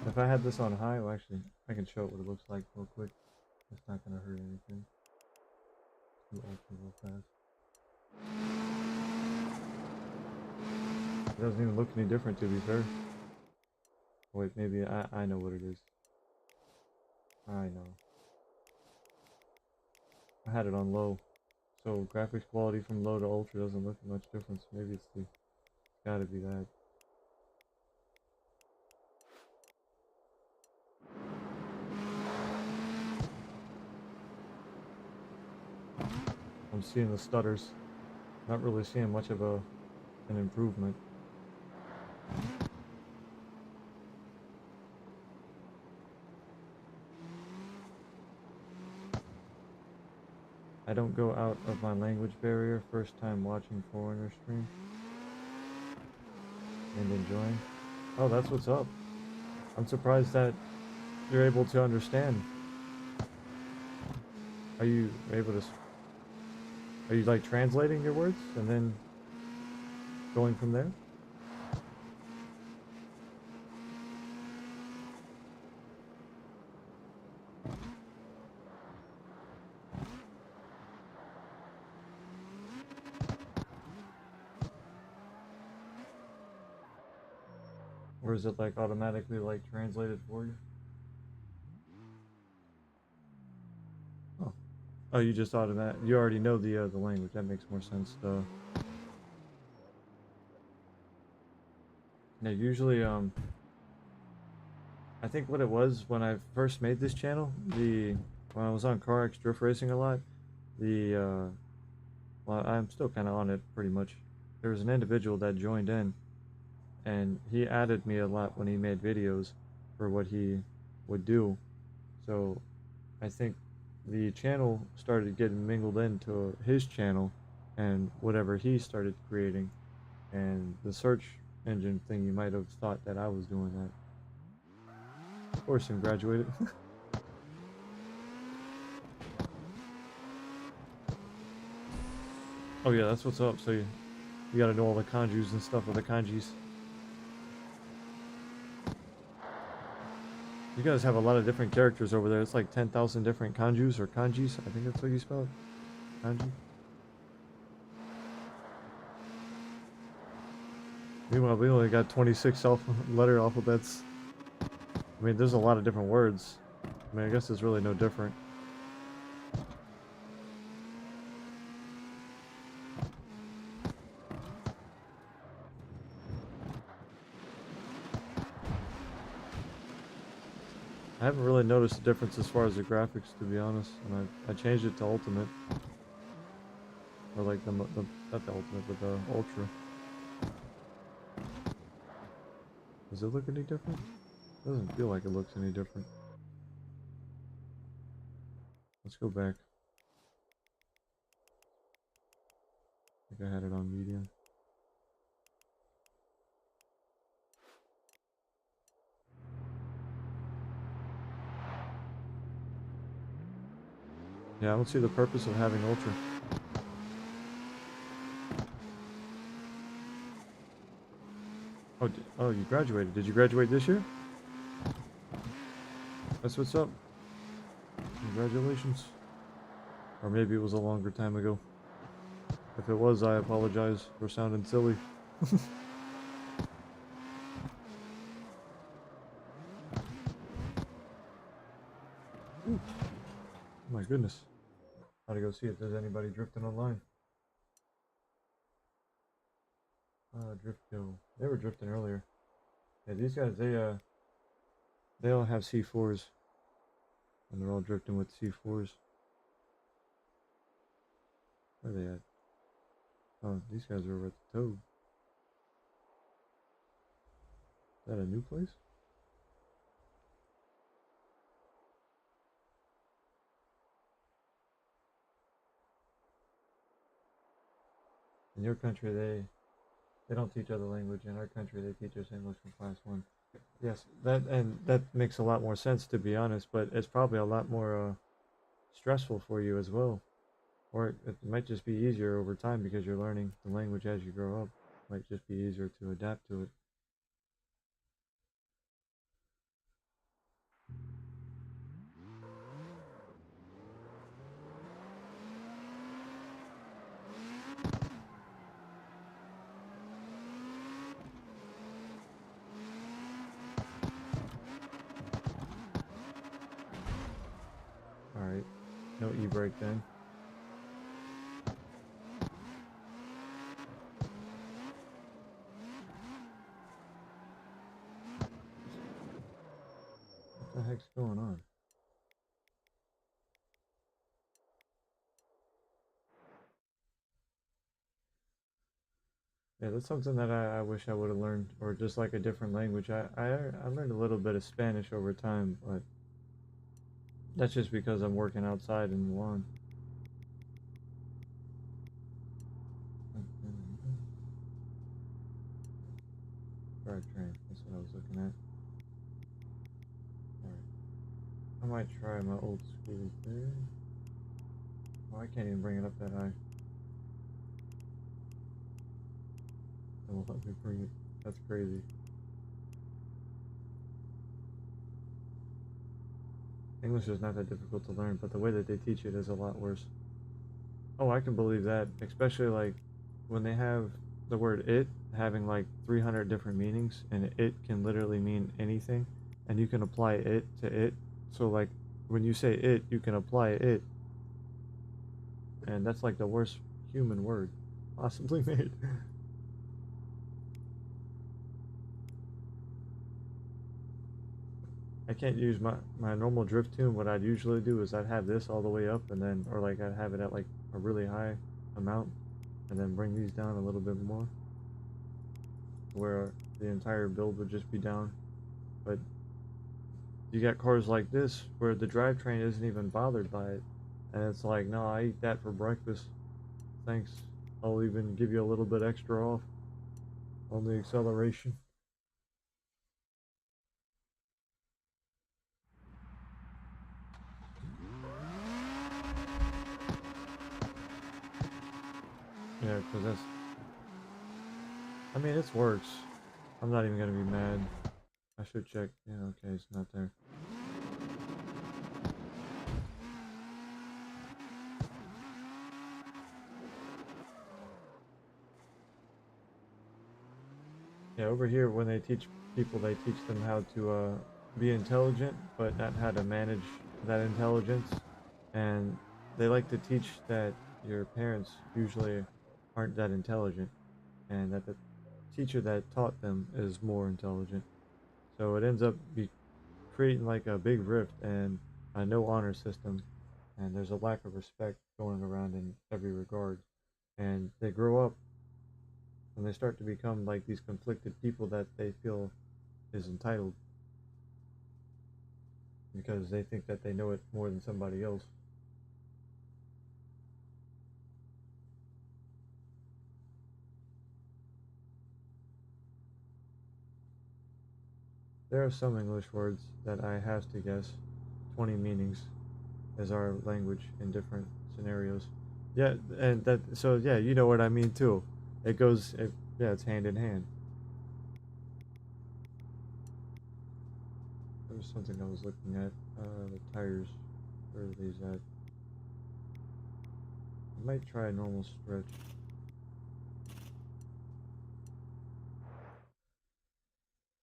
If I had this on high, well, actually, I can show it what it looks like real quick. It's not gonna hurt anything. Do ultra real fast. It doesn't even look any different, to be fair. Wait, maybe I know what it is. I know. I had it on low, so graphics quality from low to ultra doesn't look much difference. Maybe it's gotta be that. I'm seeing the stutters. Not really seeing much of an improvement. I don't go out of my language barrier first time watching foreigner stream and enjoying. Oh, that's what's up. I'm surprised that you're able to understand. Are you able to? Are you like translating your words and then going from there? Or is it like automatically like translated for you? Oh, oh, you just you already know the language. That makes more sense. Yeah, usually I think what it was when I first made this channel, when I was on Carx drift racing a lot, well, I'm still kind of on it pretty much. There was an individual that joined in, and he added me a lot when he made videos for what he would do. So I think the channel started getting mingled into his channel and whatever he started creating, and the search engine thing, you might have thought that I was doing that. Of course, I'm graduated. Oh yeah, that's what's up. So you gotta know all the kanjus and stuff, or the kanjis. You guys have a lot of different characters over there. It's like 10,000 different kanjus or kanjis. I think that's what you spell it. Kanji. Meanwhile, we only got 26 letter alphabets. I mean, there's a lot of different words. I mean, I guess it's really no different. I haven't really noticed a difference as far as the graphics, to be honest. And I changed it to ultimate. Or like not the ultimate, but the ultra. Does it look any different? Doesn't feel like it looks any different. Let's go back. I think I had it on medium. Yeah, I don't see the purpose of having Ultra. Oh, oh, you graduated. Did you graduate this year? That's what's up. Congratulations. Or maybe it was a longer time ago. If it was, I apologize for sounding silly. Ooh, my goodness. Gotta go see if there's anybody drifting online. Drift kill. They were drifting earlier. Yeah, these guys, they all have C4s. And they're all drifting with C4s. Where are they at? Oh, these guys are over at the Toad. Is that a new place? In your country, they don't teach other language. In our country, they teach us English from class 1. Yes, that makes a lot more sense, to be honest, but it's probably a lot more stressful for you as well. Or it might just be easier over time because you're learning the language as you grow up. It might just be easier to adapt to it. Alright, no e-brake then. What the heck's going on? Yeah, that's something that I wish I would have learned, or just like a different language. I learned a little bit of Spanish over time, but that's just because I'm working outside in Milan. Drivetrain, that's what I was looking at. Alright, I might try my old school there. Oh, I can't even bring it up that high. It won't let me bring it. That's crazy. English is not that difficult to learn, but the way that they teach it is a lot worse. Oh, I can believe that, especially like when they have the word it having like 300 different meanings, and it can literally mean anything, and you can apply it to it. So like when you say it, you can apply it, and that's like the worst human word possibly made. I can't use my normal drift tune. What I'd usually do is I'd have this all the way up, and then, or like I'd have it at like a really high amount, and then bring these down a little bit more, where the entire build would just be down. But you got cars like this where the drivetrain isn't even bothered by it, and it's like, no, I eat that for breakfast. Thanks. I'll even give you a little bit extra off on the acceleration. Yeah, because that's, I mean, it works. I'm not even gonna be mad. I should check. Yeah, okay, it's not there. Yeah, over here, when they teach people, they teach them how to be intelligent, but not how to manage that intelligence. And they like to teach that your parents usually aren't that intelligent, and that the teacher that taught them is more intelligent. So it ends up creating like a big rift and a no honor system, and there's a lack of respect going around in every regard. And they grow up and they start to become like these conflicted people that they feel is entitled because they think that they know it more than somebody else. There are some English words that I have to guess 20 meanings. as our language in different scenarios. Yeah, and that so yeah, you know what I mean too. It goes, yeah, it's hand in hand. There was something I was looking at. The tires. Where are these at? I might try a normal stretch.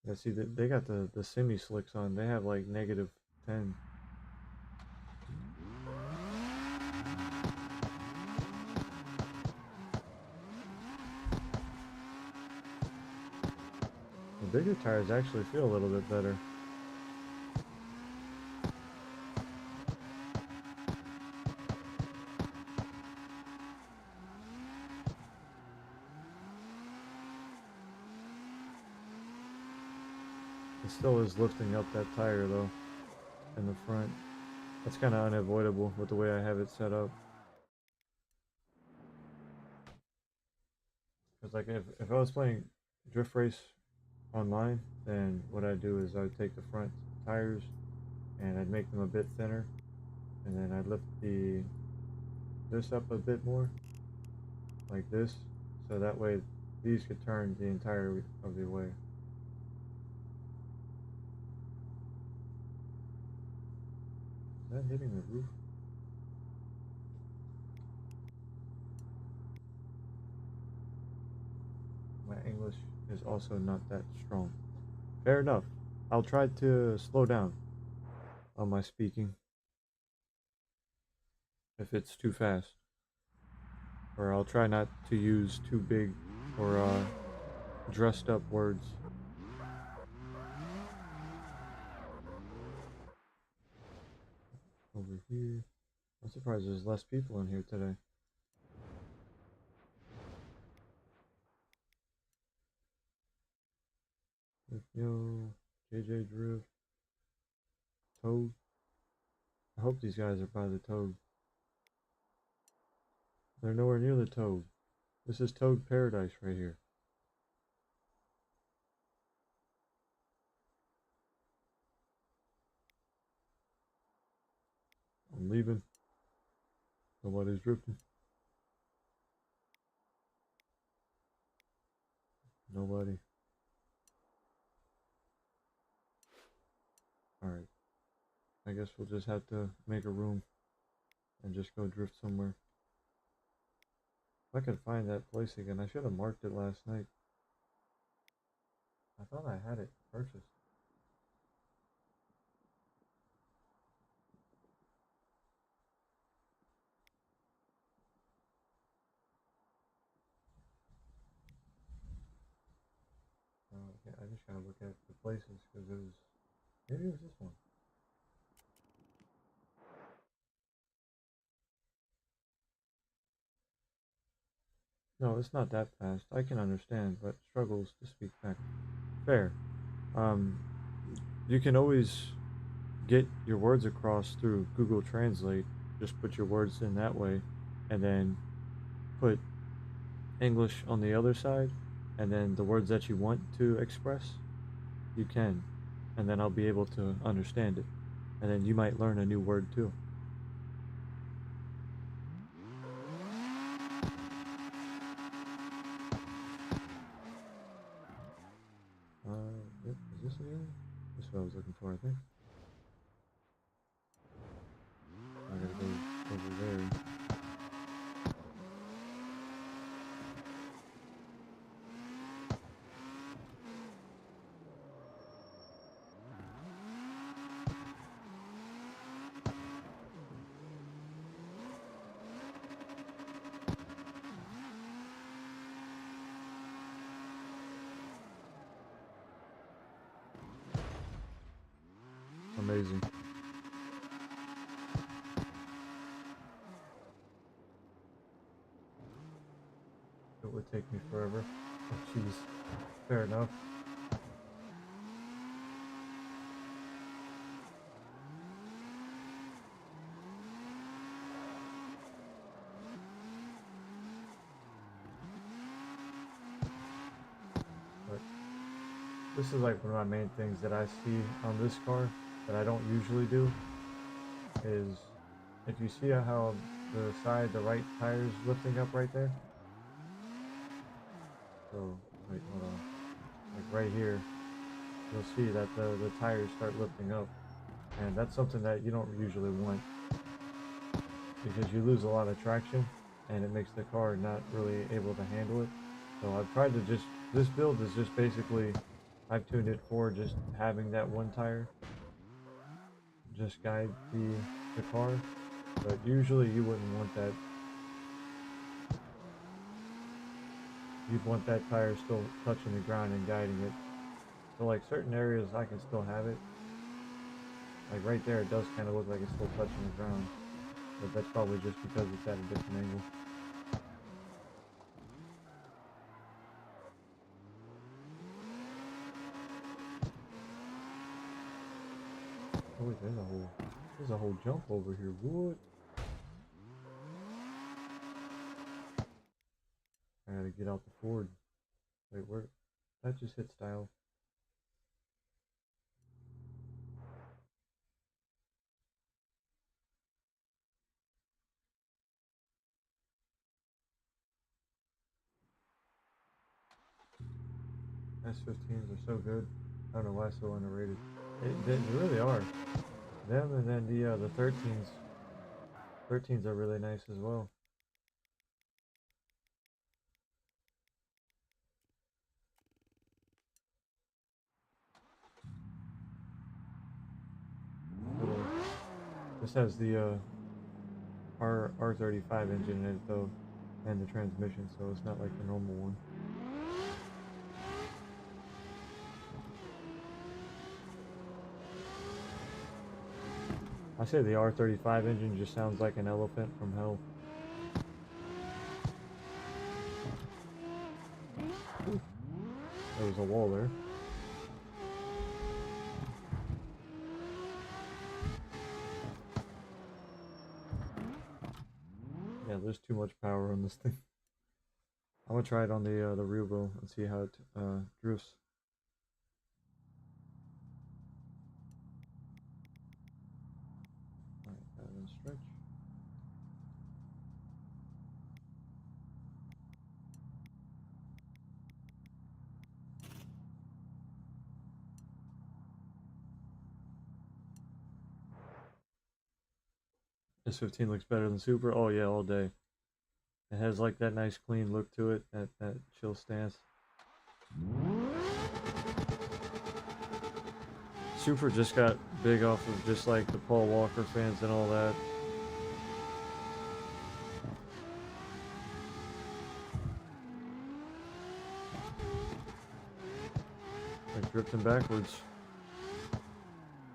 Yeah, see, they got the semi slicks on. They have like -10. The bigger tires actually feel a little bit better. It still is lifting up that tire though in the front. That's kind of unavoidable with the way I have it set up. Because like if I was playing Drift Race online, then what I'd do is I'd take the front tires and I'd make them a bit thinner, and then I'd lift the this up a bit more, like this, so that way these could turn the entire of the way. Is that hitting the roof? My English is also not that strong. Fair enough. I'll try to slow down on my speaking if it's too fast. Or I'll try not to use too big or dressed up words. Over here. I'm surprised there's less people in here today. Yo, JJ Drift, Toad. I hope these guys are by the Toad. They're nowhere near the Toad. This is Toad Paradise right here. I'm leaving. Nobody's drifting. Nobody. Alright. I guess we'll just have to make a room and just go drift somewhere. If I could find that place again, I should have marked it last night. I thought I had it purchased. Okay, I just gotta look at the places because it was, maybe it was this one. No, it's not that fast. I can understand, but struggles to speak back. Fair. Um, you can always get your words across through Google Translate. Just put your words in that way, and then put English on the other side, and then the words that you want to express, you can, and then I'll be able to understand it, and then you might learn a new word too. Yep, is this the area? This is what I was looking for, I think. I gotta go over there. Amazing. It would take me forever. Oh, jeez. Fair enough. But this is like one of my main things that I see on this car that I don't usually do is if you see how the right tire is lifting up right there. So, wait, hold on. Like right here, you'll see that the tires start lifting up. And that's something that you don't usually want, because you lose a lot of traction and it makes the car not really able to handle it. So I've tried to just, this build is just basically, I've tuned it for just having that one tire just guide the car, but usually you wouldn't want that. You'd want that tire still touching the ground and guiding it. So like certain areas I can still have it. Like right there it does kind of look like it's still touching the ground, but that's probably just because it's at a different angle. Oh wait, there's a whole jump over here. What? I gotta get out the Ford. Wait, where? That just hit style. S15s are so good. I don't know why so underrated. They really are. Them, and then the 13s. 13s are really nice as well. This has the R35 engine in it though, and the transmission, so it's not like the normal one. I say the R35 engine just sounds like an elephant from hell. Ooh, there was a wall there. Yeah, there's too much power on this thing. I'm gonna try it on the rear wheel and see how it drifts. Alright, and stretch. S15 looks better than Super. Oh yeah, all day. It has like that nice clean look to it, that chill stance. Super just got big off of just like the Paul Walker fans and all that. Like drifting backwards.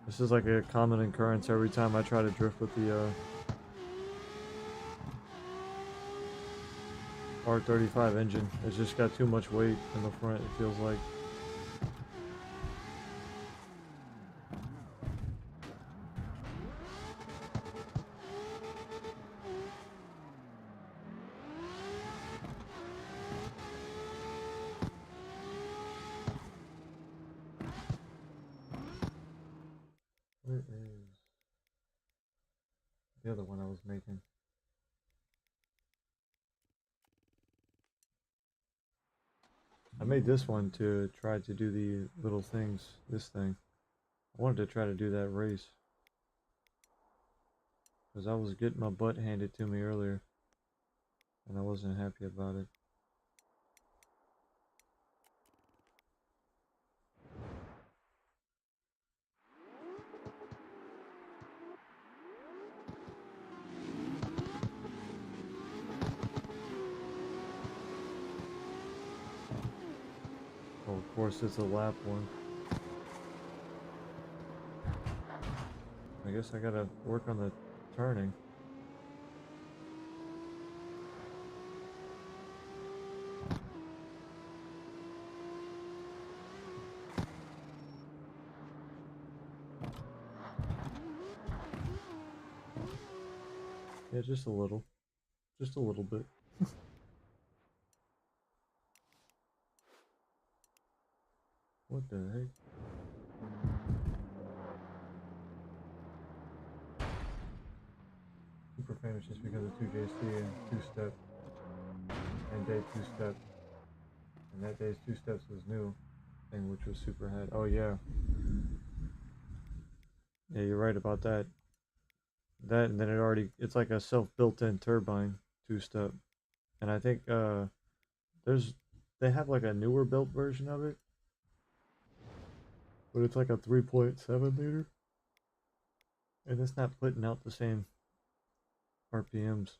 This is like a common occurrence every time I try to drift with the R35 engine. It's just got too much weight in the front, it feels like. Where is the other one I was making? I made this one to try to do the little things, this thing. I wanted to try to do that race, because I was getting my butt handed to me earlier, and I wasn't happy about it. Oh, of course it's a lap one. I guess I gotta work on the turning. Yeah, just a little. Just a little bit. What the heck? super famous just because of 2JC and two-step and day two-step. And that day's two steps was new thing, which was super had. Oh yeah. Yeah, you're right about that. That and then it's like a self-built-in turbine two-step. And I think there's they have like a newer built version of it, but it's like a 3.7 liter and it's not putting out the same RPMs.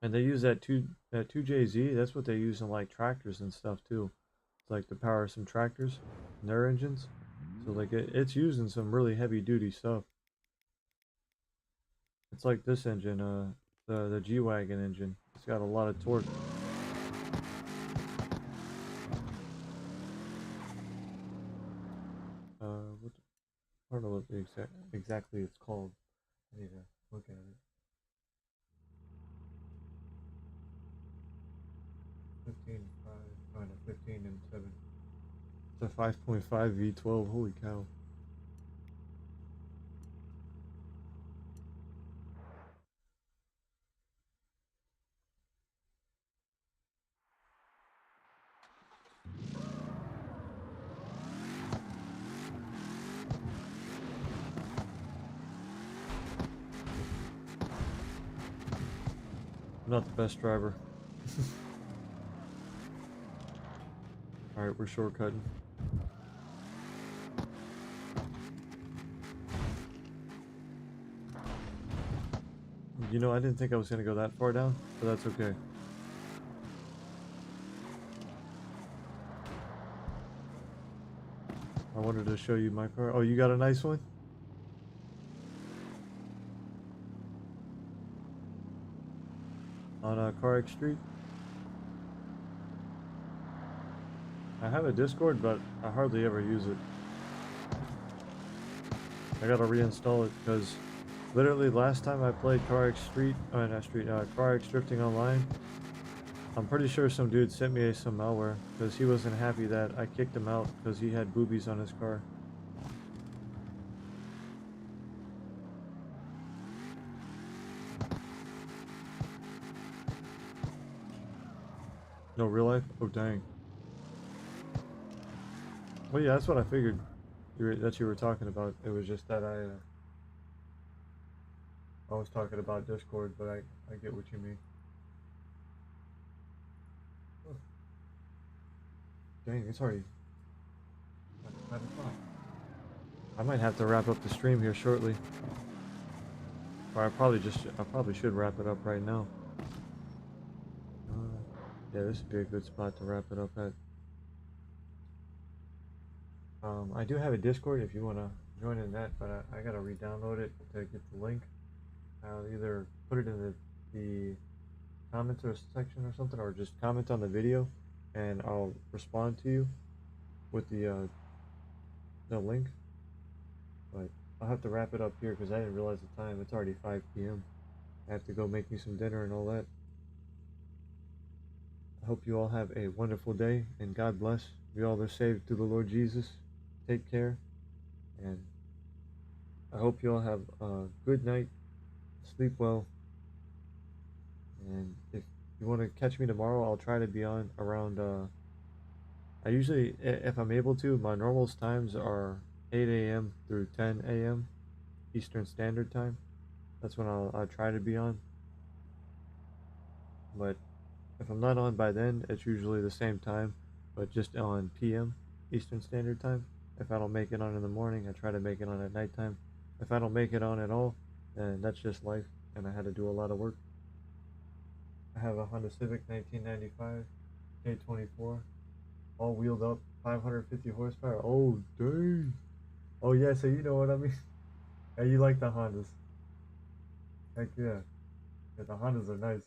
And they use that 2JZ, that's what they use in like tractors and stuff too. It's like to power some tractors and their engines. So like it's used in some really heavy duty stuff. It's like this engine, the G-Wagon engine. It's got a lot of torque. What I don't know what exactly it's called. I need to look at it. 15, 5, oh no, 15 and 7. It's a 5.5 V12, holy cow. I'm not the best driver. Alright, we're shortcutting. You know, I didn't think I was going to go that far down, but that's okay. I wanted to show you my car. Oh, you got a nice one? On Carx Street? I have a Discord, but I hardly ever use it. I gotta reinstall it because literally last time I played Carx Drifting Online, I'm pretty sure some dude sent me some malware because he wasn't happy that I kicked him out because he had boobies on his car. No, real life? Oh, dang. Well, yeah, that's what I figured that you were talking about. It was just that I was talking about Discord, but I get what you mean. Oh, dang, it's already 5 o'clock. I might have to wrap up the stream here shortly. Or I probably should wrap it up right now. Yeah, this would be a good spot to wrap it up at. I do have a Discord if you want to join in that, but I gotta re-download it to get the link. I'll either put it in the comments or section or something, or just comment on the video, and I'll respond to you with the link. But I'll have to wrap it up here because I didn't realize the time. It's already 5 p.m. I have to go make me some dinner and all that. I hope you all have a wonderful day, and God bless. We all are saved through the Lord Jesus. Take care, and I hope you all have a good night. Sleep well, and if you want to catch me tomorrow, I'll try to be on around. I usually, if I'm able to, my normal times are 8 a.m. through 10 a.m. Eastern Standard Time. That's when I'll try to be on. But if I'm not on by then, it's usually the same time, but just on PM Eastern Standard Time. If I don't make it on in the morning, I try to make it on at nighttime. If I don't make it on at all, then that's just life, and I had to do a lot of work. I have a Honda Civic 1995 K24, all wheeled up, 550 horsepower. Oh, dang. Oh, yeah, so you know what I mean? Yeah, you like the Hondas. Heck yeah. Yeah, the Hondas are nice.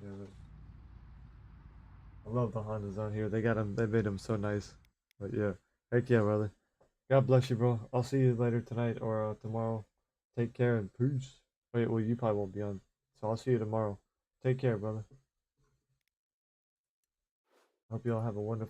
Yeah, I love the Hondas on here. They made them so nice. But yeah, heck yeah, brother. God bless you, bro. I'll see you later tonight or tomorrow. Take care and peace. Wait, well, you probably won't be on. So I'll see you tomorrow. Take care, brother. Hope you all have a wonderful